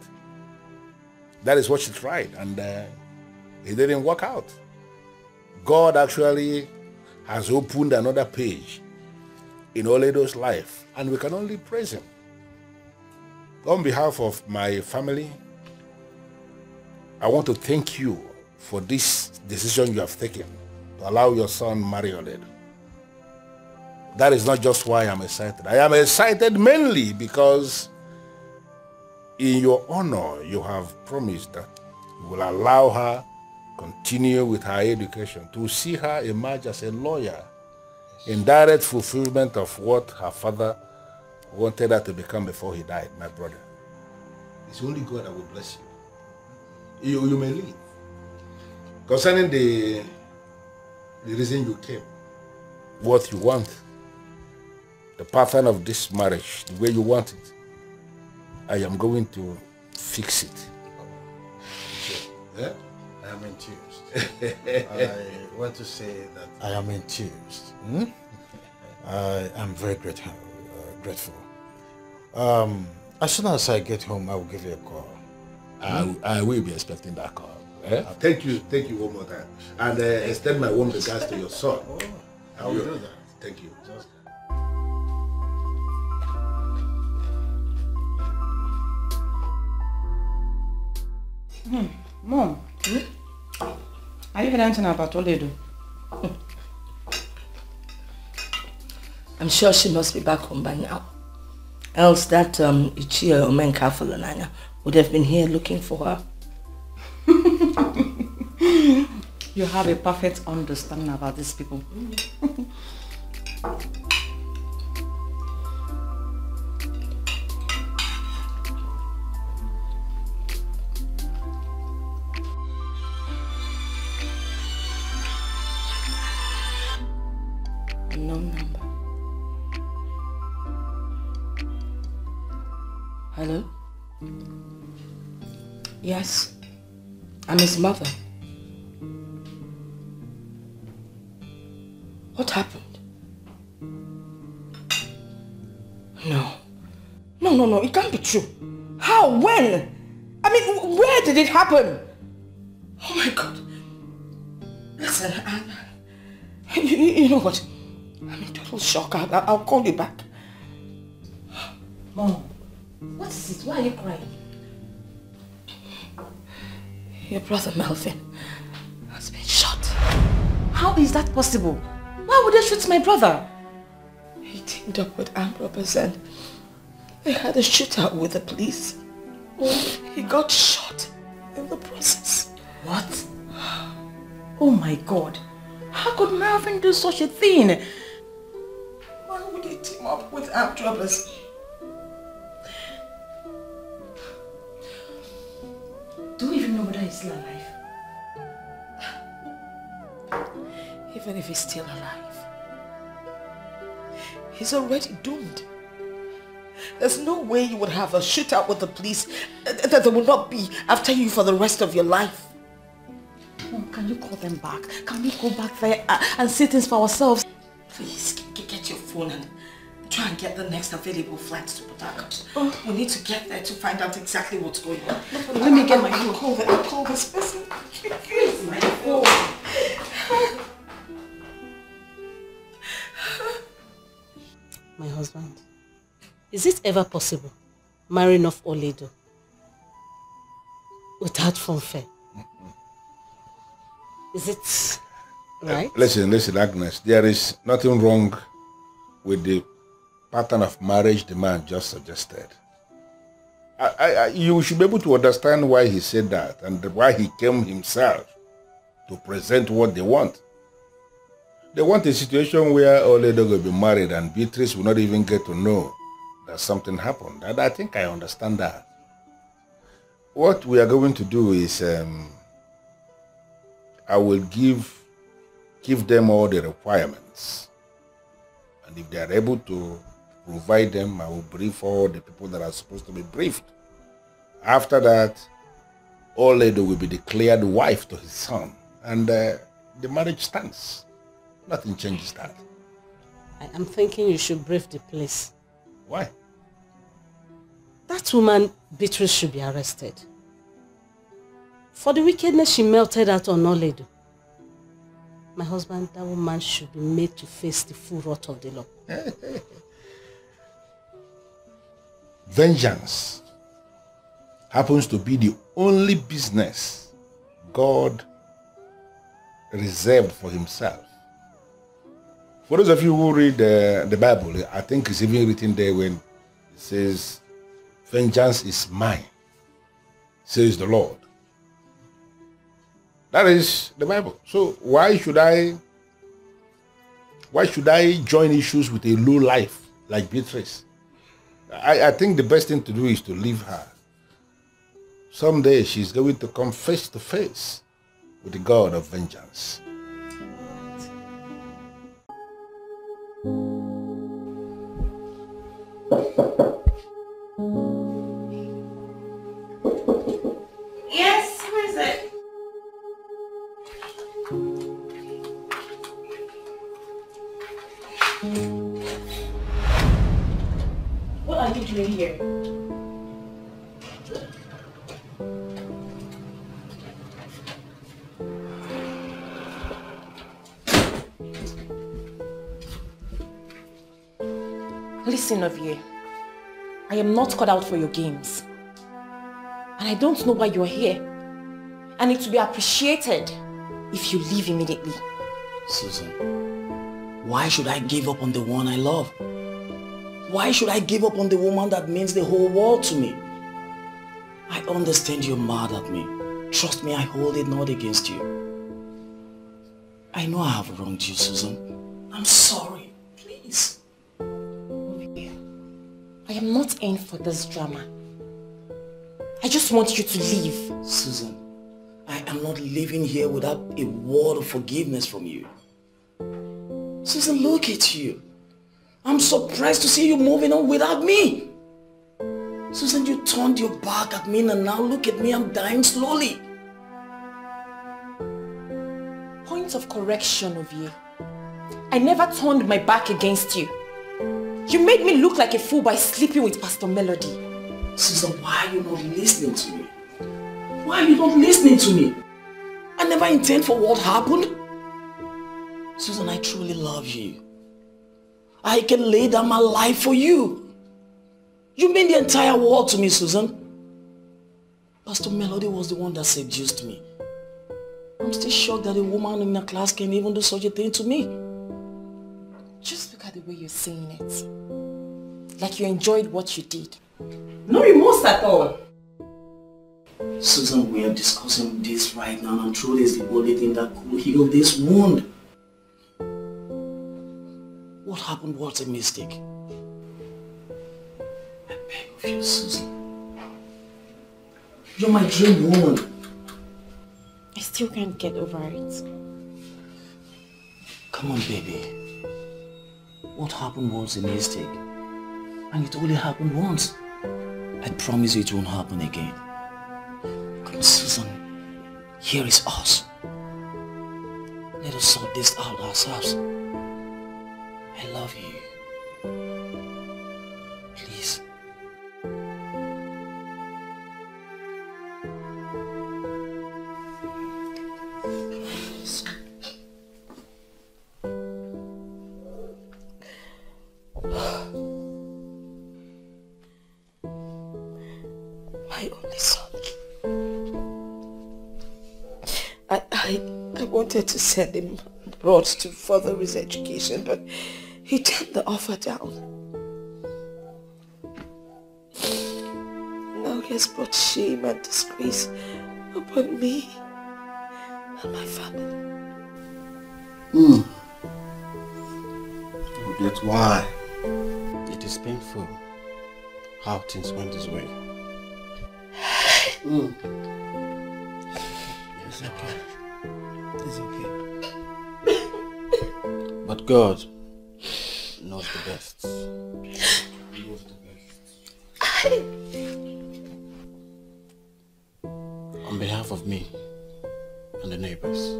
That is what she tried, and it didn't work out. God actually has opened another page in Oledo's life, and we can only praise him. On behalf of my family, I want to thank you for this decision you have taken to allow your son marry Oledo. That is not just why I'm excited. I am excited mainly because in your honor, you have promised that you will allow her continue with her education, to see her emerge as a lawyer in direct fulfillment of what her father wanted her to become before he died, my brother. It's only God that will bless you. You may leave. Concerning the reason you came, what you want, the pattern of this marriage, the way you want it, I am going to fix it. Yeah? I am enthused. I want to say that I am enthused. I am very grateful. As soon as I get home, I will give you a call. I will be expecting that call. Thank you one more time. And extend my warm regards to your son. I will do that. Thank you. Mom, are you heard anything about Oledo? I'm sure she must be back home by now. Else that Ichia Omenka Fulananya would have been here looking for her. You have a perfect understanding about these people. Unknown number. Hello? Yes, I'm his mother. What happened? No, it can't be true. How? When? I mean, where did it happen? Oh my God. Listen, you know what? I'm in total shock. I'll call you back. Mom, what is it? Why are you crying? Your brother Melvin has been shot. How is that possible? Why would they shoot my brother? He teamed up with armed robbers and they had a shootout with the police. He got shot in the process. What? Oh my God. How could Melvin do such a thing? Why would he team up with armed robbers? Do you even know whether he's still alive? Even if he's still alive, he's already doomed. There's no way you would have a shootout with the police that they will not be after you for the rest of your life. Mom, can you call them back? Can we go back there and see things for ourselves? Please, get your phone and try and get the next available flight to Port Harcourt. We need to get there to find out exactly what's going on. Let me get my phone. I'll call this person. Here's my phone. My husband, is it ever possible marrying off Oledo without fanfare? Is it right? Listen, Agnes. There is nothing wrong with the pattern of marriage the man just suggested. You should be able to understand why he said that and why he came himself to present what they want. They want a situation where Oledo will be married and Beatrice will not even get to know that something happened. And I think I understand that. What we are going to do is I will give them all the requirements. And if they are able to provide them, I will brief all the people that are supposed to be briefed. After that, Oledo will be declared wife to his son. And the marriage stands. Nothing changes that. I am thinking you should brave the place. Why? That woman, Beatrice, should be arrested. For the wickedness she melted out on Nollywood. My husband, that woman should be made to face the full wrath of the law. Vengeance happens to be the only business God reserved for himself. For those of you who read the Bible, I think it's even written there when it says, vengeance is mine, says the Lord. That is the Bible. So why should I join issues with a low life like Beatrice? I think the best thing to do is to leave her. Someday she's going to come face to face with the God of vengeance. Yes, who is it? What are you doing here? Listen, Ovie, I am not cut out for your games. And I don't know why you're here. And it will be appreciated if you leave immediately. Susan, why should I give up on the one I love? Why should I give up on the woman that means the whole world to me? I understand you're mad at me. Trust me, I hold it not against you. I know I have wronged you, Susan. I'm sorry. Please. I am not in for this drama. I just want you to leave. Susan, I am not living here without a word of forgiveness from you. Susan, look at you. I'm surprised to see you moving on without me. Susan, you turned your back at me and now look at me, I'm dying slowly. Point of correction, Ovie. I never turned my back against you. You made me look like a fool by sleeping with Pastor Melody. Susan, why are you not listening to me? Why are you not listening to me? I never intend for what happened. Susan, I truly love you. I can lay down my life for you. You mean the entire world to me, Susan. Pastor Melody was the one that seduced me. I'm still shocked that a woman in a class can even do such a thing to me. Just look at the way you're saying it. Like you enjoyed what you did. No remorse at all. Susan, we are discussing this right now and truly is the only thing that could heal this wound. What happened was a mistake. I beg of you, Susan. You're my dream woman. I still can't get over it. Come on, baby. What happened was a mistake. And it only happened once. I promise you it won't happen again. Come on, Susan. Here is us. Let us sort this out ourselves. I love you. Please. My only son. I wanted to send him abroad to further his education, but he turned the offer down. Now he has brought shame and disgrace upon me and my family. That's why. It is painful how things went this way. It's okay. It's okay. But God knows the best. He knows the best. On behalf of me and the neighbors,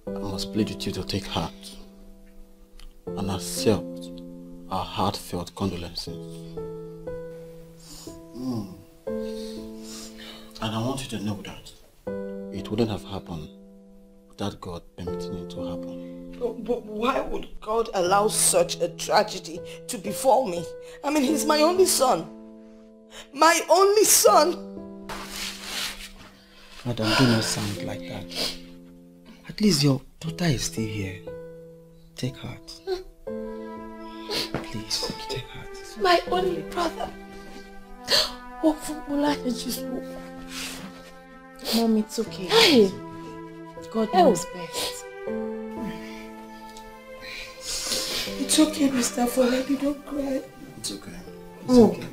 I must plead with you to take heart and accept our heartfelt condolences. And I want you to know that it wouldn't have happened without God permitting it to happen. But why would God allow such a tragedy to befall me? I mean, he's my only son. My only son! Madam, do not sound like that. At least your daughter is still here. Take heart. Please, take heart. My only brother. Oh, Mom, it's okay. Hey! God knows best. It's okay, Mr. Foledi, don't cry. It's okay. It's okay.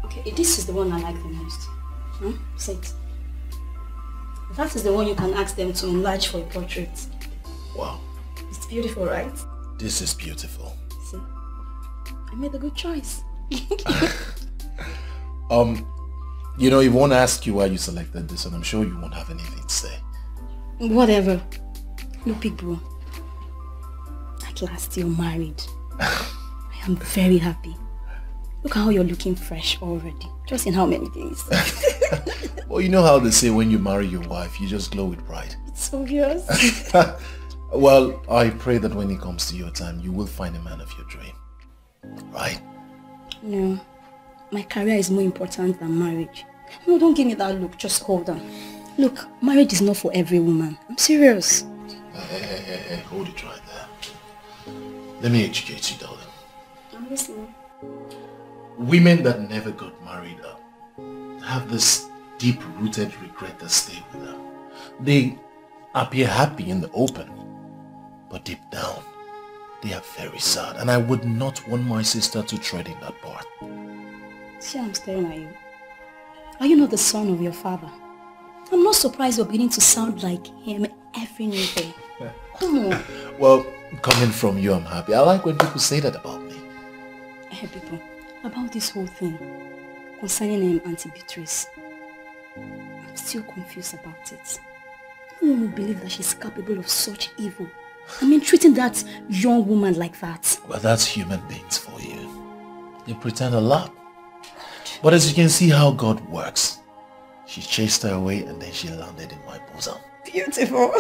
Okay, this is the one I like the most. Say it. That is the one you can ask them to enlarge for a portrait. Wow. It's beautiful, right? This is beautiful. See? I made a good choice. You know, he won't ask you why you selected this, and I'm sure you won't have anything to say. Whatever. Look, big bro. At last you're married. I am very happy. Look how you're looking fresh already. Just in how many days? Well, you know how they say when you marry your wife, you just glow with pride. It's obvious. Well, I pray that when it comes to your time, you will find a man of your dream. Right? No. My career is more important than marriage. No, don't give me that look. Just hold on. Look, marriage is not for every woman. I'm serious. Hey, hold it right there. Let me educate you, darling. I'm listening. Women that never got married have this deep-rooted regret that stay with them. They appear happy in the open, but deep down, they are very sad, and I would not want my sister to tread in that path. See, I'm staring at you. Are you not the son of your father? I'm not surprised you're beginning to sound like him every new day. Come on. Well, coming from you, I'm happy. I like when people say that about me. Hey, people, about this whole thing concerning Auntie Beatrice, I'm still confused about it. No one will believe that she's capable of such evil. I mean, treating that young woman like that. Well, that's human beings for you. They pretend a lot. But as you can see how God works, she chased her away and then she landed in my bosom. Beautiful.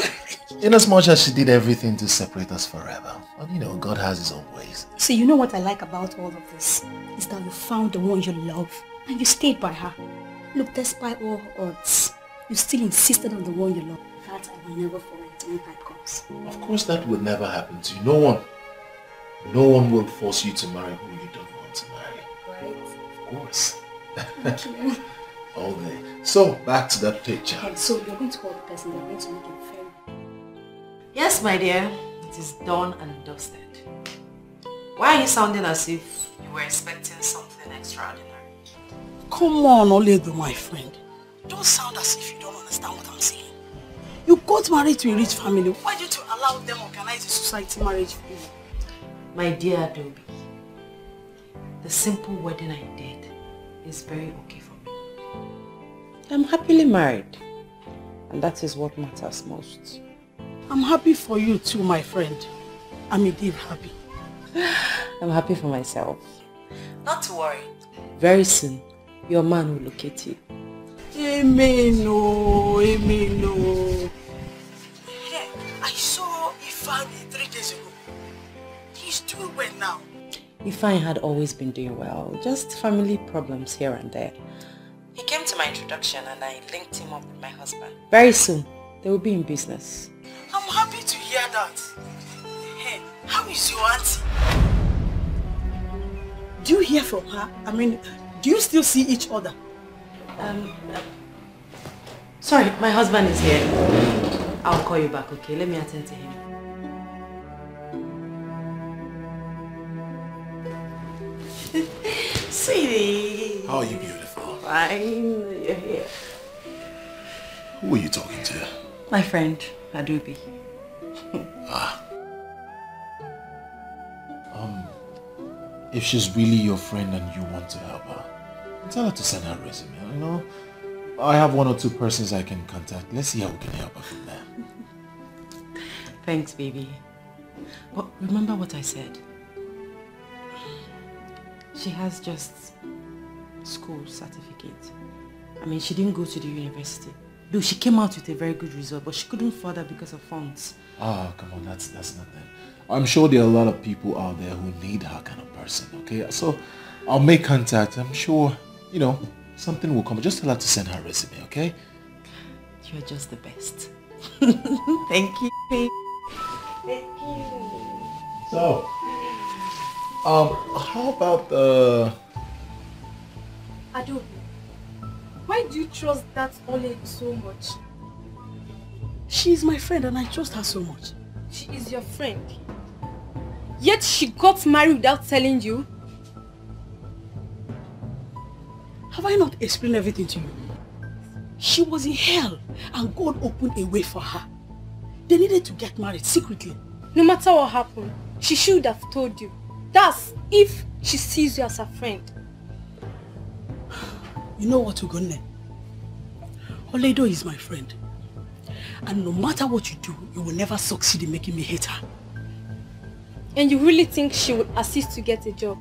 In as much as she did everything to separate us forever. But you know, God has his own ways. So you know what I like about all of this? Is that you found the one you love and you stayed by her. Look, despite all odds, you still insisted on the one you love. That I will never forget when time comes. Of course that will never happen to you. No one will force you to marry who you don't want to marry. Right? Of course. Thank you. All day. So, back to that picture. And so you're going to call the person that's going to make it fair. Yes, my dear. It is done and dusted. Why are you sounding as if you were expecting something extraordinary? Come on, Oledo, my friend. Don't sound as if you don't understand what I'm saying. You got married to a rich family. Why did you allow them organize a society marriage for you? My dear Adobe, the simple wedding I did is very okay for me. I'm happily married, and that is what matters most. I'm happy for you too, my friend. I'm indeed happy. I'm happy for myself. Not to worry. Very soon, your man will locate you. Amen, oh, amen, oh. Hey, I saw Ifeanyi 3 days ago. He's doing well now. Ifeanyi had always been doing well, just family problems here and there. He came to my introduction and I linked him up with my husband. Very soon, they will be in business. I'm happy to hear that. Hey, how is your auntie? Do you hear from her? I mean, do you still see each other? Sorry, my husband is here. I'll call you back, okay? Let me attend to him. Sweetie. How are you beautiful? Fine, you're here. Who are you talking to? My friend, Adobe. If she's really your friend and you want to help her, Tell her to send her resume, you know. I have 1 or 2 persons I can contact. Let's see how we can help her from there. Thanks, baby. But remember what I said. She has just school certificate. I mean, she didn't go to the university. Though she came out with a very good result, but she couldn't further because of funds. Ah, come on, that's nothing. I'm sure there are a lot of people out there who need her kind of person, okay? So I'll make contact. I'm sure, you know, something will come. Just tell her to send her resume, okay? You're just the best. Thank you, babe. Thank you. So, how about Adobe, why do you trust that Ole so much? She is my friend and I trust her so much. She is your friend. Yet she got married without telling you. Have I not explained everything to you? She was in hell and God opened a way for her. They needed to get married secretly. No matter what happened, she should have told you. That's if she sees you as a friend. You know what, Ugonne? Oledo is my friend. And no matter what you do, you will never succeed in making me hate her. And you really think she would assist to get a job?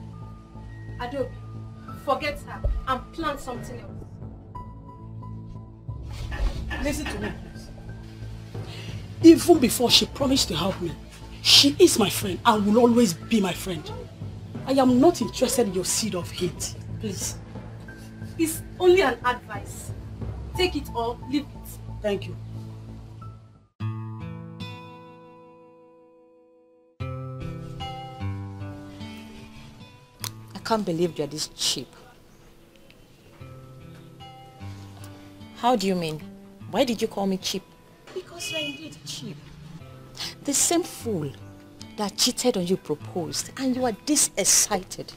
Adobe, forget her and plan something else. Listen to me, please. Even before she promised to help me, she is my friend and will always be my friend. I am not interested in your seed of hate. Please. It's only an advice. Take it or leave it. Thank you. I can't believe you're this cheap. How do you mean? Why did you call me cheap? Because you're indeed cheap. The same fool that cheated on you proposed and you are this excited.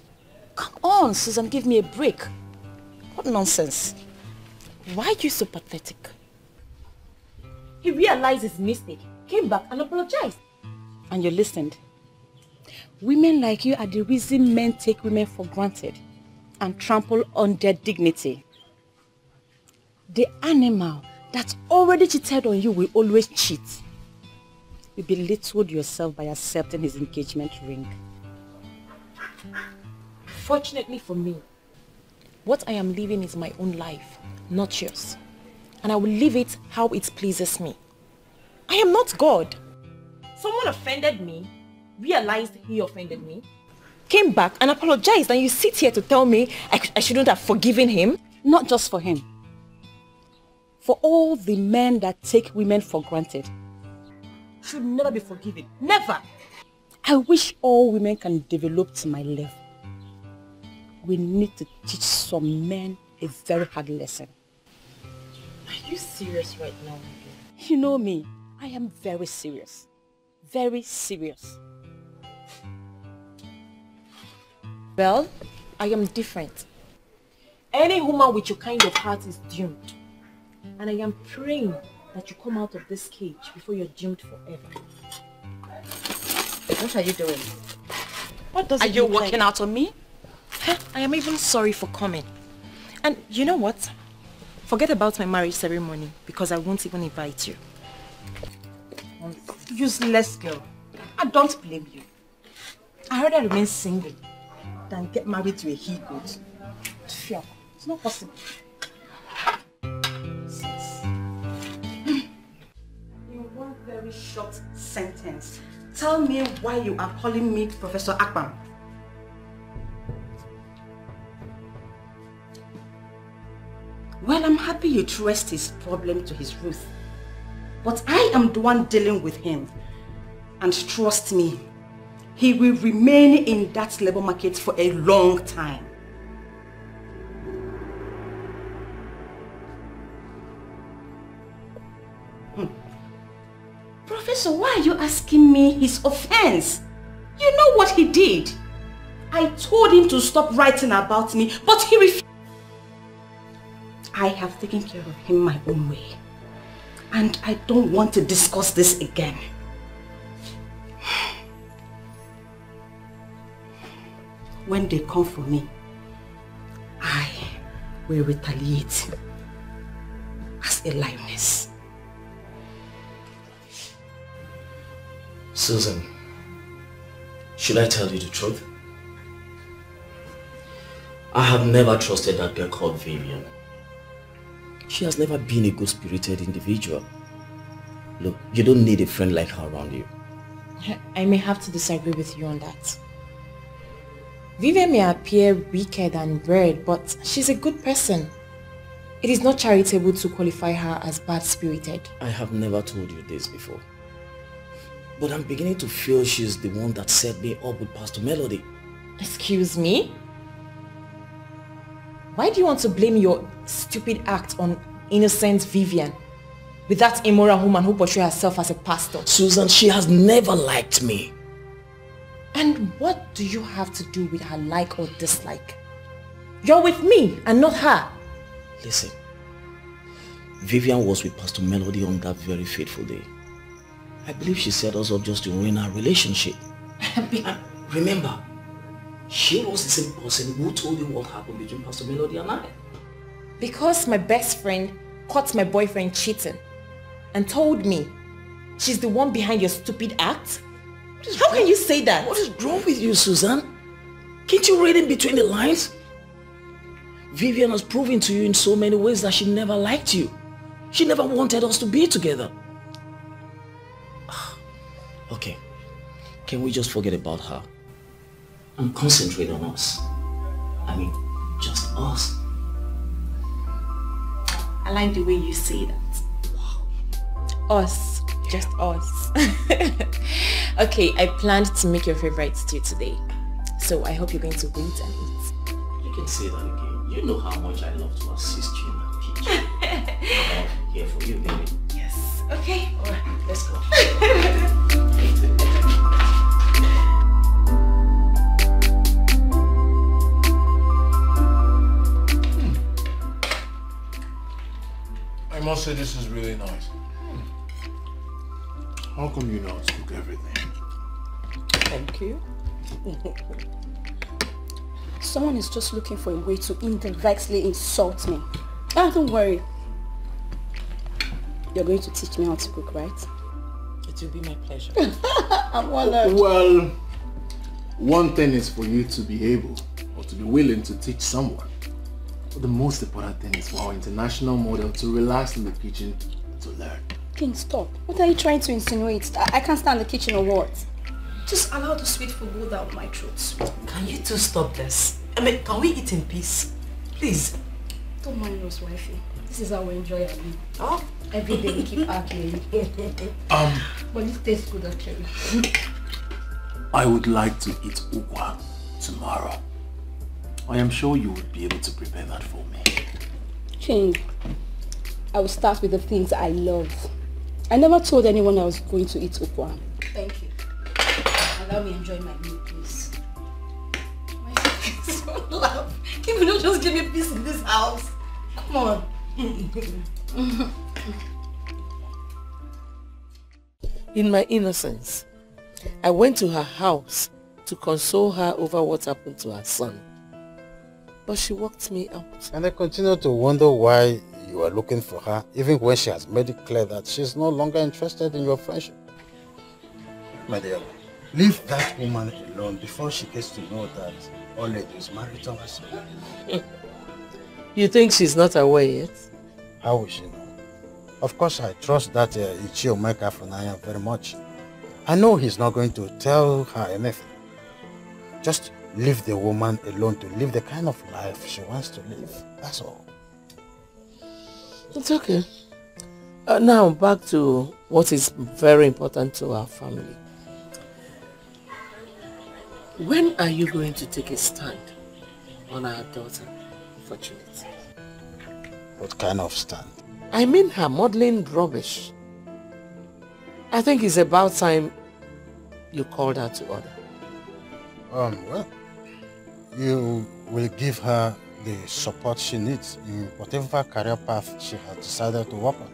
Come on, Susan, give me a break. What nonsense. Why are you so pathetic? He realized his mistake, came back and apologized. And you listened. Women like you are the reason men take women for granted and trample on their dignity. The animal that already cheated on you will always cheat. You belittled yourself by accepting his engagement ring. Fortunately for me, what I am living is my own life, not yours. And I will live it how it pleases me. I am not God. Someone offended me, realized he offended me, came back and apologized, and you sit here to tell me I shouldn't have forgiven him? Not just for him. For all the men that take women for granted. Should never be forgiven. Never! I wish all women can develop to my level. We need to teach some men a very hard lesson. Are you serious right now? You know me. I am very serious. Very serious. Well, I am different. Any woman with your kind of heart is doomed. And I am praying that you come out of this cage before you're doomed forever. What are you doing? What does Are it you look like? walking out on me? I am even sorry for coming. And you know what? Forget about my marriage ceremony because I won't even invite you. Useless girl. I don't blame you. I'd rather remain single than get married to a he-goat. Sure, it's not possible. In one very short sentence, tell me why you are calling me Professor Akpan. Well, I'm happy you traced his problem to his Ruth. But I am the one dealing with him. And trust me, he will remain in that labor market for a long time. Professor, why are you asking me his offense? You know what he did. I told him to stop writing about me, but he refused. I have taken care of him my own way. And I don't want to discuss this again. When they come for me, will retaliate as a lioness. Susan, should I tell you the truth? I have never trusted that girl called Vivian. She has never been a good-spirited individual. Look, you don't need a friend like her around you. I may have to disagree with you on that. Vivian may appear wicked and weird, but she's a good person. It is not charitable to qualify her as bad-spirited. I have never told you this before. But I'm beginning to feel she's the one that set me up with Pastor Melody. Excuse me? Why do you want to blame your stupid act on innocent Vivian with that immoral woman who portrays herself as a pastor? Susan, she has never liked me. And what do you have to do with her like or dislike? You're with me and not her. Listen, Vivian was with Pastor Melody on that very fateful day. I believe she set us up just to ruin our relationship. Remember, she was the same person who told you what happened between Pastor Melody and I. Because my best friend caught my boyfriend cheating and told me she's the one behind your stupid act? How can you say that? What is wrong with you, Susan? Can't you read in between the lines? Vivian has proven to you in so many ways that she never liked you. She never wanted us to be together. Okay, can we just forget about her and concentrate on us? I mean, just us. I like the way you say that. Wow. Us. Yeah. Just us. Okay, I planned to make your favorite stew today. So I hope you're going to wait and eat. You can say that again. You know how much I love to assist you in that kitchen. I'm here for you, baby. Yes. Okay. Alright, let's go. I must say this is really nice. How come you know how to cook everything? Thank you. Someone is just looking for a way to indirectly insult me. Ah, don't worry. You're going to teach me how to cook, right? It will be my pleasure. I'm honored. Well, one thing is for you to be able or to be willing to teach someone. But the most important thing is for our international model to relax in the kitchen to learn. King, stop. What are you trying to insinuate? I can't stand the kitchen or what? Just allow the sweet food go down my throat. Can you two stop this? I mean, can we eat in peace? Please. Don't mind us, wifey. This is how we enjoy our meal. Oh? Every day we keep arguing. But this tastes good actually. I would like to eat ukwa tomorrow. I am sure you would be able to prepare that for me. King, I will start with the things I love. I never told anyone I was going to eat ukwa. Thank you. Allow me enjoy my meal, please. My face don't laugh. Can you not just give me peace in this house? Come on. In my innocence, I went to her house to console her over what happened to her son. But she walked me out. And I continue to wonder why you are looking for her, even when she has made it clear that she's no longer interested in your friendship. My dear, leave that woman alone before she gets to know that Oledo is married to her son. You think she's not aware yet? How will she know? Of course, I trust that Ichio Meka Funaya very much. I know he's not going to tell her anything. Just leave the woman alone to live the kind of life she wants to live. That's all. It's okay. Now back to what is very important to our family. When are you going to take a stand on our daughter, Fortunate? What kind of stand? I mean her modeling rubbish. I think it's about time you called her to order. Well, you will give her the support she needs in whatever career path she has decided to walk on.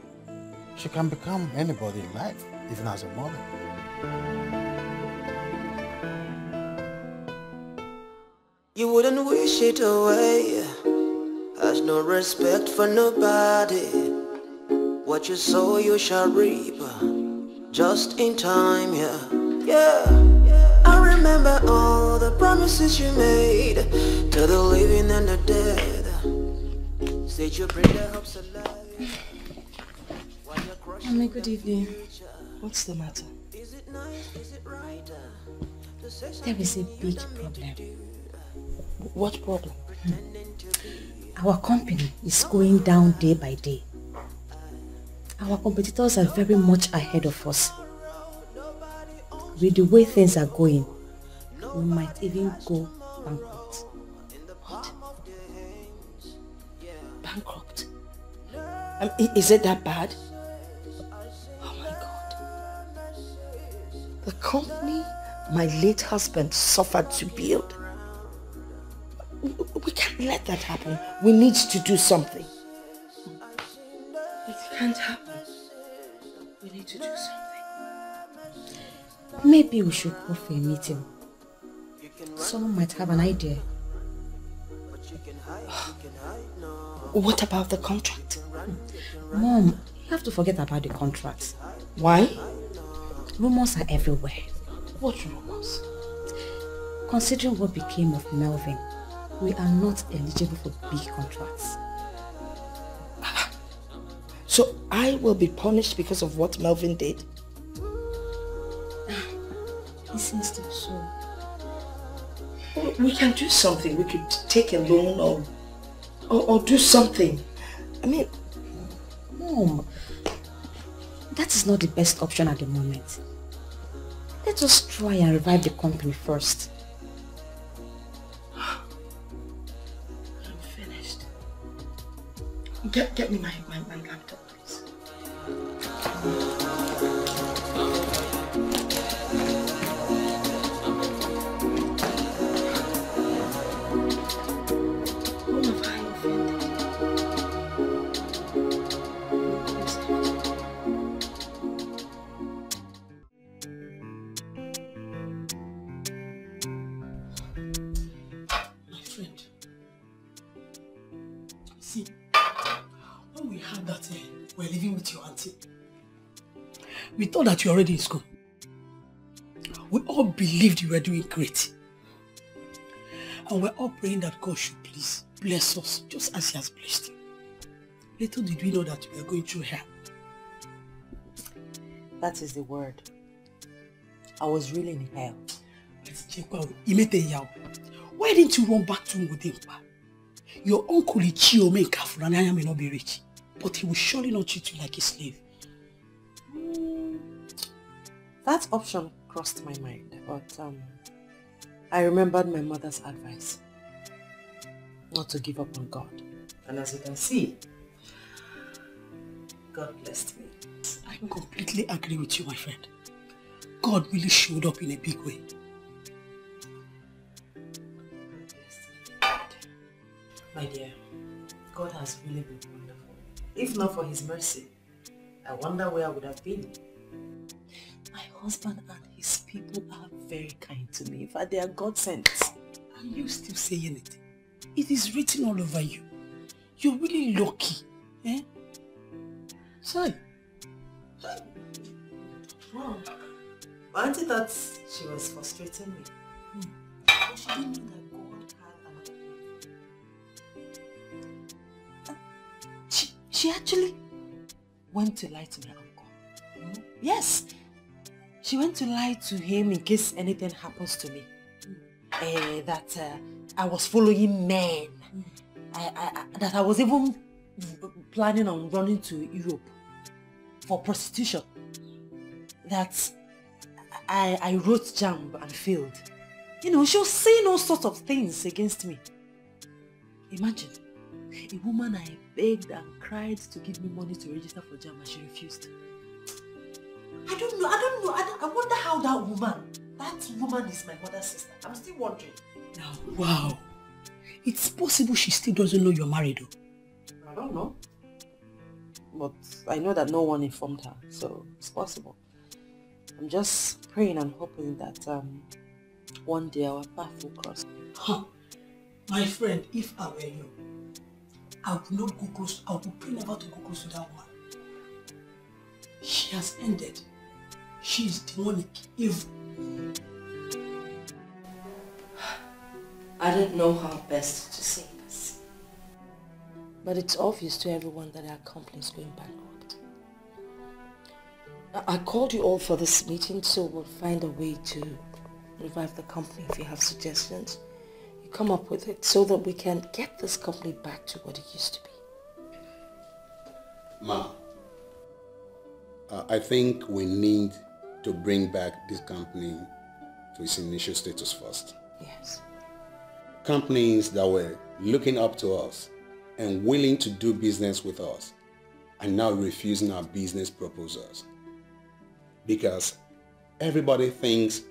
She can become anybody in life, even as a model. You wouldn't wish it away. As no respect for nobody. What you sow you shall reap, just in time, yeah. Yeah, I remember all the promises you made to the living and the dead. Said you bring the hopes alive. Mommy, good evening. What's the matter? There is a big problem. What problem? Our company is going down day by day. Our competitors are very much ahead of us. With the way things are going, we might even go bankrupt. What? Bankrupt? Is it that bad? Oh my God. The company my late husband suffered to build. We can't let that happen. We need to do something. It can't happen. We need to do something. Maybe we should go for a meeting. Someone might have an idea. What about the contract? Mom, you have to forget about the contract. Why? Rumors are everywhere. What rumors? Considering what became of Melvin, we are not eligible for big contracts. So I will be punished because of what Melvin did? It seems to be so. Well, we can do something. We could take a loan or do something. I mean... Mom, that is not the best option at the moment. Let us try and revive the company first. I'm finished. Get me my laptop, please. We're living with your auntie. We thought that you were already in school. We all believed you were doing great. And we're all praying that God should please bless us just as He has blessed you. Little did we know that we were going through hell. That is the word. I was really in hell. Why didn't you run back to Ngudimpa? Your uncle Ichio may careful and I may not be rich, but he will surely not treat you like a slave. That option crossed my mind, but I remembered my mother's advice not to give up on God. And as you can see, God blessed me. I completely agree with you, my friend. God really showed up in a big way. My dear, God has really been wonderful. If not for His mercy, I wonder where I would have been. My husband and his people are very kind to me. In fact, they are God sent. Are you still saying it? It is written all over you. You're really lucky. Eh? Sorry. Wow. My auntie thought she was frustrating me. But she didn't know that God had another plan. She actually went to lie to my uncle. Yes. She went to lie to him in case anything happens to me. That I was following men. That I was even planning on running to Europe for prostitution. That I wrote JAMB and failed. You know, she was saying all sorts of things against me. Imagine, a woman I begged and cried to give me money to register for JAMB and she refused. I don't know. I wonder how that woman is my mother's sister. I'm still wondering. Now, wow. It's possible she still doesn't know you're married though. I don't know. But I know that no one informed her, so it's possible. I'm just praying and hoping that one day our path will cross. Huh. My friend, if I were you, I will not go close. I will pray never to go close to that woman. She has ended. She is demonic, evil. I don't know how best to say this. But it's obvious to everyone that our company is going bankrupt. I called you all for this meeting, so we'll find a way to revive the company. If you have suggestions, you come up with it so that we can get this company back to what it used to be. Ma, I think we need to bring back this company to its initial status first. Yes. Companies that were looking up to us and willing to do business with us are now refusing our business proposals because everybody thinks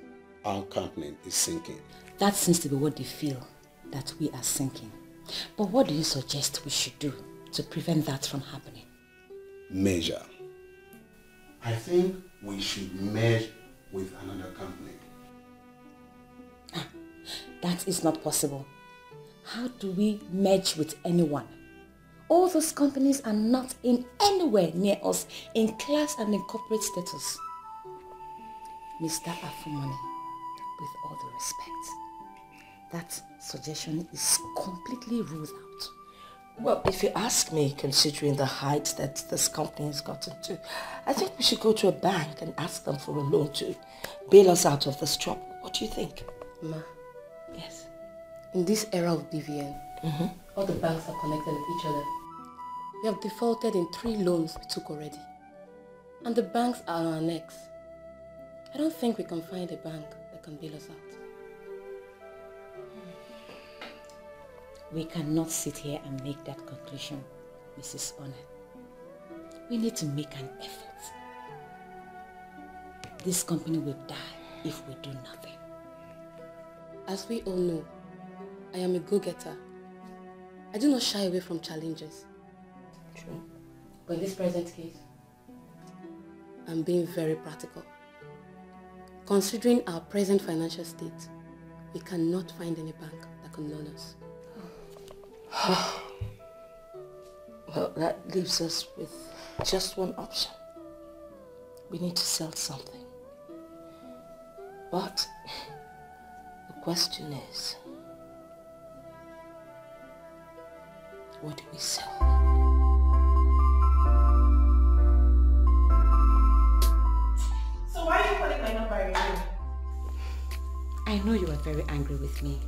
our company is sinking. That seems to be what they feel, that we are sinking. But what do you suggest we should do to prevent that from happening? Measure. I think we should merge with another company. That is not possible. How do we merge with anyone? All those companies are not in anywhere near us in class and in corporate status. Mr. Afumani, with all due respect, that suggestion is completely ruled out. Well, if you ask me, considering the height that this company has gotten to, I think we should go to a bank and ask them for a loan to bail us out of this trouble. What do you think? Ma. Yes. In this era of BVN, all the banks are connected with each other. We have defaulted in 3 loans we took already. And the banks are on our necks. I don't think we can find a bank that can bail us out. We cannot sit here and make that conclusion, Mrs. Honor. We need to make an effort. This company will die if we do nothing. As we all know, I am a go-getter. I do not shy away from challenges. True. But in this present case, I'm being very practical. Considering our present financial state, we cannot find any bank that can loan us. Well, that leaves us with just one option. We need to sell something. But the question is, what do we sell? So why are you calling my number again? I know you are very angry with me,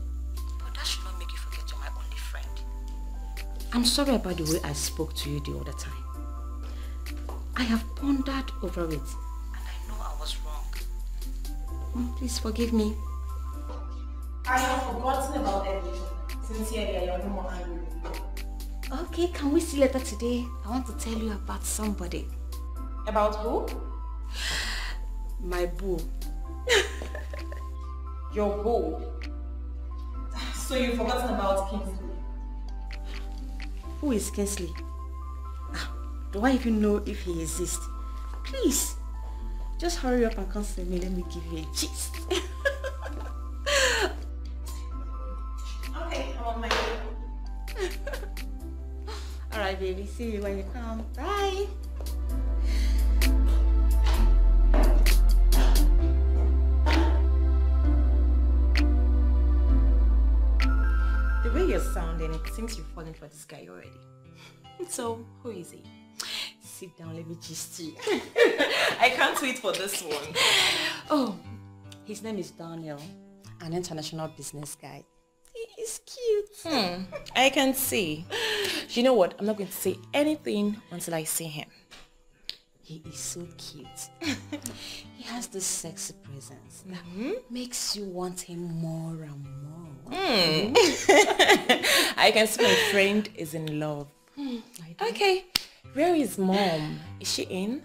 but that should not make you forget you're my only friend. I'm sorry about the way I spoke to you the other time. I have pondered over it, and I know I was wrong. Please forgive me. I have forgotten about everything. Sincerely, I am no more angry with you. Okay, can we see later today? I want to tell you about somebody. About who? My boo. Your boo? So you've forgotten about Kingsley? Who is Kingsley? Do I even know if he exists? Please, just hurry up and come see me. Let me give you a gist. Okay, I'm on my way. Alright, baby. See you when you come. Bye. The way you're sounding, it seems you've fallen for this guy already. So, who is he? Sit down, let me gist you. I can't wait for this one. Oh, his name is Daniel, an international business guy. He is cute. I can see. You know what? I'm not going to say anything until I see him. He is so cute. He has this sexy presence that makes you want him more and more. I can see my friend is in love. Okay, where is mom? Is she in?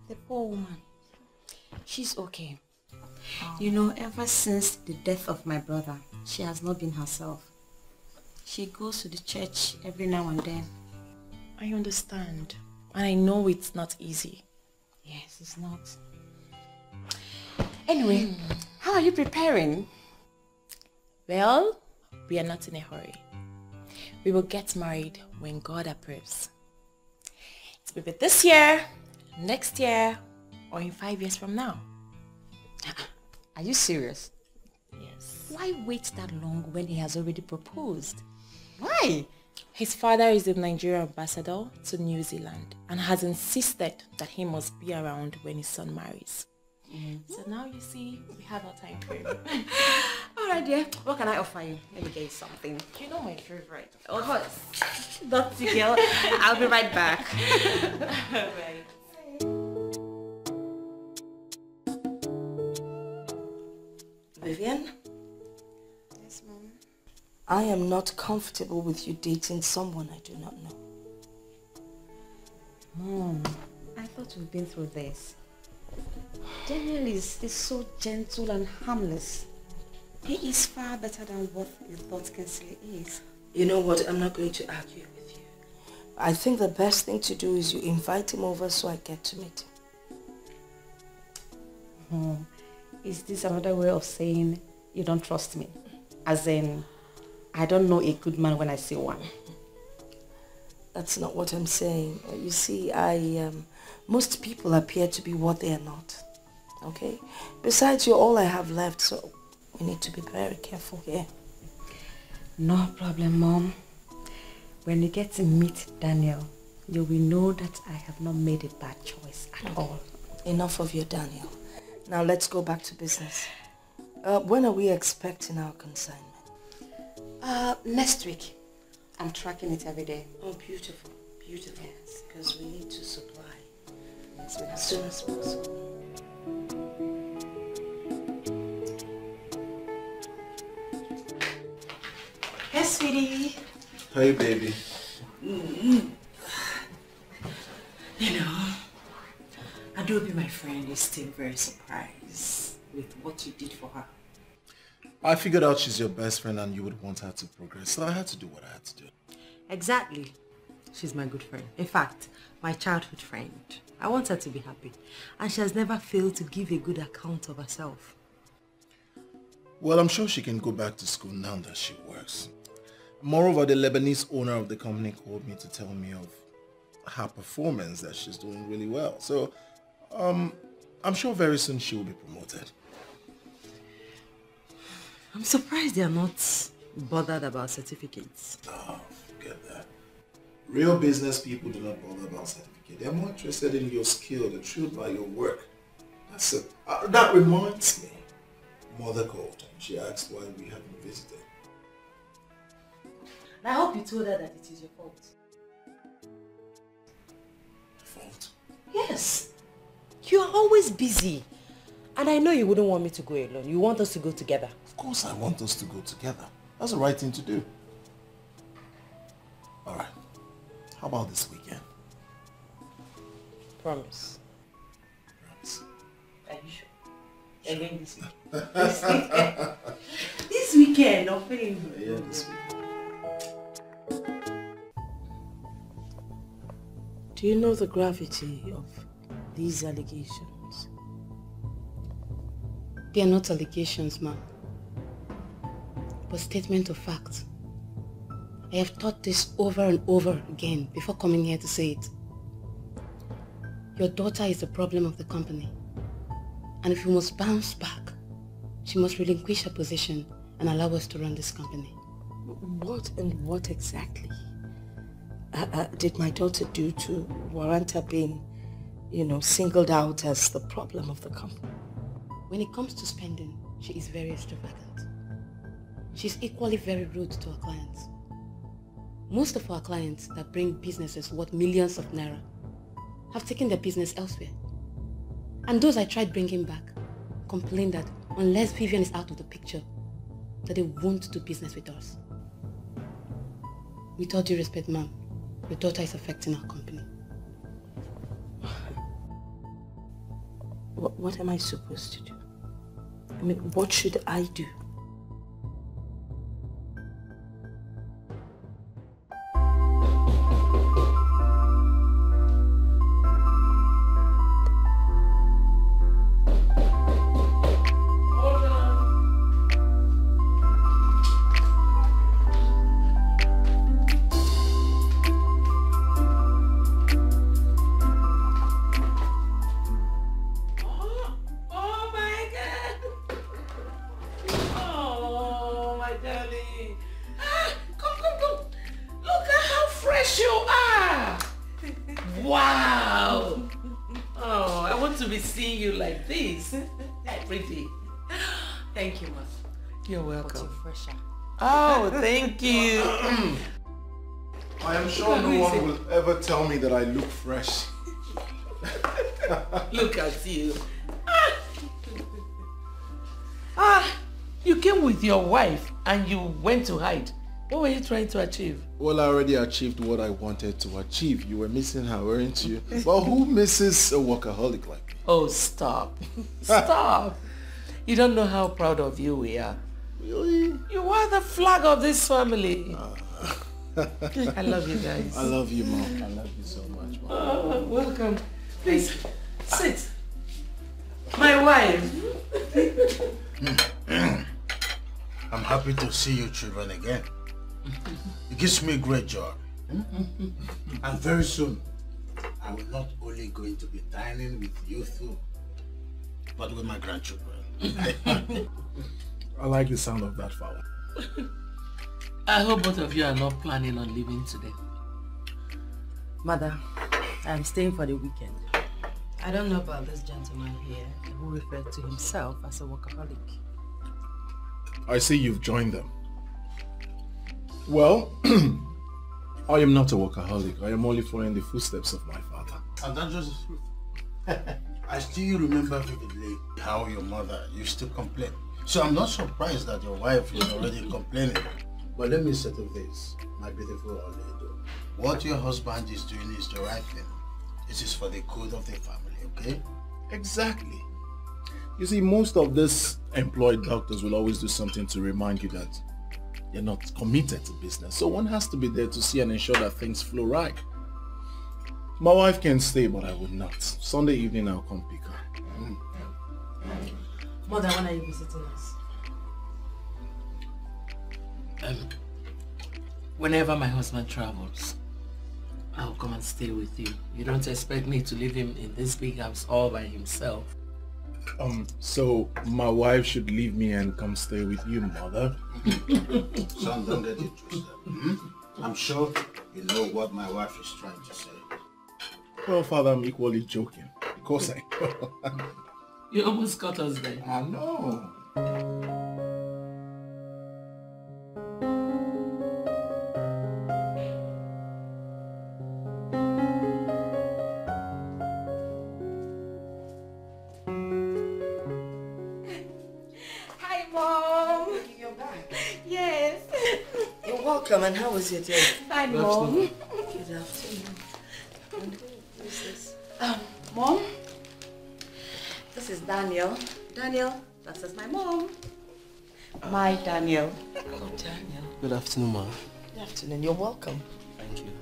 The poor woman. She's okay. You know, ever since the death of my brother, she has not been herself. She goes to the church every now and then. I understand. And I know it's not easy. Yes, it's not. Anyway, how are you preparing? Well, we are not in a hurry. We will get married when God approves. It will be this year, next year, or in 5 years from now. Are you serious? Yes. Why wait that long when he has already proposed? Why? His father is the Nigerian ambassador to New Zealand and has insisted that he must be around when his son marries. So now you see, we have our time frame. Alright dear, what can I offer you? Let me get you something. You know my favorite. Of course. Dirty girl. I'll be right back. Right. Vivian? Yes, Mom. I am not comfortable with you dating someone I do not know. Mom, I thought we've been through this. Daniel is so gentle and harmless. He is far better than what you thought Kinsley is. You know what? I'm not going to argue with you. I think the best thing to do is you invite him over so I get to meet him. Is this another way of saying you don't trust me? As in, I don't know a good man when I see one. That's not what I'm saying. You see, most people appear to be what they are not. Okay? Besides, you're all I have left, so we need to be very careful here. No problem, Mom. When you get to meet Daniel, you will know that I have not made a bad choice at all. Enough of your Daniel. Now let's go back to business. When are we expecting our consignment? Next week. I'm tracking it every day. Oh, beautiful. Beautiful. Yes. Because we need to supply as soon as possible. Yes, sweetie. Hey, baby. You know, Adobe, my friend, is still very surprised with what you did for her. I figured out she's your best friend and you would want her to progress, so I had to do what I had to do. Exactly. She's my good friend. In fact, my childhood friend. I want her to be happy. And she has never failed to give a good account of herself. Well, I'm sure she can go back to school now that she works. Moreover, the Lebanese owner of the company called me to tell me of her performance, that she's doing really well. So, I'm sure very soon she will be promoted. I'm surprised they are not bothered about certificates. Oh, forget that. Real business people do not bother about certificate. They're more interested in your skill, they're thrilled by your work. That's it. That reminds me. Mother called and she asked why we haven't visited. I hope you told her that it is your fault. Fault? Yes. You are always busy. And I know you wouldn't want me to go alone. You want us to go together. Of course I want us to go together. That's the right thing to do. Alright. How about this weekend? Promise. Promise. Are you sure? Again this weekend. This weekend, I'm feeling good. Yeah, this weekend. Do you know the gravity of these allegations? They are not allegations, ma'am, but statement of fact. I have thought this over and over again before coming here to say it. Your daughter is the problem of the company. And if we must bounce back, she must relinquish her position and allow us to run this company. What and what exactly did my daughter do to warrant her being, singled out as the problem of the company? When it comes to spending, she is very extravagant. She's equally very rude to our clients. Most of our clients that bring businesses worth millions of naira have taken their business elsewhere. And those I tried bringing back complain that unless Vivian is out of the picture, that they won't do business with us. With all due respect, ma'am, your daughter is affecting our company. What am I supposed to do? I mean, what should I do? want to be seeing you like this every day. Thank you, ma. You're welcome. But you're fresher. Oh, thank you. I am sure no one will ever tell me that I look fresh. Look at you. You came with your wife and you went to hide. What were you trying to achieve? Well, I already achieved what I wanted to achieve. You were missing her, weren't you? Well, who misses a workaholic like me? Oh, stop. Stop. You don't know how proud of you we are. Really? You are the flag of this family. I love you guys. I love you, Mom. I love you so much, Mom. Oh, welcome. Please, sit. My wife. I'm happy to see you children again. It gives me great joy. And very soon, I will not only going to be dining with you two, but with my grandchildren. I like the sound of that, Father. I hope both of you are not planning on leaving today. Mother, I'm staying for the weekend. I don't know about this gentleman here who referred to himself as a workaholic. I see you've joined them. Well, I am not a workaholic. I am only following the footsteps of my father. And that's just the truth. I still remember vividly how your mother used to complain. So I'm not surprised that your wife is already complaining. But let me settle this, my beautiful Oledo. What your husband is doing is the right thing. This is for the good of the family, okay? Exactly. You see, most of these employed doctors will always do something to remind you that they're not committed to business. So one has to be there to see and ensure that things flow right. My wife can stay, but I would not. Sunday evening, I'll come pick her. Mother, when are you visiting us? Whenever my husband travels, I'll come and stay with you. You don't expect me to leave him in this big house all by himself. So my wife should leave me and come stay with you, Mother? Son, don't get it twisted. I'm sure you know what my wife is trying to say. Well, Father, I'm equally joking. Of course I know. You almost got us there. I know. Hi, Mom. You're back. Yes. You're welcome. And how was your day? Hi, Mom. Good afternoon. And who is this? Mom, this is Daniel. Daniel, this is my mom. My Daniel. Oh, Daniel. Good afternoon, Ma. Good afternoon. You're welcome. Thank you.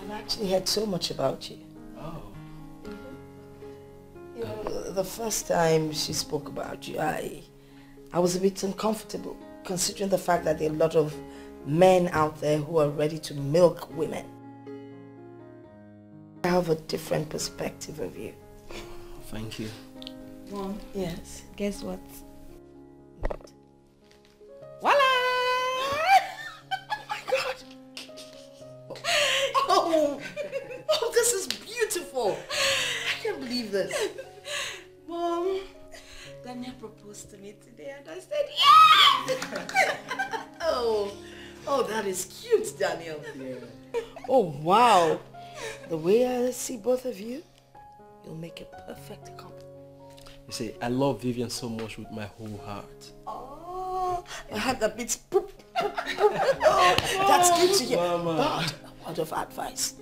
I've actually heard so much about you. Oh. You know, the first time she spoke about you, I was a bit uncomfortable, considering the fact that there are a lot of men out there who are ready to milk women. I have a different perspective of you. Thank you. Mom. Yes. Guess what? Voila! Oh my God! Oh, this is beautiful. I can't believe this. Mom, Daniel proposed to me today and I said yes! Oh, that is cute, Daniel. Yeah. Oh, wow. The way I see both of you, you'll make a perfect couple. You see, I love Vivian so much with my whole heart. Oh, I had that bit. Oh, that's good to hear. Mama. But a word of advice.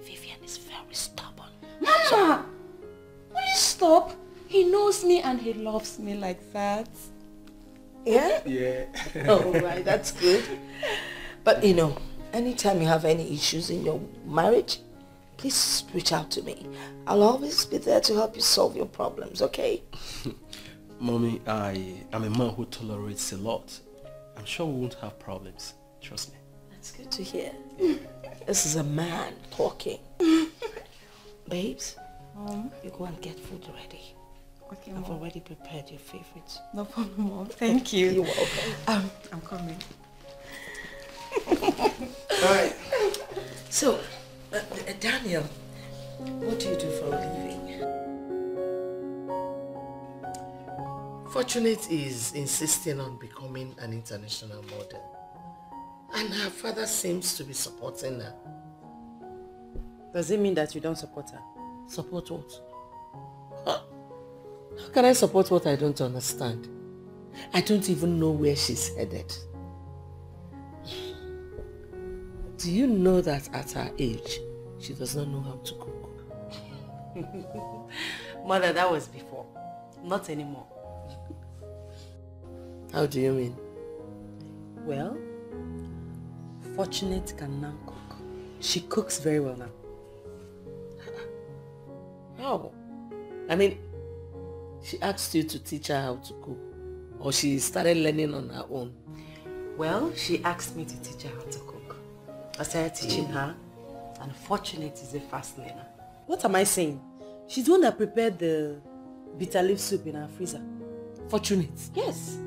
Vivian is very stubborn. Mama! Will you stop? He knows me and he loves me like that. Yeah? Yeah. Oh, right, that's good. But you know, anytime you have any issues in your marriage, please reach out to me. I'll always be there to help you solve your problems, okay? Mommy, I am a man who tolerates a lot. I'm sure we won't have problems. Trust me. That's good to hear. This is a man talking. Babes, you go and get food ready. Okay, I've Mom. already prepared your favorites. No problem, Mom. Thank you. You're welcome. I'm coming. Alright. So, Daniel, what do you do for a living? Fortunate is insisting on becoming an international model. And her father seems to be supporting her. Does it mean that you don't support her? Support what? How can I support what I don't understand? I don't even know where she's headed. Do you know that at her age, she does not know how to cook? Mother, that was before. Not anymore. How do you mean? Well, Fortunate can now cook. She cooks very well now. How? I mean, she asked you to teach her how to cook, or she started learning on her own? Well, she asked me to teach her how to cook. I started teaching her, and Fortunate is a fast learner. What am I saying? She's the one that prepared the bitter leaf soup in our freezer. Fortunate? Yes.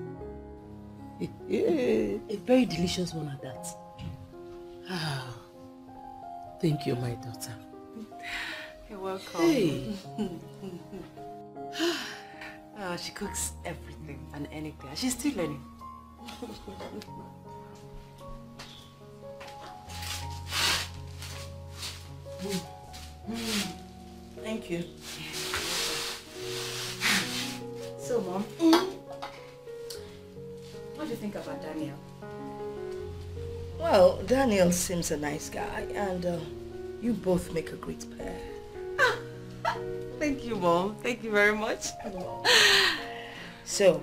A very delicious one at that. Thank you, my daughter. You're welcome. Hey. She cooks everything and anything. She's still learning. Thank you. So, Mom, what do you think about Daniel? Well, Daniel seems a nice guy, and you both make a great pair. Thank you, Mom. Thank you very much. So,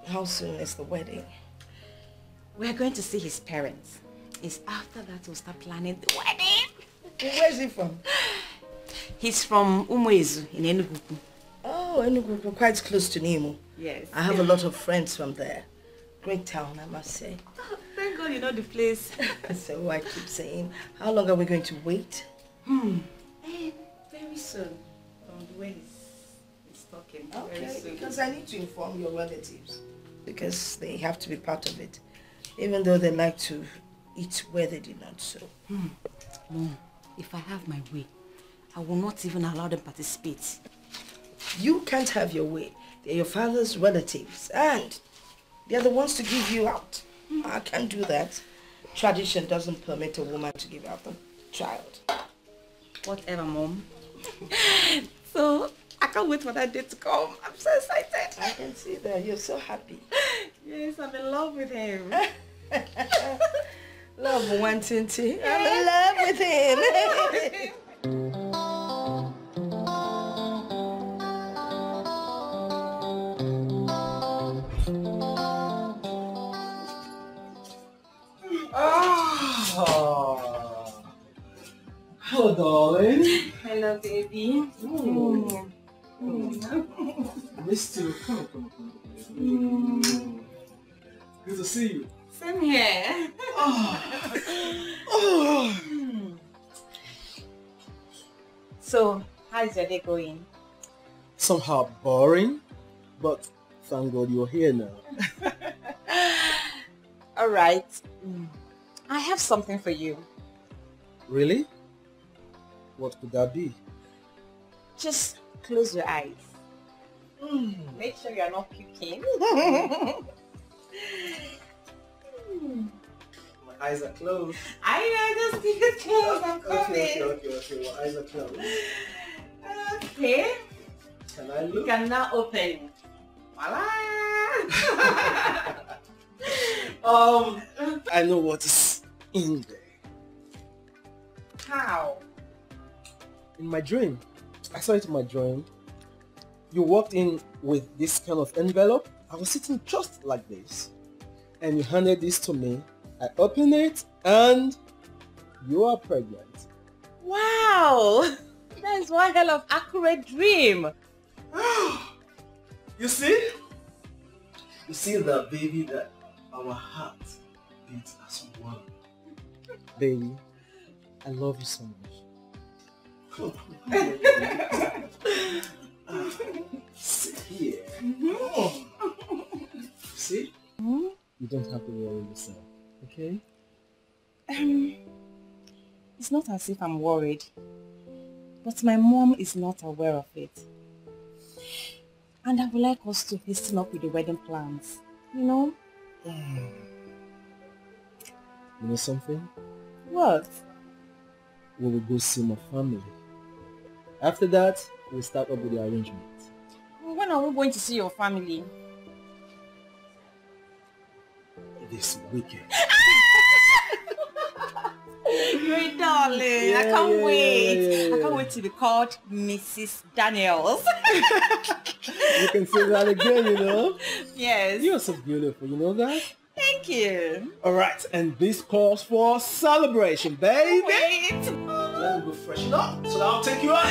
how soon is the wedding? We're going to see his parents. It's after that we'll start planning the wedding. Where's he from? He's from Umuezu in Enugu. Oh, Enugu, quite close to Nimo. Yes. I have a lot of friends from there. Great town, I must say. Oh, thank God you know the place. So I keep saying, how long are we going to wait? Very soon. From the way he's talking. Okay, Very soon. because I need to inform your relatives. Because they have to be part of it. Even though they like to eat where they did not sow. Mom, if I have my way, I will not even allow them to participate. You can't have your way. They're your father's relatives. And they're the ones to give you out. I can't do that. Tradition doesn't permit a woman to give out the child. Whatever, Mom. So, I can't wait for that day to come. I'm so excited. I can see that. You're so happy. Yes, I'm in love with him. Love wanting to. I'm in love with him. Hello, darling. Hello, baby. Missed you. Come. Good to see you. Same here. So, how's your day going? Somehow boring, but thank God you're here now. Alright. I have something for you. Really? What could that be? Just close your eyes. Make sure you're not puking. My eyes are closed. I know, just keep it closed. I'm coming. Okay. My eyes are closed. Okay. Can I look? You can now open. Voila! I know what is in there. How? In my dream. I saw it in my dream. You walked in with this kind of envelope. I was sitting just like this. And you handed this to me. I opened it and you are pregnant. Wow! That's one hell of accurate dream. You see? You see that, baby, that our hearts beat as one. Baby, I love you so much. Sit here. See? You don't have to worry yourself, okay? It's not as if I'm worried, but my mom is not aware of it. And I would like us to hasten up with the wedding plans. You know? You know something? What? We will go see my family. After that, we'll start up with the arrangement. When are we going to see your family? This weekend. Great darling. I can't wait. I can't wait to be called Mrs. Daniels. You can say that again, you know? Yes. You're so beautiful, you know that? Thank you. Alright, and this calls for celebration, baby. Wait. Let me go freshen up so that I'll take you out.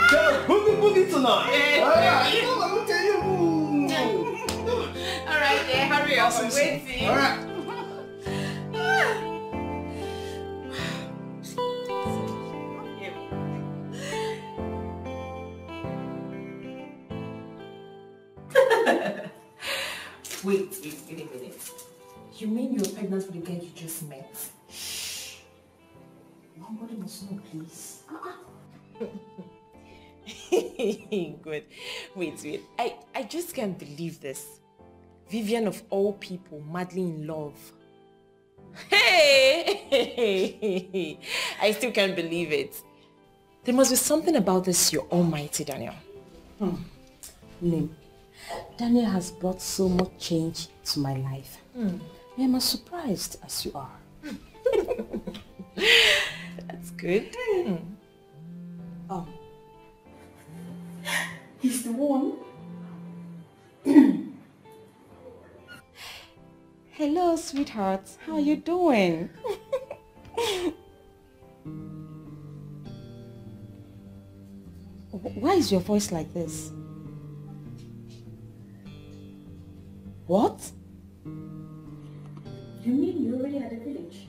Get a boogie tonight. Yeah. Alright, let me tell you. Alright, then hurry up. I'm waiting. Alright. Wait a minute. You mean you're pregnant with the girl you just met? Nobody must know, please. Good. Wait. I just can't believe this. Vivian of all people, madly in love. Hey! I still can't believe it. There must be something about this, your almighty Daniel. Lim, Daniel has brought so much change to my life. I am as surprised as you are. That's good. He's the one. Hello, sweetheart. How are you doing? Why is your voice like this? What? You mean you're already at the village?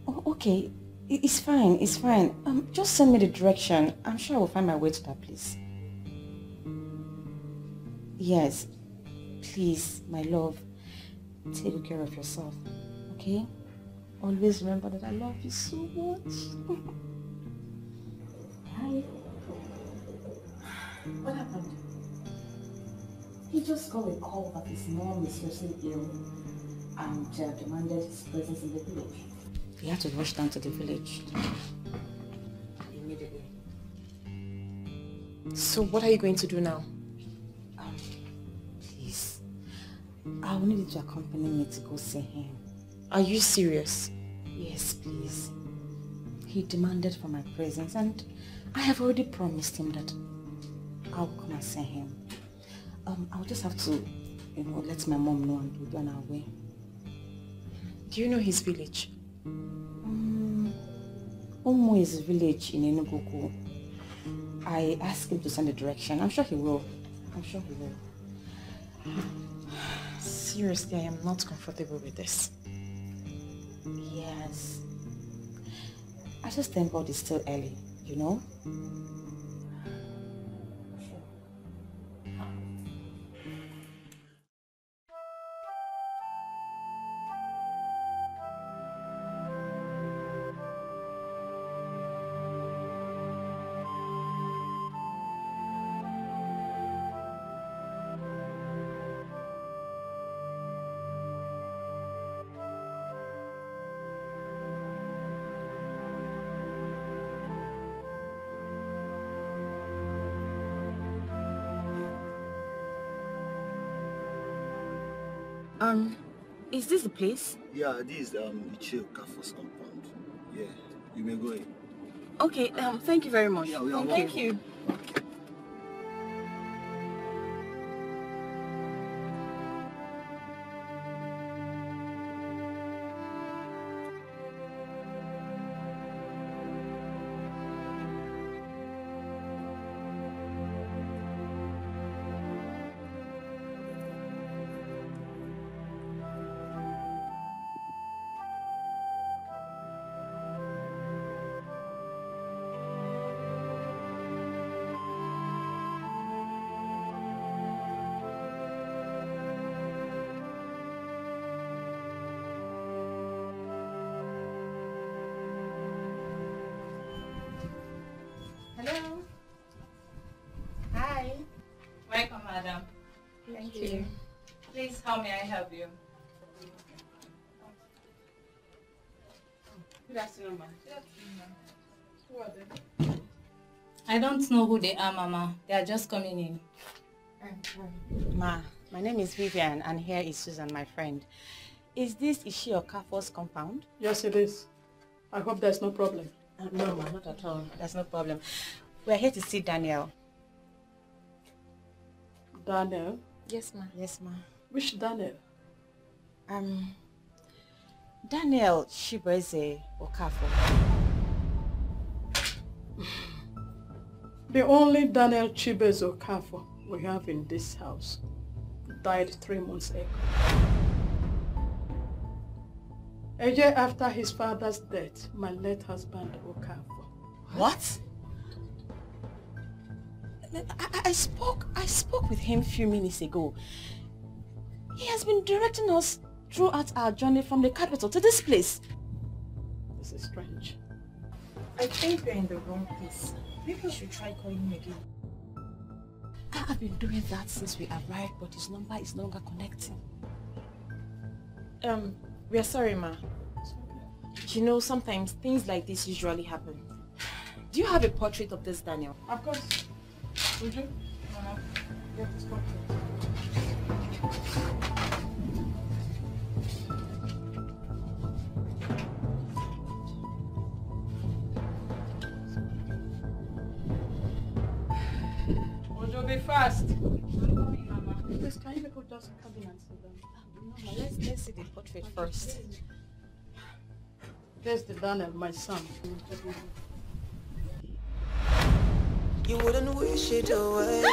Oh, okay. It's fine. It's fine. Just send me the direction. I'm sure I will find my way to that place. Yes. Please, my love, take good care of yourself. Okay? Always remember that I love you so much. Hi. What happened? He just got a call that his mom is seriously ill and demanded his presence in the village. We have to rush down to the village. Immediately. So what are you going to do now? Please, I will need you to accompany me to go see him. Are you serious? Yes, please. He demanded for my presence and I have already promised him that I'll come and see him. I'll just have to, let my mom know and we'll be on our way. Do you know his village? Omo is a village in Enugu. I asked him to send the direction. I'm sure he will. Seriously, I am not comfortable with this. Yes. I just thank God it's still early, you know? Is this the place? Yeah, this is Ichil Kafos compound. Yeah, you may go in. Okay, thank you very much. Yeah, we are Thank welcome. you. Please, how may I help you? Good afternoon, ma'am. Who are they? I don't know who they are, Mama. They are just coming in. Ma, my name is Vivian and here is Susan, my friend. Is she Okafor's compound? Yes, it is. I hope there's no problem. No, ma, not at all. There's no problem. We're here to see Daniel. Daniel? Yes, ma. Yes, ma. Which Daniel? Daniel Shibeze Okafor. The only Daniel Chibeze Okafor we have in this house died 3 months ago. A year after his father's death, my late husband Okafor. What? I spoke with him a few minutes ago. He has been directing us throughout our journey from the capital to this place. This is strange. I think we're in the wrong place. Maybe we should try calling him again. I've been doing that since we arrived, but his number is no longer connecting. We are sorry, ma. You know, sometimes things like this usually happen. Do you have a portrait of this Daniel? Of course. Would you? Get this portrait. Would you be fast? Please, can you people just come in and sit down? No, let's see the portrait first. There's the Daniel, my son. You wouldn't wish it away.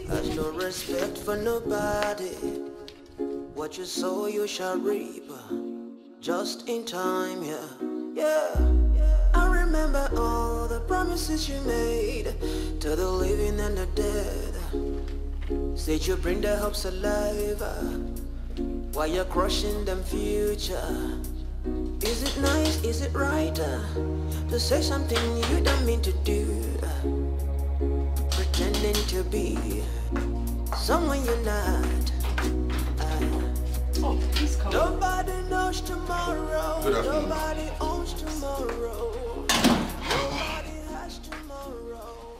Has no respect for nobody. What you sow you shall reap. Just in time, yeah. I remember all the promises you made to the living and the dead. Said you bring their hopes alive while you're crushing them future. Is it nice, is it right to say something you don't mean to do? Pretending to be someone you're not. Nobody knows tomorrow. Nobody owns tomorrow. Nobody has tomorrow.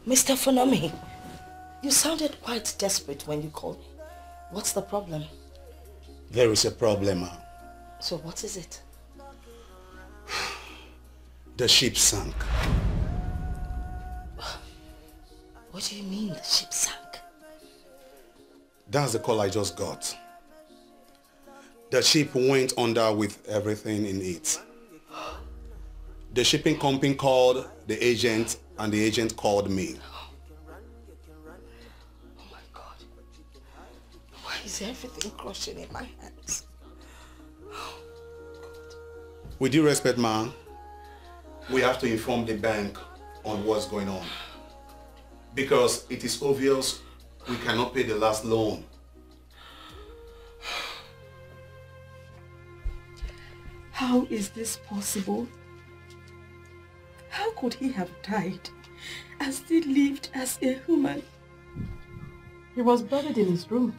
Mr. Fonomi, you sounded quite desperate when you called me. What's the problem? There is a problem, ma. So what is it? The ship sank. What do you mean the ship sank? That's the call I just got. The ship went under with everything in it. The shipping company called the agent and the agent called me. Oh my God. Why is everything crushing in my hands? With due respect, ma, we have to inform the bank on what's going on. Because it is obvious we cannot pay the last loan. How is this possible? How could he have died and still lived as a human? He was buried in his room.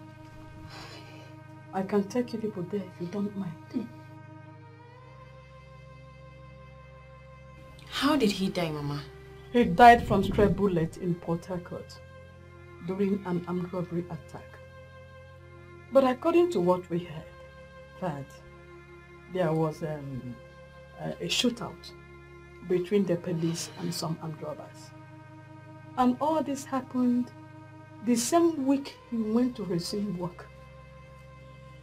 I can take you people there if you don't mind. How did he die, Mama? He died from stray bullet in Port Harcourt during an armed robbery attack. But according to what we heard, that there was a shootout between the police and some armed robbers. And all this happened the same week he went to resume work.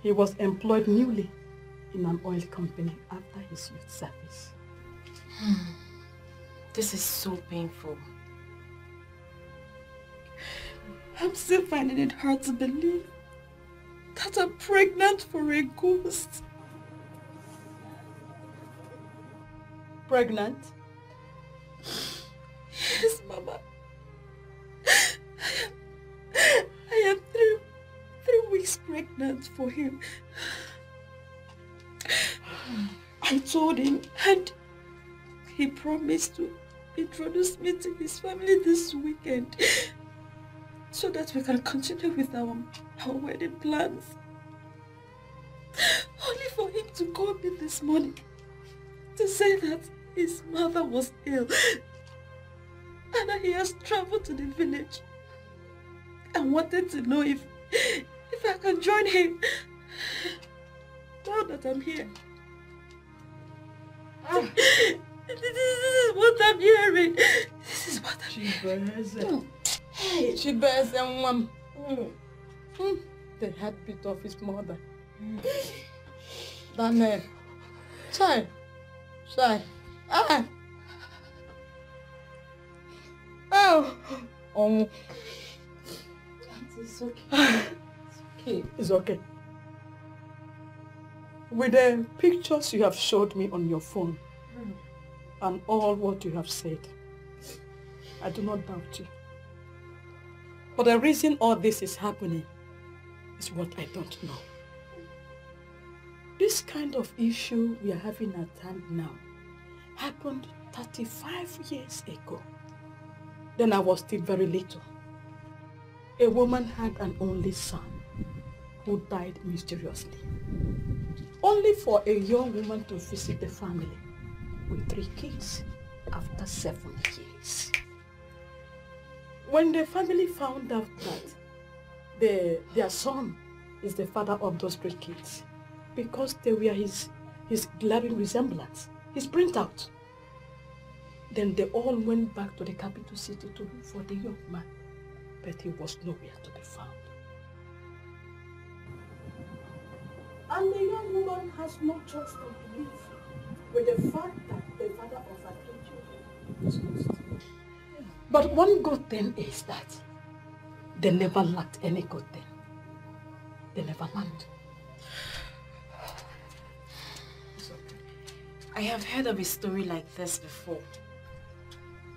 He was employed newly in an oil company after his youth service. This is so painful. I'm still finding it hard to believe that I'm pregnant for a ghost. Pregnant? Yes, Mama. I am three weeks pregnant for him. I told him and he promised to introduce me to his family this weekend. so that we can continue with our wedding plans. Only for him to call me this morning to say that his mother was ill and that he has traveled to the village and wanted to know if I can join him. Now that I'm here, this is what I'm hearing. This is what I'm hearing. Hey, she bears and one. The heartbeat of his mother. Daniel, Chai. Ah. Oh. It's okay. It's okay. With the pictures you have showed me on your phone and all what you have said, I do not doubt you. But the reason all this is happening is what I don't know. This kind of issue we are having at hand now happened 35 years ago. Then I was still very little. A woman had an only son who died mysteriously. Only for a young woman to visit the family with 3 kids after 7 years. When the family found out that their son is the father of those 3 kids, because they were his glaring resemblance, his printout, then they all went back to the capital city to look for the young man, but he was nowhere to be found. And the young woman has no choice but to live with the fact that the father of her 3 children is lost. But one good thing is that they never lacked any good thing. They never lacked. I have heard of a story like this before,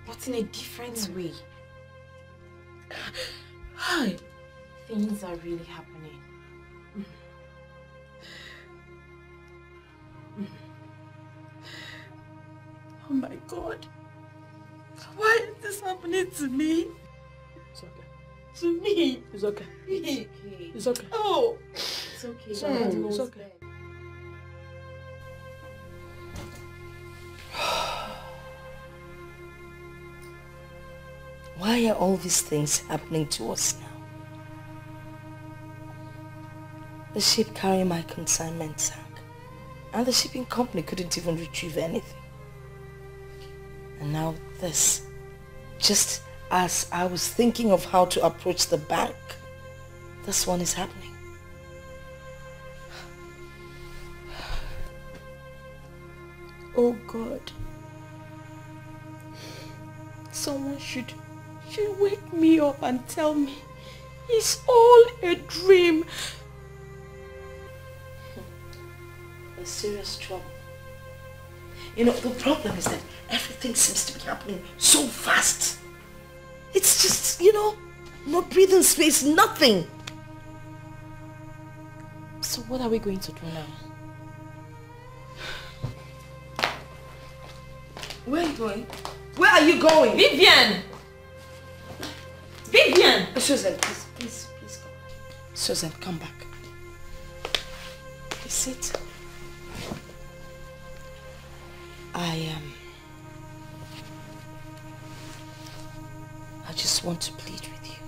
but in a different way. Hi. Things are really happening. Oh my God. Why is this happening to me? It's okay. To me? It's okay. It's okay. Oh. It's okay. It's okay. It's okay. Why are all these things happening to us now? The ship carrying my consignment sank, and the shipping company couldn't even retrieve anything. And now this, just as I was thinking of how to approach the bank, this one is happening. Oh God. Someone should wake me up and tell me it's all a dream. There's serious trouble. You know, the problem is that everything seems to be happening so fast. It's just, you know, no breathing space, nothing. So what are we going to do now? Where are you going? Where are you going? Vivian! Vivian! Susan, please come. Susan, come back. Please sit. I just want to plead with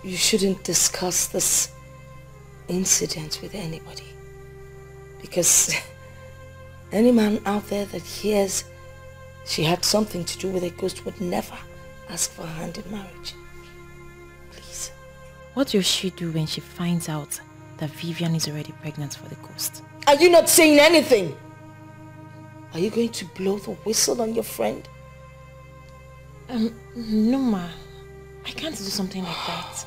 you. You shouldn't discuss this incident with anybody. Because any man out there that hears she had something to do with a ghost would never ask for her hand in marriage. Please. What will she do when she finds out that Vivian is already pregnant for the ghost? Are you not saying anything? Are you going to blow the whistle on your friend? No ma. I can't do something like that.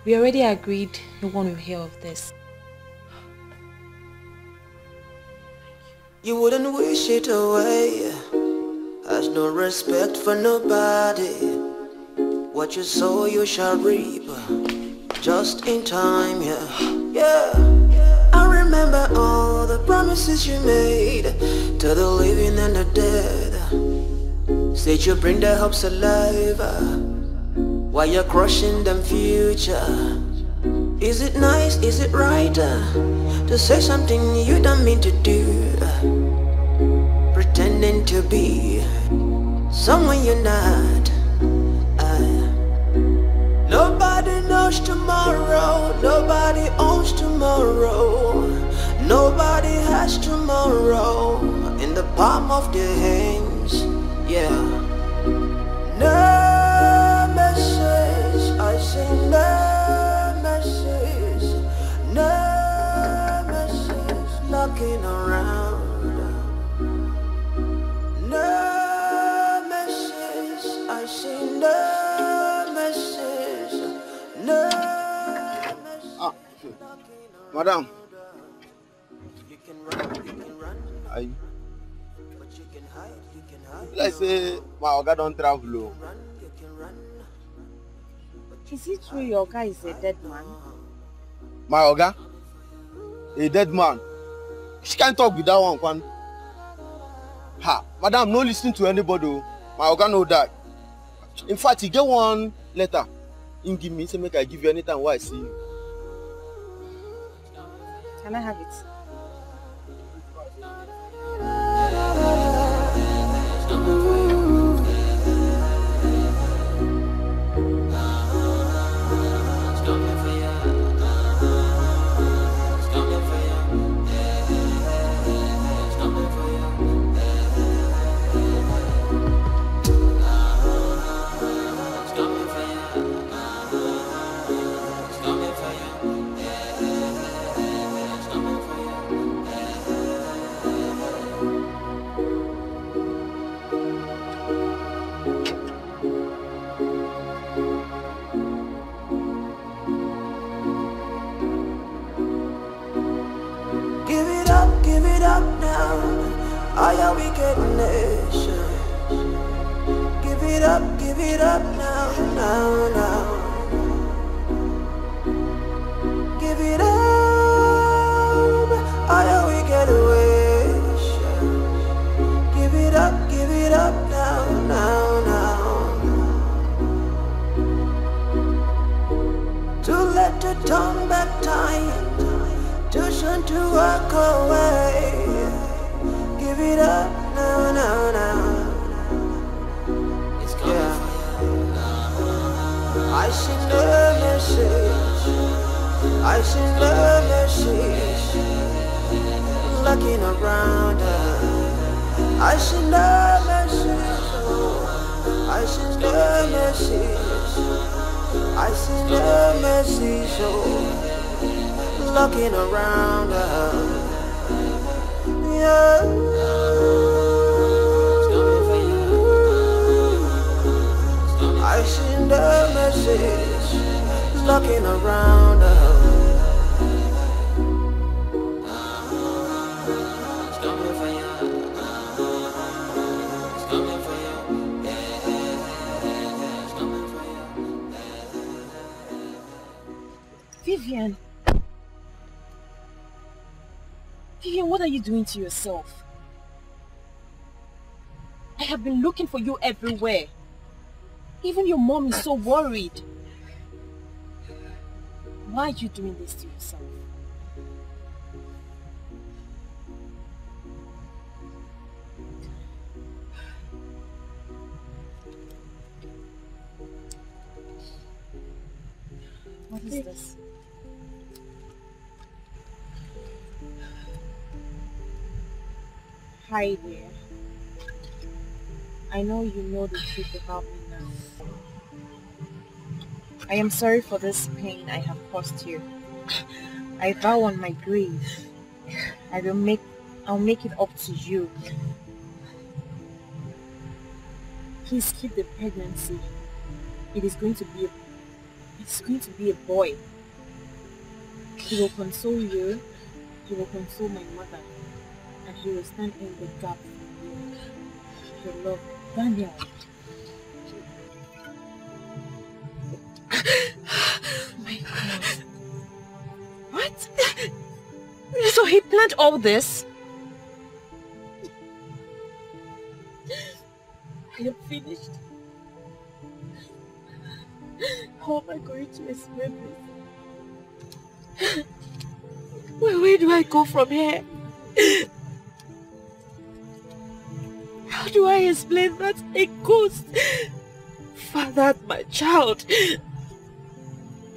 We already agreed no one will hear of this. You wouldn't wish it away. Has no respect for nobody. What you sow you shall reap. Just in time, yeah. I remember all the promises you made to the living and the dead. Said you bring their hopes alive. Why you're crushing them future? Is it nice, is it right to say something you don't mean to do? Pretending to be someone you're not. Nobody knows tomorrow, nobody owns tomorrow, nobody has tomorrow in the palm of their hands, yeah. No message, I say no message, no message knocking around. No message, I say no message, no message. Madam. Aye. Let's say my oga don't travel. Is it true your guy is a dead man? My oga? A dead man? She can't talk with that one, Kwan. Ha, madam, no listen to anybody. My oga know that. In fact, he get one letter. He give me, say make I give you anytime while I see you. Can I have it? Give it up now. I am wicked nation. Give it up now, now, now. Give it up. I am wicked nation. Give it up now, now, now. Too late to turn back time. Too soon to walk away. Give it up now, now, now. It's coming for you. I see no message. I see no message. Looking around her. I see no message. I see no message. I see no message. Looking around her, yeah. I seen the message, looking around her. Vivian. Vivian, what are you doing to yourself? I have been looking for you everywhere. Even your mom is so worried. Why are you doing this to yourself? What is this? Hi dear. I know you know the truth about me now. I am sorry for this pain I have caused you. I vow on my grave, I'll make it up to you. Please keep the pregnancy. It's going to be a boy. He will console you. He will console my mother. And he will stand in the gap for you. Your love, Daniel. My God. What? So he planned all this? I am finished. How am I going to explain this? Where do I go from here? How do I explain that a ghost fathered my child?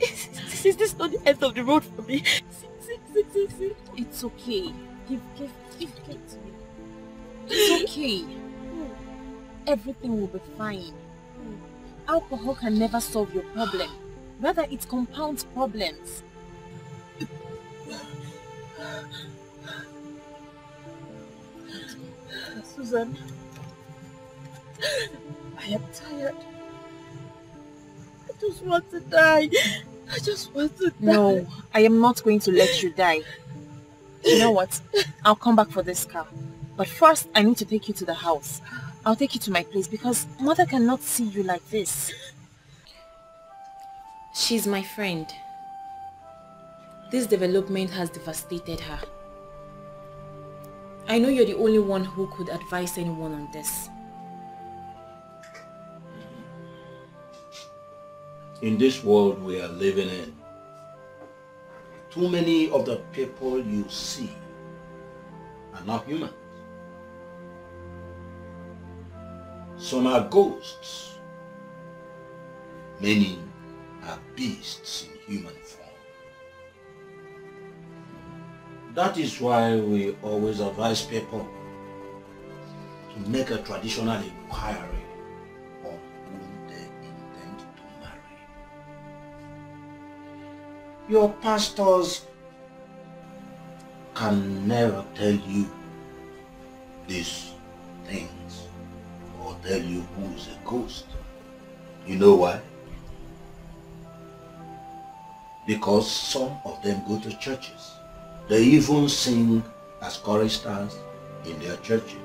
Is this not the end of the road for me? See. It's okay. Give to me. It's okay. Everything will be fine. Alcohol can never solve your problem. Rather, it compounds problems. Susan, I am tired. I just want to die. I just want to die. No, I am not going to let you die. You know what? I'll come back for this car. But first, I need to take you to the house. I'll take you to my place because Mother cannot see you like this. She's my friend. This development has devastated her. I know you're the only one who could advise anyone on this. In this world we are living in, too many of the people you see are not human. Some are ghosts. Many are beasts in human form. That is why we always advise people to make a traditional inquiry on whom they intend to marry. Your pastors can never tell you these things or tell you who is a ghost. You know why? Because some of them go to churches. They even sing as choristers in their churches.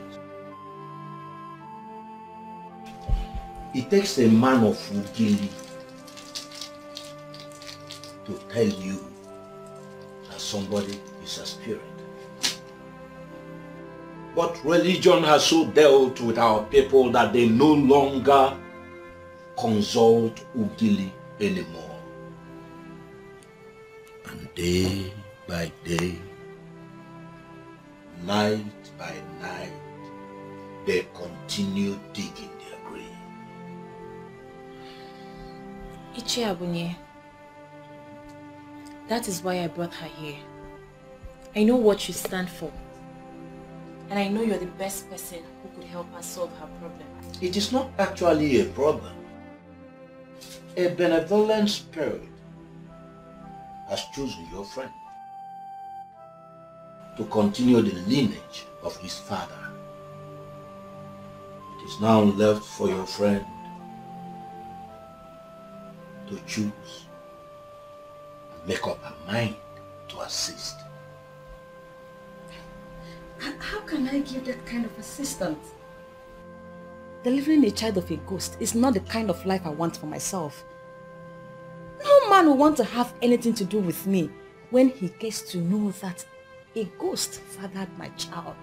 It takes a man of Ugili to tell you that somebody is a spirit. But religion has so dealt with our people that they no longer consult Ugili anymore. And day by day, night by night, they continue digging their grave. Ichi Abunye, that is why I brought her here. I know what you stand for. And I know you're the best person who could help us solve her problem. It is not actually a problem. A benevolent spirit has chosen your friend to continue the lineage of his father. It is now left for your friend to choose and make up her mind to assist. How can I give that kind of assistance? Delivering a child of a ghost is not the kind of life I want for myself. No man will want to have anything to do with me when he gets to know that a ghost fathered my child.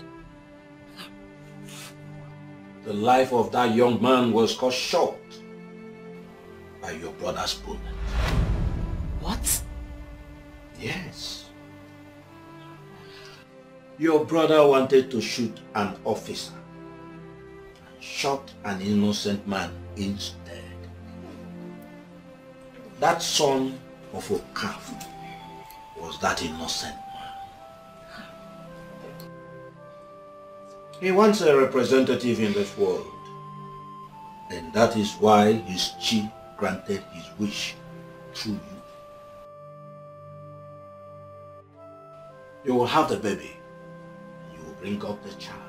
The life of that young man was cut short by your brother's bullet. What? Yes. Your brother wanted to shoot an officer and shot an innocent man instead. That son of a calf was that innocent man. He wants a representative in this world, and that is why his chief granted his wish through you. You will have the baby. You will bring up the child.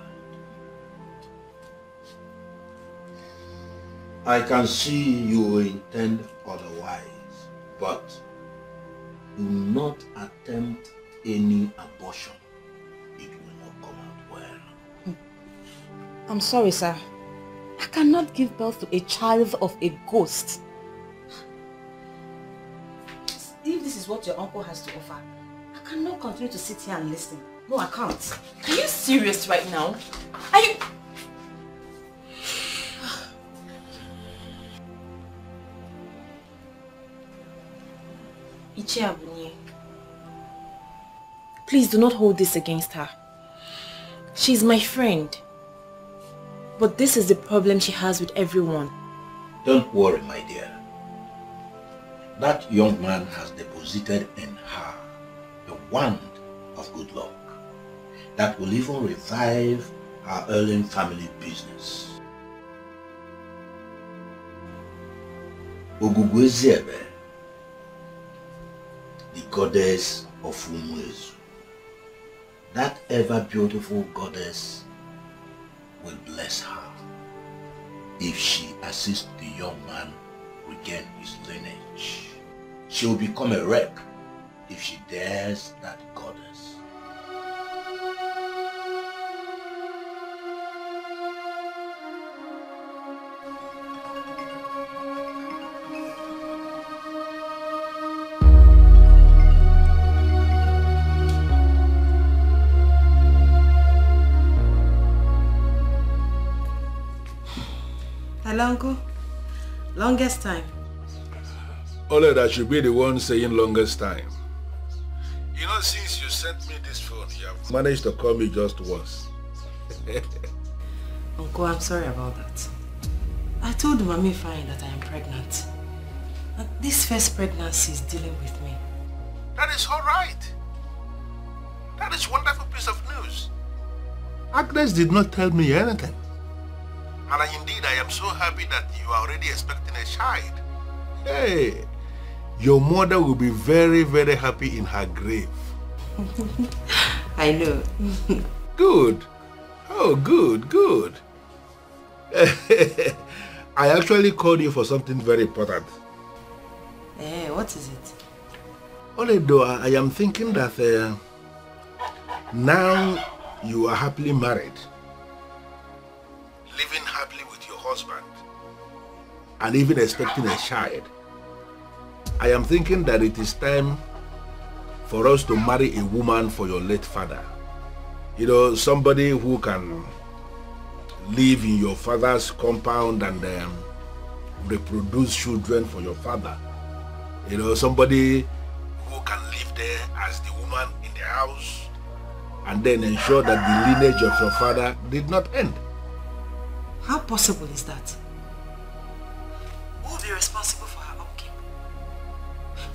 I can see you intend otherwise, but do not attempt any abortion. It will not come out well. I'm sorry, sir. I cannot give birth to a child of a ghost. If this is what your uncle has to offer, I cannot continue to sit here and listen. No, I can't. Are you serious right now? Are you... Ichiabunye, please do not hold this against her. She's my friend. But this is the problem she has with everyone. Don't worry, my dear. That young man has deposited in her a wand of good luck that will even revive her ailing family business. Ogugweziebe, the goddess of Umwezu, that ever beautiful goddess will bless her if she assists the young man regain his lineage. She will become a wreck if she dares that goddess. Hello, Uncle. Longest time. Only that should be the one saying longest time. You know, since you sent me this phone, you have managed to call me just once. Uncle, I'm sorry about that. I told Mami Fine that I am pregnant. And this first pregnancy is dealing with me. That is all right. That is wonderful piece of news. Agnes did not tell me anything. And indeed, I am so happy that you are already expecting a child. Hey, your mother will be very, very happy in her grave. I know. Good. Oh, good, good. I actually called you for something very important. Eh, what is it? Only though I am thinking that now you are happily married, living happily with your husband, and even expecting a child, I am thinking that it is time for us to marry a woman for your late father. You know, somebody who can live in your father's compound and reproduce children for your father. You know, somebody who can live there as the woman in the house and then ensure that the lineage of your father did not end. How possible is that? Who will be responsible for her upkeep?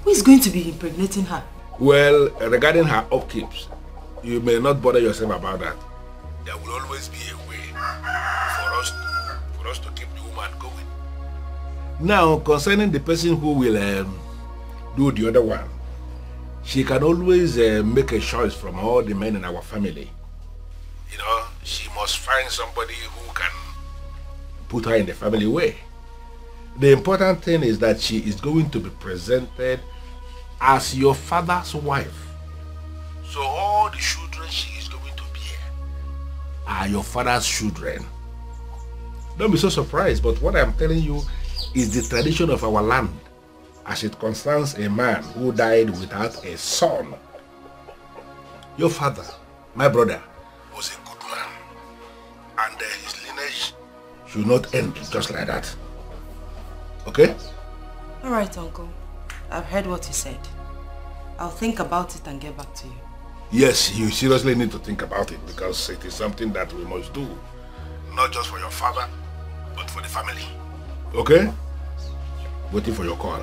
Who is going to be impregnating her? Well, regarding her upkeeps, you may not bother yourself about that. There will always be a way for us to keep the woman going. Now, concerning the person who will do the other one, she can always make a choice from all the men in our family. You know, she must find somebody who can put her in the family way. The important thing is that she is going to be presented as your father's wife. So all the children she is going to bear are your father's children. Don't be so surprised, but what I'm telling you is the tradition of our land as it concerns a man who died without a son. Your father, my brother, was a good man, and his lineage should not end just like that. Okay? Alright, Uncle. I've heard what you said. I'll think about it and get back to you. Yes, you seriously need to think about it because it is something that we must do. Not just for your father, but for the family. Okay? Waiting for your call.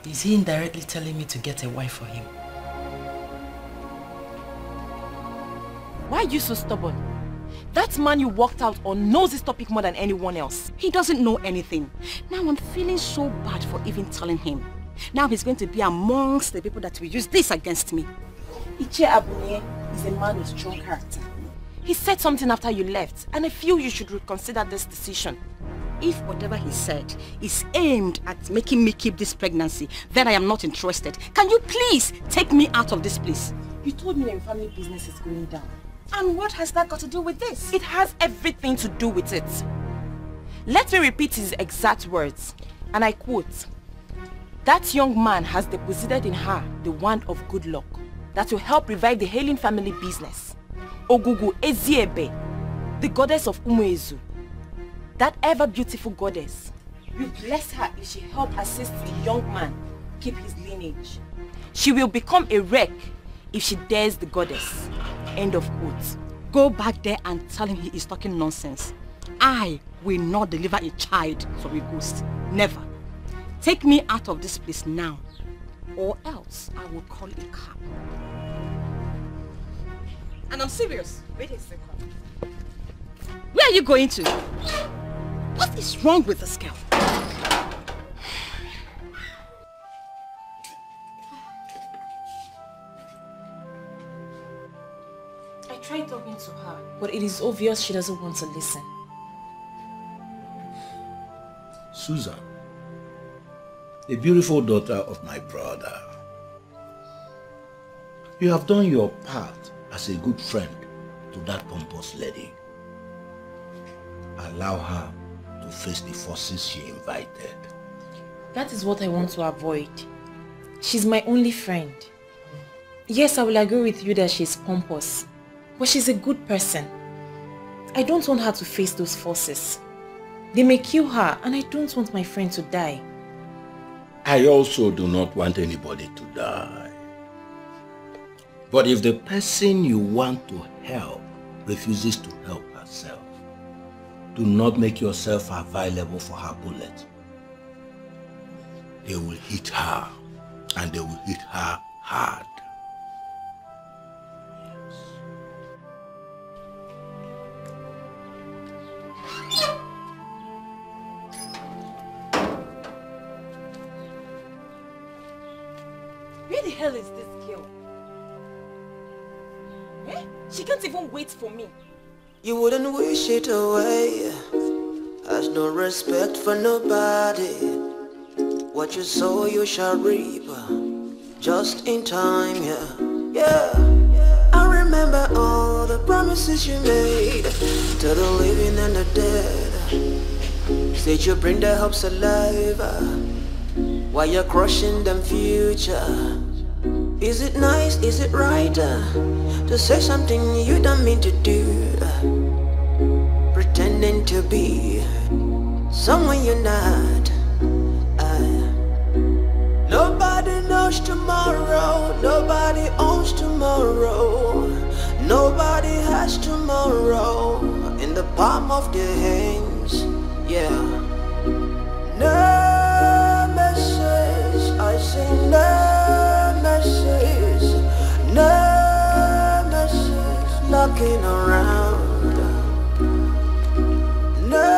Is he indirectly telling me to get a wife for him? Why are you so stubborn? That man you walked out on knows this topic more than anyone else. He doesn't know anything. Now I'm feeling so bad for even telling him. Now he's going to be amongst the people that will use this against me. Ichie Abunye is a man with strong character. He said something after you left, and I feel you should reconsider this decision. If whatever he said is aimed at making me keep this pregnancy, then I am not interested. Can you please take me out of this place? You told me your family business is going down. And what has that got to do with this? It has everything to do with it. Let me repeat his exact words, and I quote, "That young man has deposited in her the wand of good luck that will help revive the Hailing family business. Ogugu Eziebe, the goddess of Umuezu, that ever beautiful goddess, will bless her if she help assist the young man keep his lineage. She will become a wreck if she dares the goddess. End of quote. Go back there and tell him he is talking nonsense. I will not deliver a child from a ghost. Never. Take me out of this place now, or else I will call a cab. And I'm serious. Wait a second. Where are you going to? What is wrong with this girl? I tried talking to her, But it is obvious she doesn't want to listen. Susan, the beautiful daughter of my brother, you have done your part as a good friend to that pompous lady. Allow her to face the forces she invited. That is what I want to avoid. She's my only friend. Yes, I will agree with you that she's pompous, but she's a good person. I don't want her to face those forces. They may kill her, and I don't want my friend to die. I also do not want anybody to die. But if the person you want to help refuses to help herself, do not make yourself available for her bullet. They will hit her, and they will hit her hard. Where the hell is this girl? Eh? She can't even wait for me. You wouldn't wish it away. Has no respect for nobody. What you sow you shall reap. Just in time, yeah. I remember all the promises you made to the living and the dead. Said you bring their hopes alive while you're crushing them future. Is it nice, is it right to say something you don't mean to do? Pretending to be someone you're not. Nobody knows tomorrow, nobody owns tomorrow, nobody has tomorrow in the palm of their hands, yeah. No message, I say no message, no message knocking around. No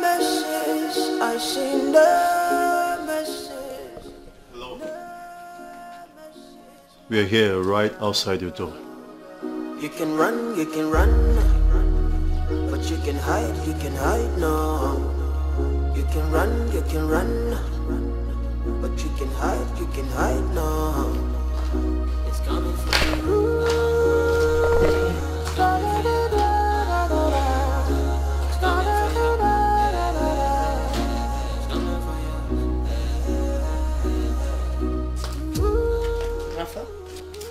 message, I say no message. We are here right outside your door. You can run, but you can hide, no. You can run, but you can hide, no. It's coming for you.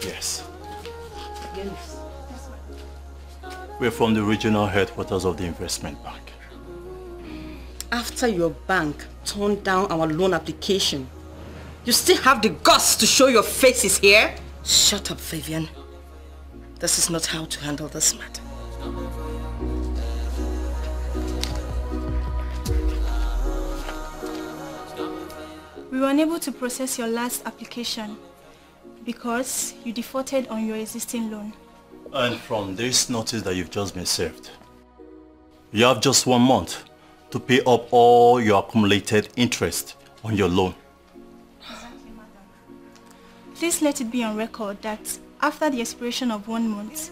Yes. We're from the regional headquarters of the investment bank. After your bank turned down our loan application, you still have the guts to show your faces here? Shut up, Vivian. This is not how to handle this matter. We were unable to process your last application because you defaulted on your existing loan. And from this notice that you've just been served, you have just 1 month to pay up all your accumulated interest on your loan. Please let it be on record that after the expiration of 1 month,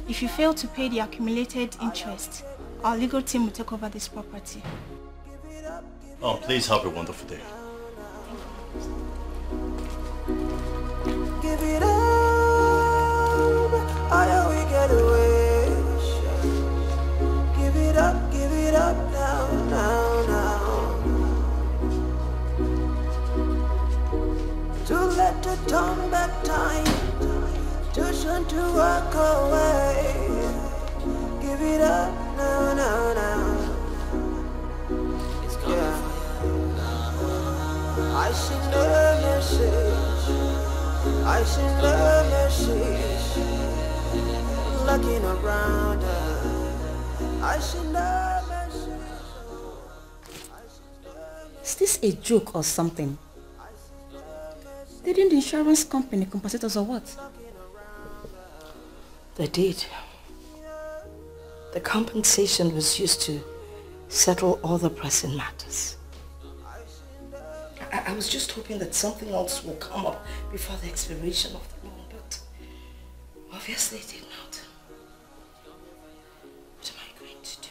if you fail to pay the accumulated interest, our legal team will take over this property. Oh, please have a wonderful day. Give it up, I we get away. Give it up now. To let the turn back time, too soon to walk away. give it up, no, no, no. Yeah. I send a message, I send a message, looking around her. I send a message. Is this a joke or something? Didn't the insurance company compensate us or what? They did. The compensation was used to settle all the pressing matters. I was just hoping that something else will come up before the expiration of the loan, but obviously it did not. What am I going to do?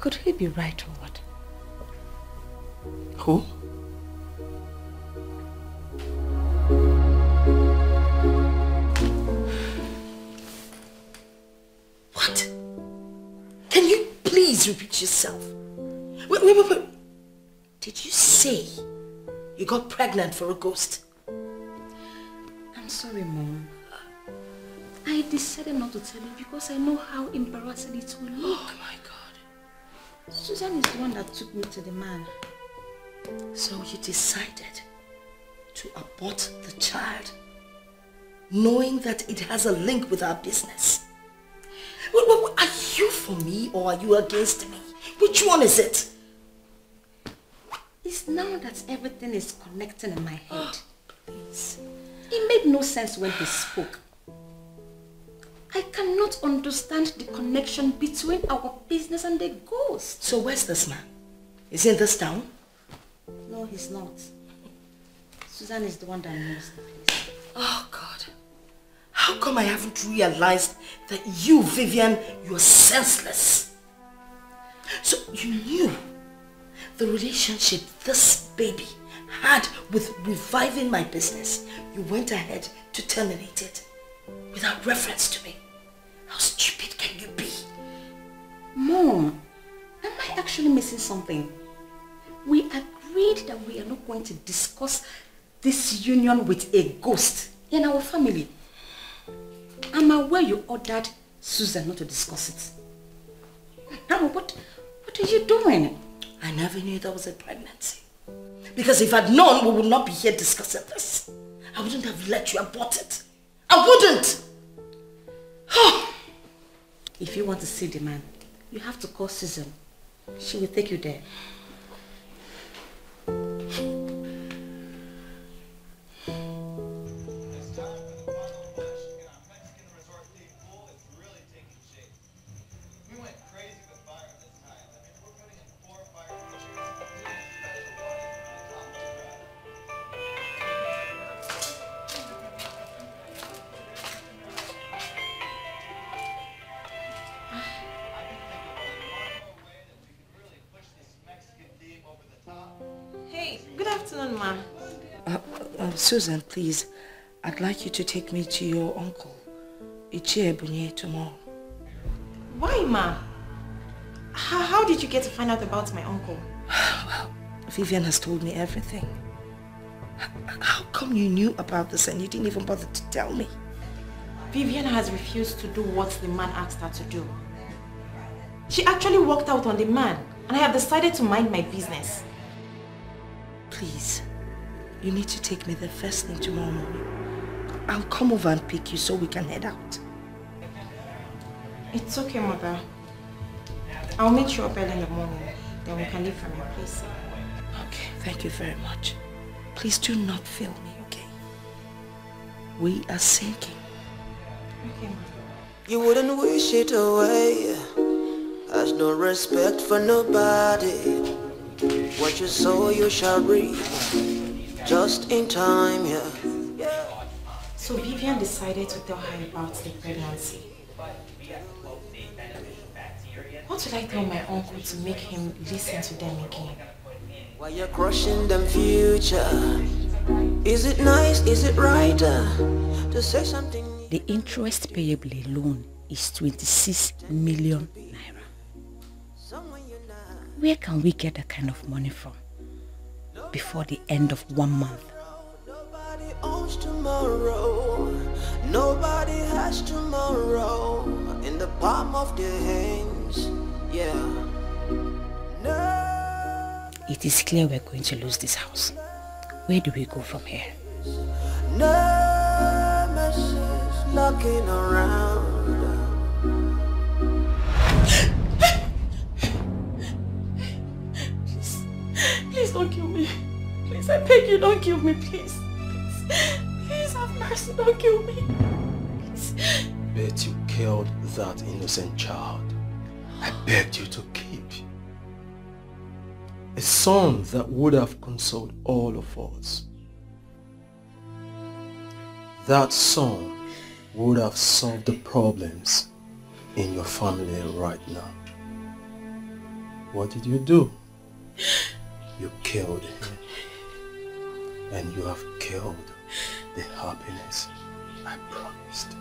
Could he be right or what? Who? What? Can you please repeat yourself? Wait. Did you say you got pregnant for a ghost? I'm sorry, Mom. I decided not to tell you because I know how embarrassing it will look. Oh my God. Susan is the one that took me to the man. So you decided to abort the child, knowing that it has a link with our business. Are you for me or are you against me? Which one is it? It's now that everything is connecting in my head. Please. It made no sense when he spoke. I cannot understand the connection between our business and the ghost. So where's this man? Is he in this town? No, he's not. Susan is the one that knows the place. Oh God. How come I haven't realized that you, Vivian, you're senseless? So you knew the relationship this baby had with reviving my business. You went ahead to terminate it without reference to me. How stupid can you be? Mom, am I actually missing something? We agreed that we are not going to discuss this union with a ghost in our family. I'm aware you ordered Susan not to discuss it. Now, what are you doing? I never knew there was a pregnancy. Because if I'd known, we would not be here discussing this. I wouldn't have let you abort it. I wouldn't! If you want to see the man, you have to call Susan. She will take you there. Susan, please, I'd like you to take me to your uncle, Ichie Bunye, tomorrow. Why, Ma? How did you get to find out about my uncle? Well, Vivian has told me everything. How come you knew about this and you didn't even bother to tell me? Vivian has refused to do what the man asked her to do. She actually walked out on the man, and I have decided to mind my business. Please. You need to take me there first thing tomorrow morning. I'll come over and pick you so we can head out. It's okay, Mother. I'll meet you up early in the morning. Then we can leave from your place. Okay, thank you very much. Please do not fail me, okay? We are sinking. Okay, Mother. You wouldn't wish it away. Has no respect for nobody. What you sow, you shall reap. Just in time, yeah. So Vivian decided to tell her about the pregnancy. What should I tell my uncle to make him listen to them again? While you're crushing them future, is it nice, is it right to say something? The interest payable alone is 26 million naira. Where can we get that kind of money from before the end of 1 month? Nobody owns tomorrow. Nobody has tomorrow in the palm of their hands. Yeah. It is clear we're going to lose this house. Where do we go from here? Nemesis knocking around. Please don't kill me. Please, I beg you, don't kill me, please. Please have mercy, don't kill me. Please. Bet you killed that innocent child I begged you to keep. A son that would have consoled all of us. That son would have solved the problems in your family right now. What did you do? You killed him. And you have killed the happiness I promised.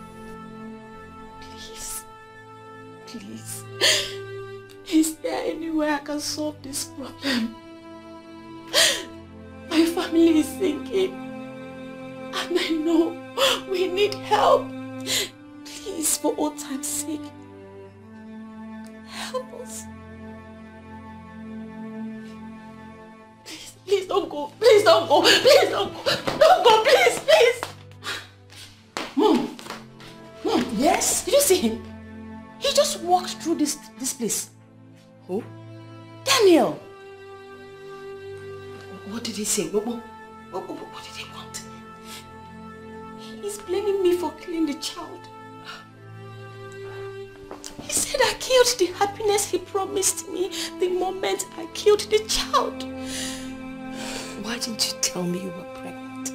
Please. Please. Is there any way I can solve this problem? My family is sinking. And I know we need help. Please, for all time's sake, help us. Please don't go. Please don't go. Please don't go. Don't go, please, please. Mom. Mom, yes? Did you see him? He just walked through this place. Who? Daniel. What did he say? What did he want? He's blaming me for killing the child. He said I killed the happiness he promised me the moment I killed the child. Why didn't you tell me you were pregnant?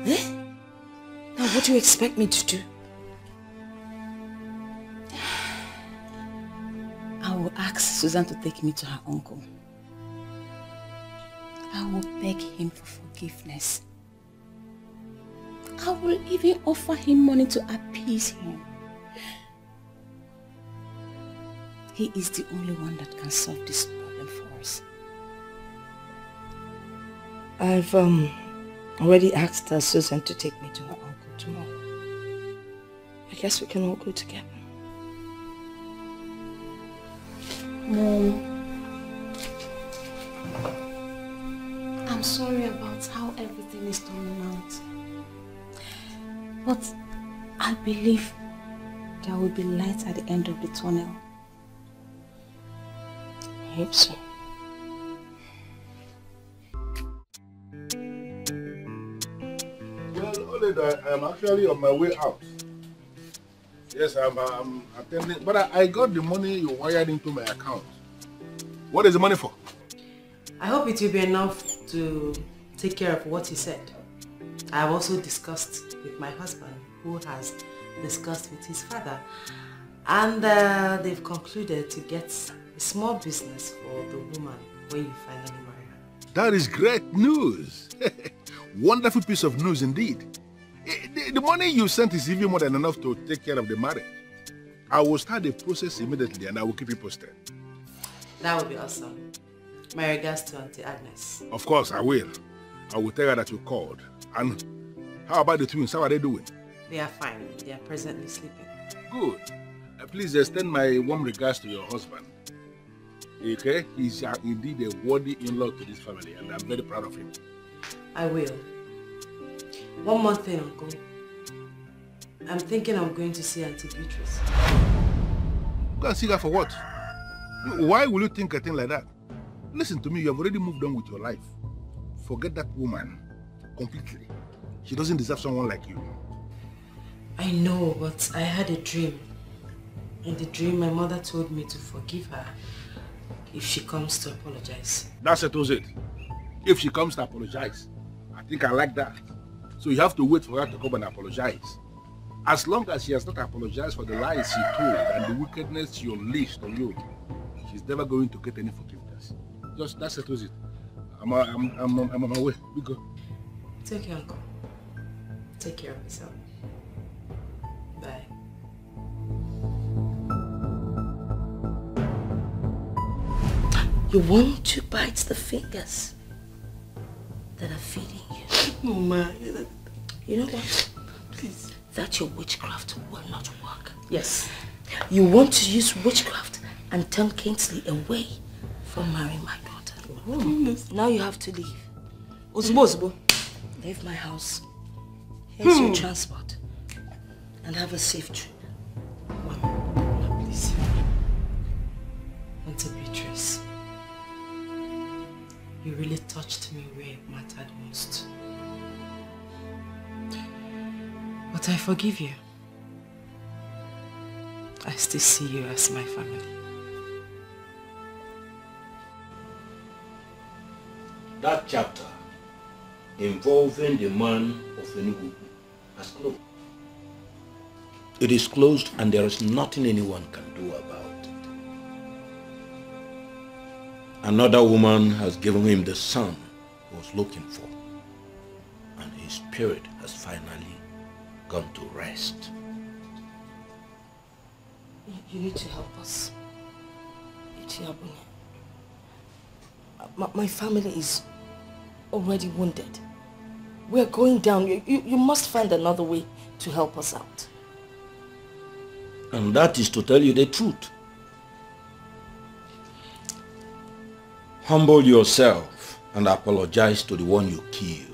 Eh? Now what do you expect me to do? I will ask Susan to take me to her uncle. I will beg him for forgiveness. I will even offer him money to appease him. He is the only one that can solve this problem for us. I've already asked Susan to take me to her uncle tomorrow. I guess we can all go together. Mom, I'm sorry about how everything is turning out. But I believe there will be light at the end of the tunnel. I hope so. Well, Oleda, I'm actually on my way out. Yes, I'm attending, but I got the money you wired into my account. What is the money for? I hope it will be enough to take care of what he said. I have also discussed with my husband, who has discussed with his father, and they've concluded to get a small business for the woman when you finally marry her. That is great news. Wonderful piece of news indeed. The money you sent is even more than enough to take care of the marriage. I will start the process immediately and I will keep you posted. That would be awesome. My regards to Auntie Agnes. Of course, I will. I will tell her that you called. And how about the twins? How are they doing? They are fine. They are presently sleeping. Good. Please extend my warm regards to your husband. Okay? He's indeed a worthy in-law to this family and I'm very proud of him. I will. One more thing, Uncle. I'm thinking I'm going to see Auntie Beatrice. Go and see her for what? Why will you think a thing like that? Listen to me, you have already moved on with your life. Forget that woman completely. She doesn't deserve someone like you. I know, but I had a dream. In the dream, my mother told me to forgive her if she comes to apologize. That settles it. If she comes to apologize, I think I like that. So you have to wait for her to come and apologize. As long as she has not apologized for the lies she told and the wickedness she unleashed on you, she's never going to get any forgiveness. Just that settles it. I'm on my way. We go. Take care, Uncle. Take care of yourself. Bye. You want to bite the fingers that are feeding you. Mama. You know what? Please. That your witchcraft will not work. Yes. You want to use witchcraft and turn Kingsley away from marrying my daughter. Oh. Now you have to leave. Osbo. Leave my house. Here's your transport. And have a safe trip. Mama, please. Auntie Beatrice, you really touched me where it mattered most. But I forgive you. I still see you as my family. That chapter involving the man of Enugu has closed. It is closed and there is nothing anyone can do about it. Another woman has given him the son he was looking for, and his spirit has finally gone to rest. You need to help us. My family is already wounded. We're going down. You must find another way to help us out. And that is to tell you the truth. Humble yourself and apologize to the one you killed.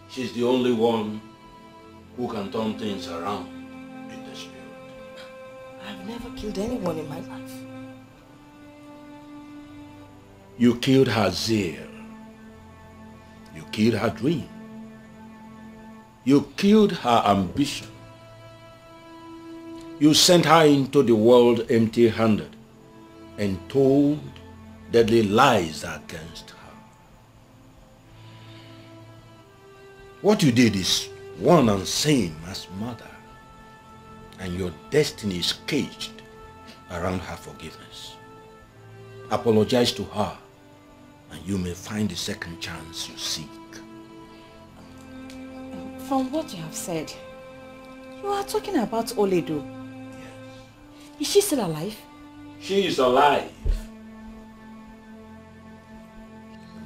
She's the only one who can turn things around in the spirit. I've never killed anyone in my life. You killed her zeal. You killed her dream. You killed her ambition. You sent her into the world empty-handed and told deadly lies against her. What you did is one and same as murder, and your destiny is caged around her forgiveness. Apologize to her, and you may find the second chance you seek. From what you have said, you are talking about Oledo. Yes. Is she still alive? She is alive.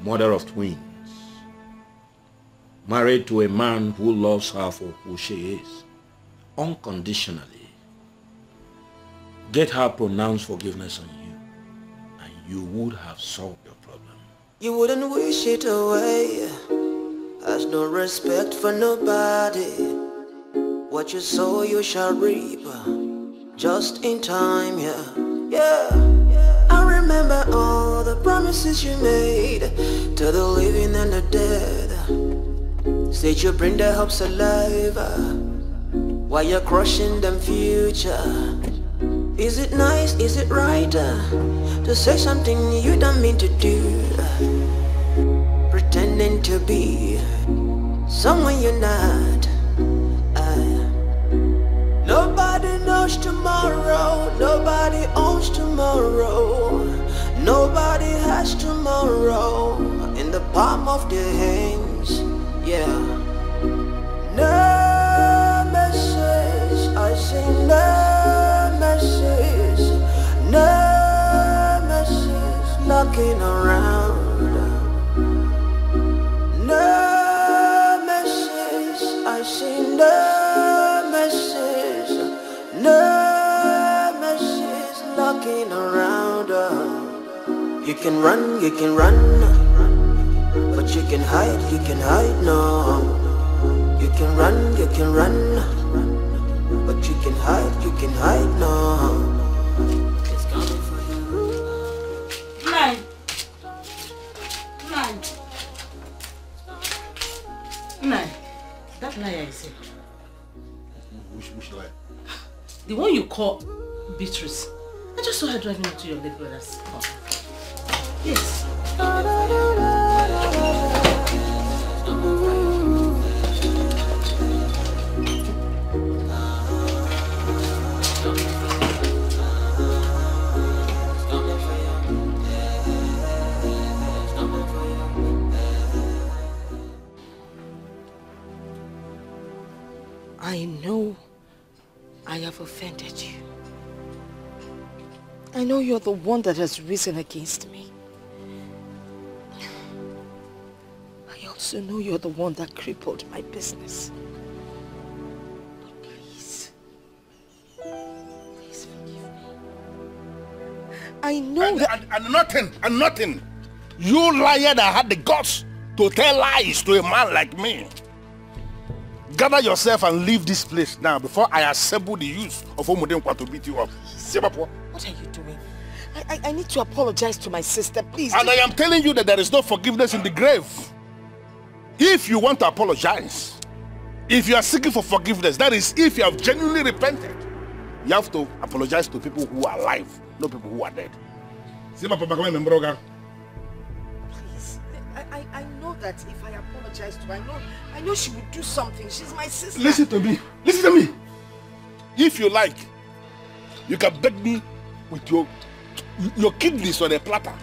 Mother of twins. Married to a man who loves her for who she is, unconditionally. Get her pronounced forgiveness on you, and you would have solved your problem. You wouldn't wish it away. Has no respect for nobody. What you sow you shall reap. Just in time, yeah. I remember all the promises you made to the living and the dead. Said you bring their hopes alive while you're crushing them future. Is it nice, is it right to say something you don't mean to do? Pretending to be someone you're not. Nobody knows tomorrow. Nobody owns tomorrow. Nobody has tomorrow in the palm of their hands. Yeah. No message, I say no message. No message knocking around. No message, I say no message. No message knocking around. You can run, but you can hide no. You can run, but you can hide no. It's coming for you. Nine. That liar is here. Which lie? The one you call Beatrice. I just saw her driving into your late brother's car. Yes. I know I have offended you. I know you're the one that has risen against me. I also know you're the one that crippled my business. But please forgive me. I know And nothing. You liar that had the guts to tell lies to a man like me. Gather yourself and leave this place now before I assemble the youth of Omudenkwa to beat you up. What are you doing? I need to apologize to my sister, please. And I am telling you that there is no forgiveness in the grave. If you want to apologize, if you are seeking for forgiveness, that is if you have genuinely repented, you have to apologize to people who are alive, not people who are dead. Please, I know that if I apologize to her, I know she would do something. She's my sister. Listen to me. Listen to me. If you like, you can beg me with your kidneys on a platter.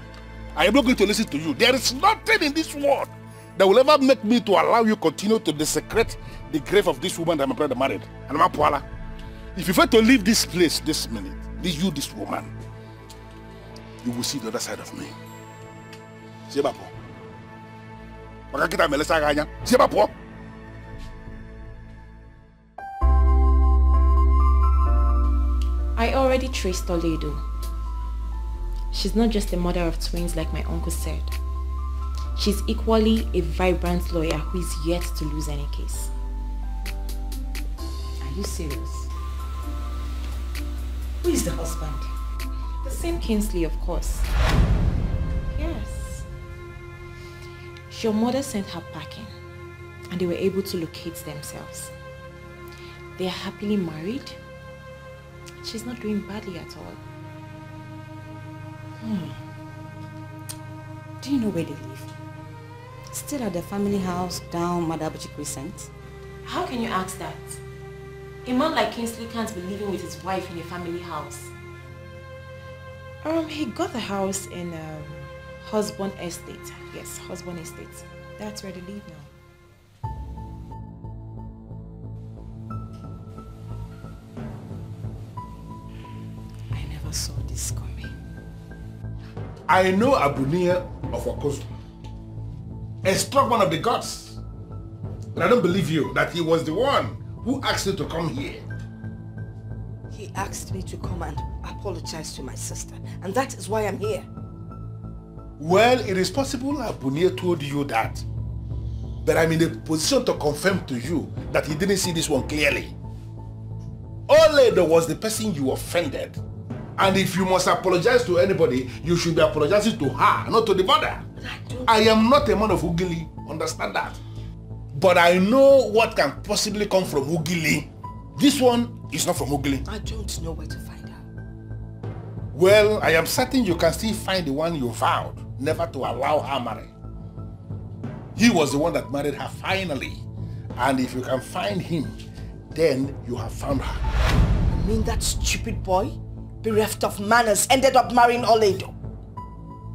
I am not going to listen to you. There is nothing in this world that will ever make me to allow you continue to desecrate the grave of this woman that my brother married. And my Paula, if you fail to leave this place this minute, this woman, you will see the other side of me. I already traced Toledo. She's not just a mother of twins like my uncle said. She's equally a vibrant lawyer who is yet to lose any case. Are you serious? Who is the husband? The same Kingsley, of course. Yes. Your mother sent her packing and they were able to locate themselves. They are happily married. She's not doing badly at all. Do you know where they live? Still at the family house down Madabuchi Crescent? How can you ask that? A man like Kingsley can't be living with his wife in a family house. He got the house in Husband Estate. Yes, Husband Estate. That's where they live now. I never saw this coming. I know Abunia of Okozu, a strong one of the gods. But I don't believe you that he was the one who asked you to come here. He asked me to come and apologize to my sister, and that is why I'm here. Well, it is possible Abunia told you that, but I'm in a position to confirm to you that he didn't see this one clearly. Oledo was the person you offended. And if you must apologize to anybody, you should be apologizing to her, not to the mother. I am not a man of Ugili, understand that. But I know what can possibly come from Ugili. This one is not from Ugili. I don't know where to find her. Well, I am certain you can still find the one you vowed never to allow her marry. He was the one that married her finally. And if you can find him, then you have found her. You mean that stupid boy, bereft of manners, ended up marrying Oledo?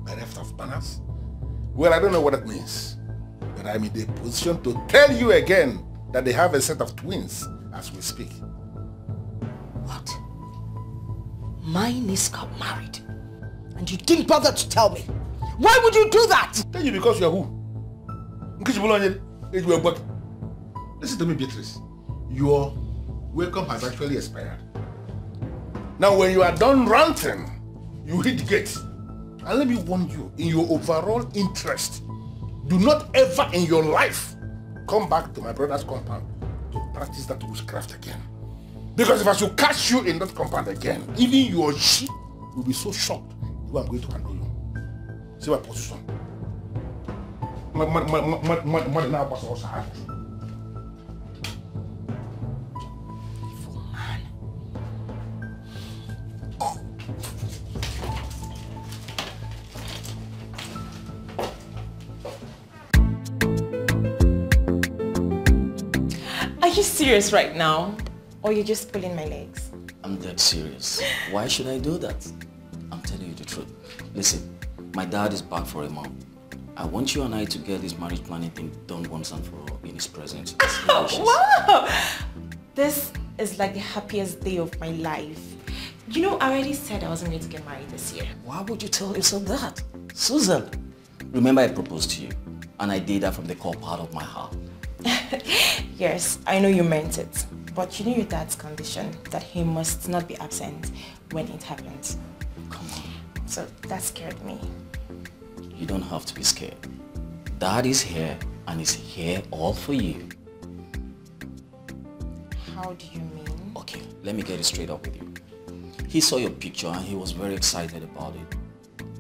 Bereft of manners? Well, I don't know what that means. But I'm in the position to tell you again that they have a set of twins as we speak. What? My niece got married, and you didn't bother to tell me. Why would you do that? Tell you because you are who? Listen to me, Beatrice. Your welcome has actually expired. Now when you are done ranting, you hit the gate. And let me warn you, in your overall interest, do not ever in your life come back to my brother's compound to practice that witchcraft again. Because if I should catch you in that compound again, even your sheep will be so shocked you I'm going to handle you. See my position. Evil man. Are you serious right now? Or you're just pulling my legs? I'm dead serious. Why should I do that? I'm telling you the truth. Listen, my dad is back for a month. I want you and I to get this marriage planning thing done once and for all in his presence. Wow! This is like the happiest day of my life. You know, I already said I wasn't going to get married this year. Why would you tell yourself that? Susan, remember I proposed to you and I did that from the core part of my heart. Yes, I know you meant it. But you know your dad's condition, that he must not be absent when it happens. Come on. So that scared me. You don't have to be scared. Dad is here and is here all for you. How do you mean? Okay, let me get it straight up with you. He saw your picture and he was very excited about it.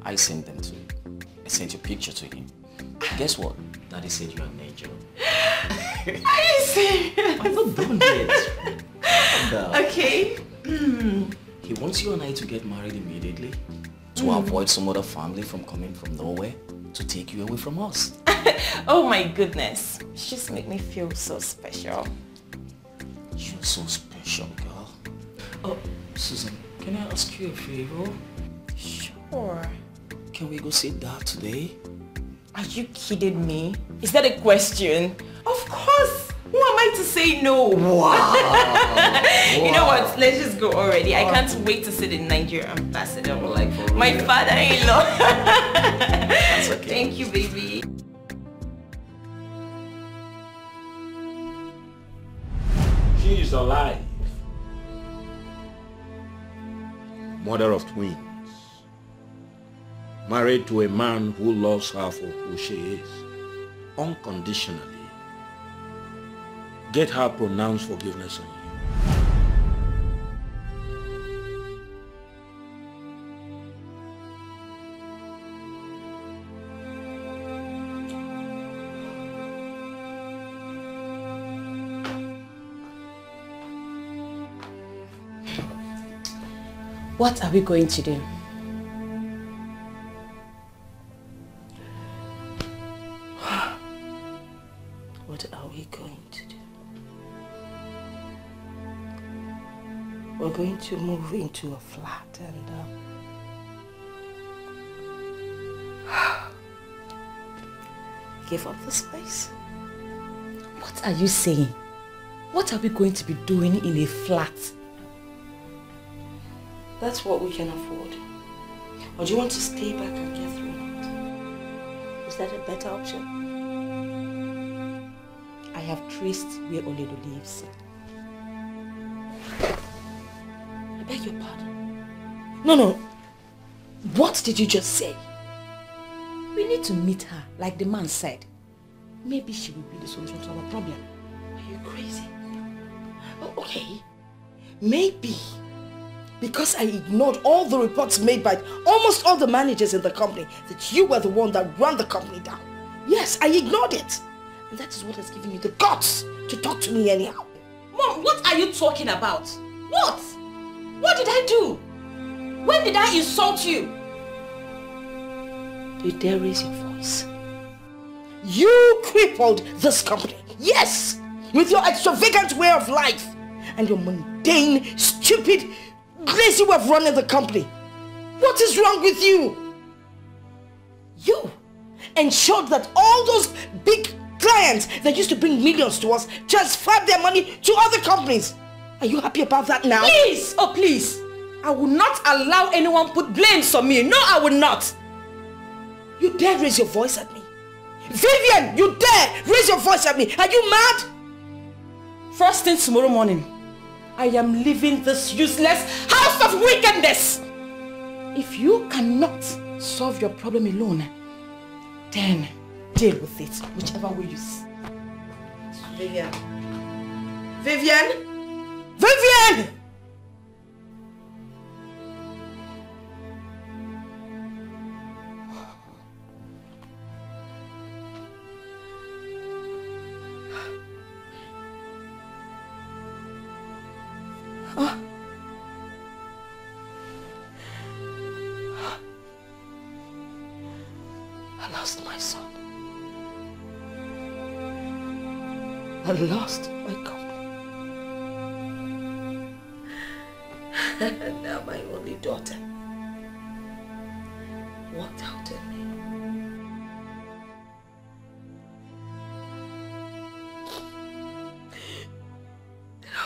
I sent them to him. I sent your picture to him. Guess what? Daddy said you're an angel. Are you serious? I'm not done yet. Okay. He wants you and I to get married immediately to avoid some other family from coming from nowhere to take you away from us. Oh my goodness. You just make me feel so special. You're so special, girl. Oh, Susan, can I ask you a favor? Sure. Can we go see Dad today? Are you kidding me? Is that a question? Of course. Who am I to say no? Wow. You know what? Let's just go already. I can't wait to see the Nigerian ambassador. Like for real. My father-in-law. That's okay. Thank you, baby. She is alive. Mother of twins. Married to a man who loves her for who she is. Unconditionally. Get her pronounced forgiveness on you. What are we going to do? What are we going to do? We're going to move into a flat and give up the space. What are you saying? What are we going to be doing in a flat? That's what we can afford. Or do you want to stay back and get thrown out? Is that a better option? I have traced where Oledo lives. I beg your pardon. No. What did you just say? We need to meet her, like the man said. Maybe she will be the solution to our problem. Are you crazy? Oh, okay. Maybe. Because I ignored all the reports made by almost all the managers in the company that you were the one that ran the company down. Yes, I ignored it. And that is what has given you the guts to talk to me anyhow. Mom, what are you talking about? What? What did I do? When did I insult you? You dare raise your voice? You crippled this company. Yes! With your extravagant way of life and your mundane, stupid, lazy way of running the company. What is wrong with you? You ensured that all those big clients that used to bring millions to us transferred their money to other companies. Are you happy about that now? Please! Oh, please! I will not allow anyone put blames on me. No, I will not. You dare raise your voice at me? Vivian, you dare raise your voice at me? Are you mad? First thing tomorrow morning, I am leaving this useless house of wickedness. If you cannot solve your problem alone, then deal with it, whichever way you see. Vivian. Vivian! Vivian! I lost my son. I lost my company. And now my only daughter walked out on me. No.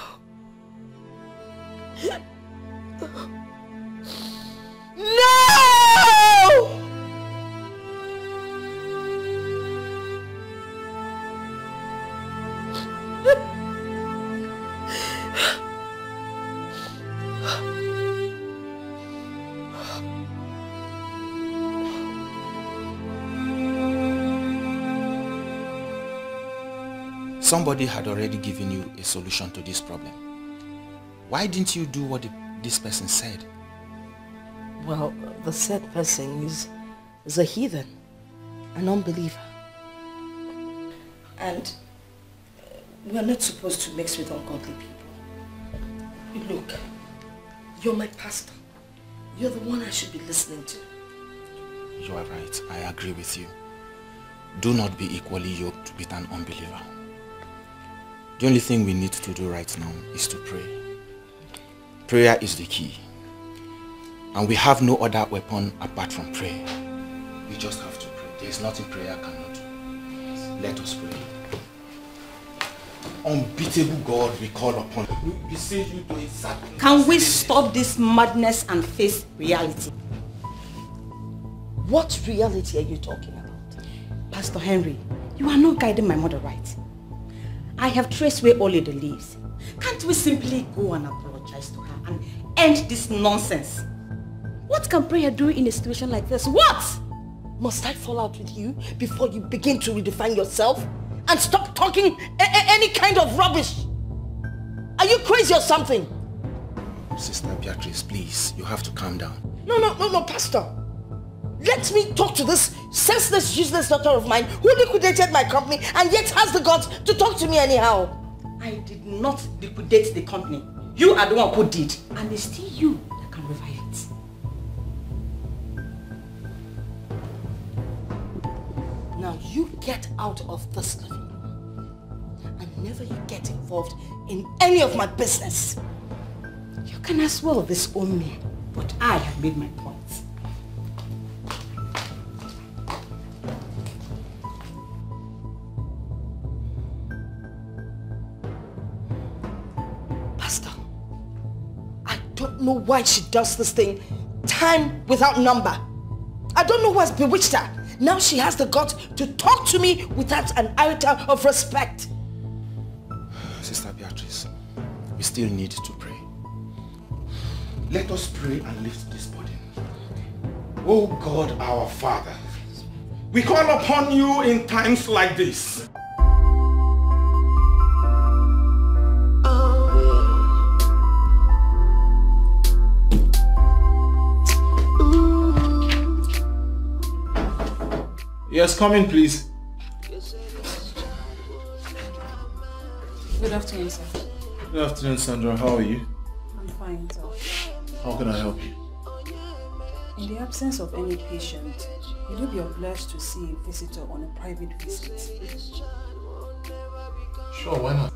somebody had already given you a solution to this problem. Why didn't you do what this person said? Well, the said person is a heathen, an unbeliever. And we're not supposed to mix with ungodly people. Look, you're my pastor. You're the one I should be listening to. You are right. I agree with you. Do not be equally yoked with an unbeliever. The only thing we need to do right now is to pray. Prayer is the key. And we have no other weapon apart from prayer. We just have to pray. There is nothing prayer cannot do. Let us pray. Unbeatable God, we call upon you. We beseech you to exactly... Can we stop this madness and face reality? What reality are you talking about? Pastor Henry, you are not guiding my mother right. I have traced where Oledo lives. Can't we simply go and apologize to her and end this nonsense? What can prayer do in a situation like this? What? Must I fall out with you before you begin to redefine yourself? And stop talking any kind of rubbish? Are you crazy or something? Sister Beatrice, please, you have to calm down. No, Pastor. Let me talk to this senseless, useless daughter of mine who liquidated my company and yet has the guts to talk to me anyhow. I did not liquidate the company. You are the one who did. And it's still you that can revive it. Now you get out of this living room and never you get involved in any of my business. You can as well disown me, but I have made my point. Pastor, I don't know why she does this thing time without number. I don't know what's bewitched her. Now she has the guts to talk to me without an iota of respect. Sister Beatrice, we still need to pray. Let us pray and lift this burden. Oh God, our Father, we call upon you in times like this. Yes, come in, please. Good afternoon, sir. Good afternoon, Sandra. How are you? I'm fine, sir. How can I help you? In the absence of any patient, will you be obliged to see a visitor on a private visit? Sure, why not?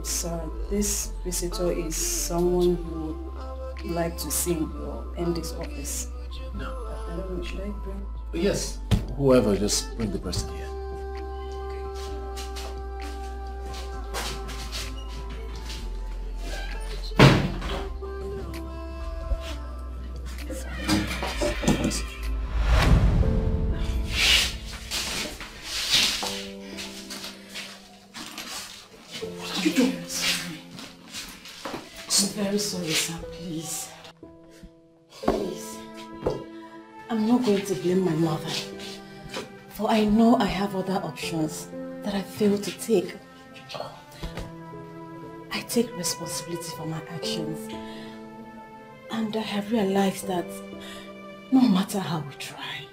Sir, this visitor is someone who would like to see your MD's office. No. I don't know, should I bring? Yes. Whoever, just bring the person here. What are you doing? I'm very sorry, sir. Please. Please. I'm not going to blame my mother, for I know I have other options that I failed to take. I take responsibility for my actions, and I have realized that no matter how we try,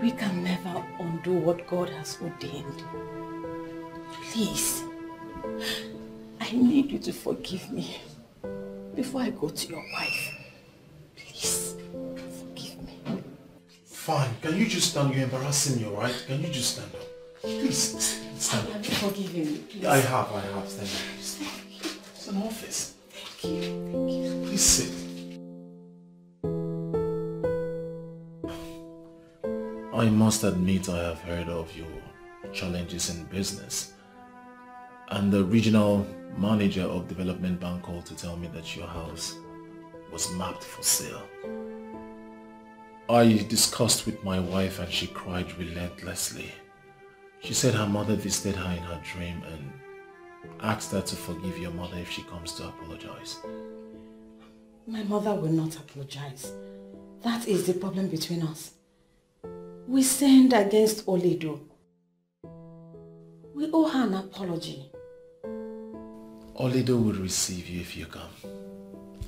we can never undo what God has ordained. Please, I need you to forgive me before I go to your wife. Please. Fine. Can you just stand? You're embarrassing me, alright? Can you just stand up? Please, stand up. Have you forgiven me, please? I have. Stand up. It's an office. Thank you. Please sit. I must admit I have heard of your challenges in business. And the regional manager of Development Bank called to tell me that your house was mapped for sale. I discussed with my wife and she cried relentlessly. She said her mother visited her in her dream and asked her to forgive your mother if she comes to apologize. My mother will not apologize. That is the problem between us. We sinned against Oledo. We owe her an apology. Olido will receive you if you come.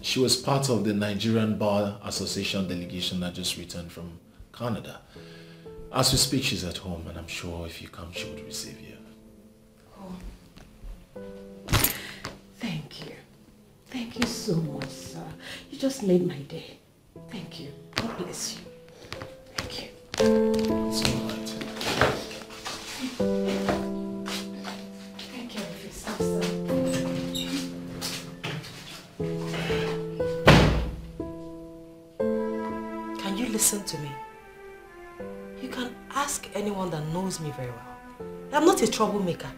She was part of the Nigerian Bar Association delegation that just returned from Canada. As we speak, she's at home, and I'm sure if you come, she would receive you. Oh. Thank you. Thank you so much, sir. You just made my day. Thank you. God bless you. Thank you. It's all right. Thank you for yourself, sir. Can you listen to me? You can ask anyone that knows me very well. I'm not a troublemaker.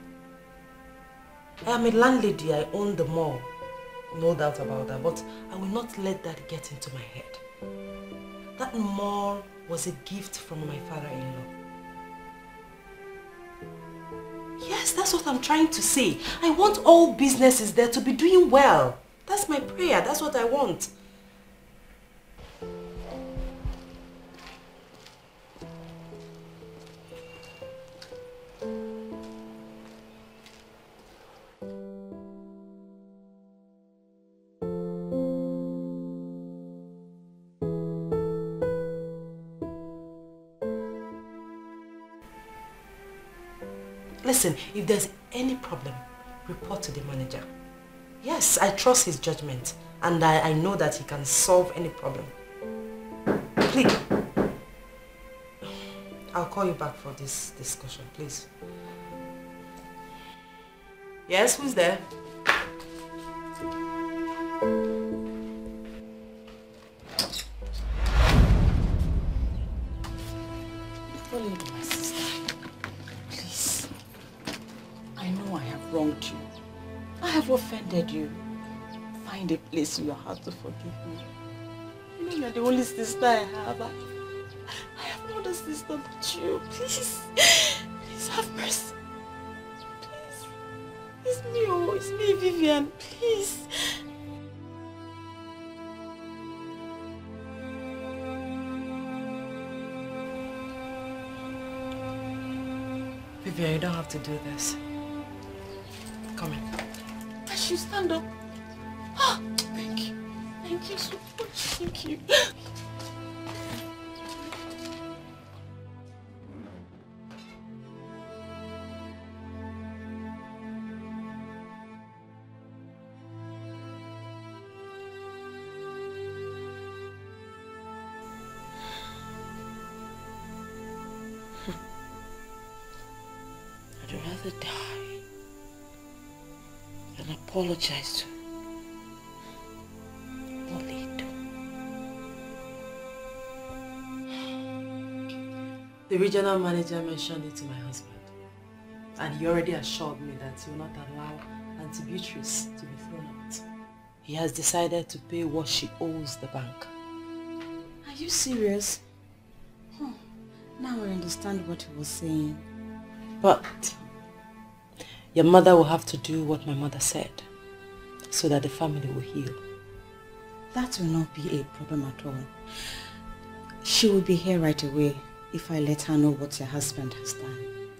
I am a landlady. I own the mall. No doubt about that. But I will not let that get into my head. That mall was a gift from my father-in-law. Yes, that's what I'm trying to say. I want all businesses there to be doing well. That's my prayer. That's what I want. Listen, if there's any problem, report to the manager. Yes, I trust his judgment and I know that he can solve any problem. Please. I'll call you back for this discussion, please. Yes, who's there? My sister, please. I know I have wronged you. I have offended you. Find a place in your heart to forgive me. You know you're the only sister I have. I have no other sister but you. Please. Please have mercy. Please. It's me, oh. It's me, Vivian. Please. Vivian, you don't have to do this. Come in. I should stand up. Ah, thank you. Thank you so much. Thank you. I'd rather die than apologize to Olido. The regional manager mentioned it to my husband, and he already assured me that he will not allow Auntie Beatrice to be thrown out. He has decided to pay what she owes the bank. Are you serious? Oh, now I understand what he was saying. But your mother will have to do what my mother said, so that the family will heal. That will not be a problem at all. She will be here right away if I let her know what your husband has done.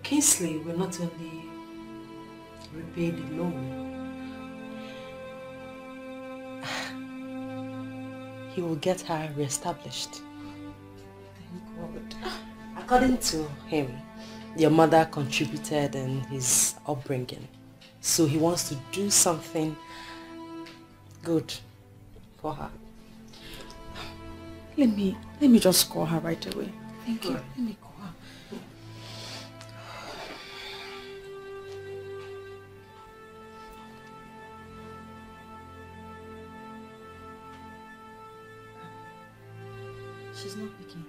Kingsley will not only repay the loan, he will get her reestablished. Thank God. According to him, your mother contributed in his upbringing. So he wants to do something good for her. Let me just call her right away. Thank you. Let me call her. She's not picking.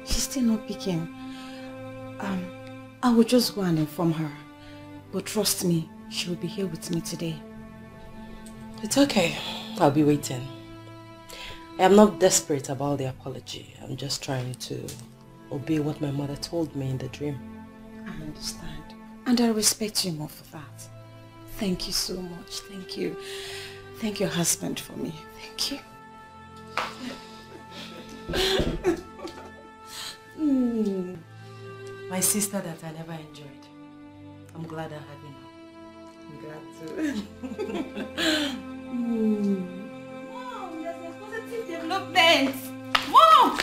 She's still not picking. I will just go and inform her. But trust me, she will be here with me today. It's okay. I'll be waiting. I am not desperate about the apology. I'm just trying to obey what my mother told me in the dream. I understand. And I respect you more for that. Thank you so much. Thank you. Thank your husband for me. Thank you. My sister that I never enjoyed. I'm glad I have you now. I'm glad too. Mom, there's a positive development. Mom!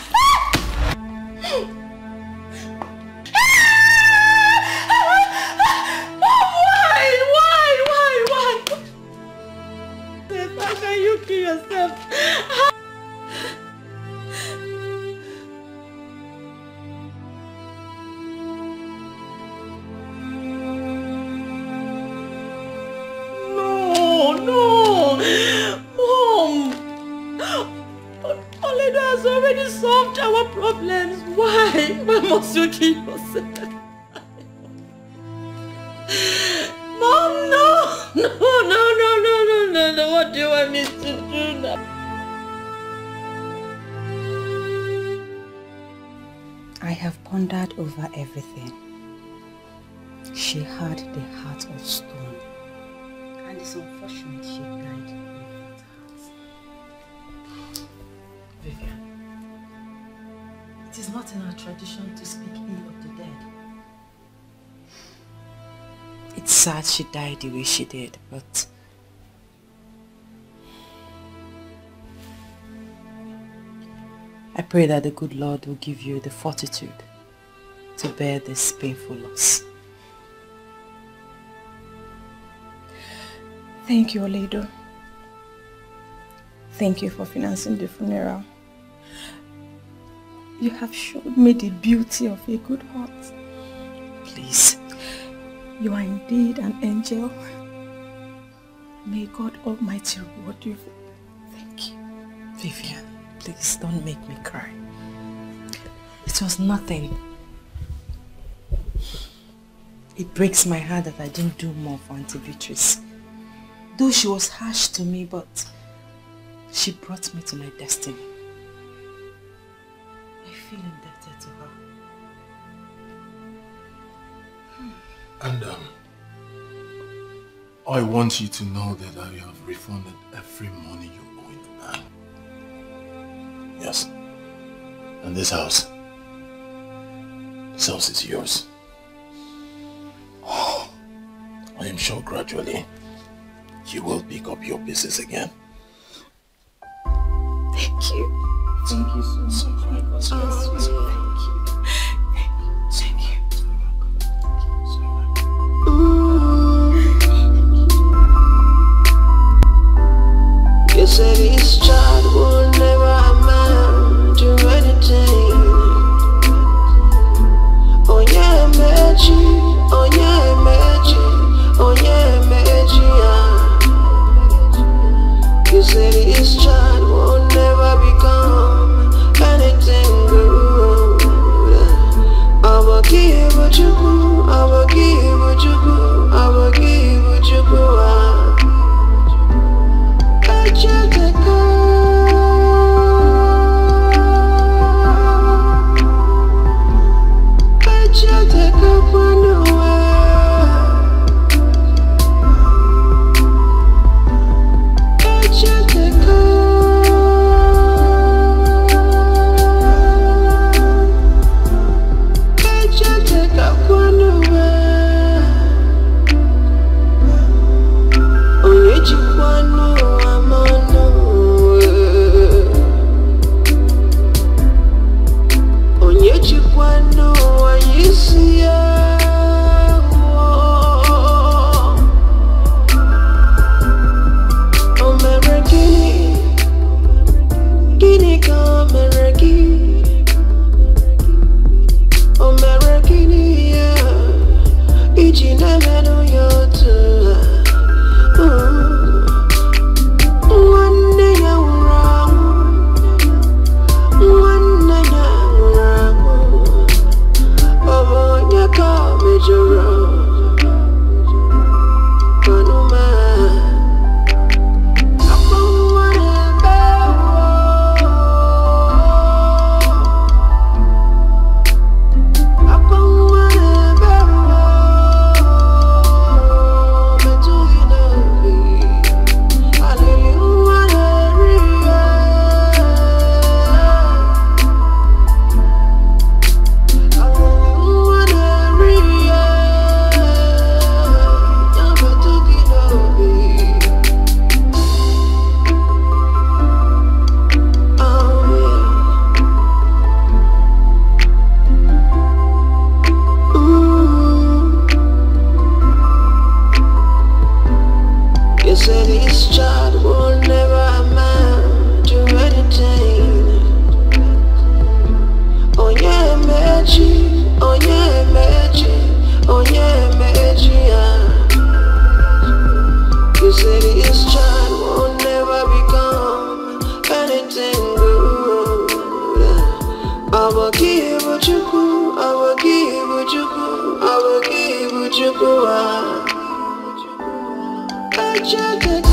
Why? How can you kill yourself? No, Mom. Oledo has already solved our problems. Why must you kill yourself? Mom, no. What do you want me to do now? I have pondered over everything. She had the heart of stone, and it's unfortunate she died with that heart. Vivian, it is not in our tradition to speak ill of the dead. It's sad she died the way she did, but I pray that the good Lord will give you the fortitude to bear this painful loss. Thank you, Oledo. Thank you for financing the funeral. You have showed me the beauty of a good heart. Please. You are indeed an angel. May God Almighty reward you. Thank you. Vivian, please don't make me cry. It was nothing. It breaks my heart that I didn't do more for Auntie Beatrice. Though she was harsh to me, but she brought me to my destiny. I feel indebted to her. And I want you to know that I have refunded every money you owe in the bank. Yes. And this house is yours. I am sure gradually you will pick up your pieces again. Thank you. Thank you so much. Thank you. Thank you. You said this child will never amount to anything. Oh yeah, magic. Oh yeah, magic. Oh yeah, magic. You said this child will never become anything good. You say this child will never amount to anything. Oh yeah, Meji, oh yeah, Meji, oh yeah, Meji, yeah. You say this child will never become anything good. I will give what you could, I will give what you could, I will give what you could. I just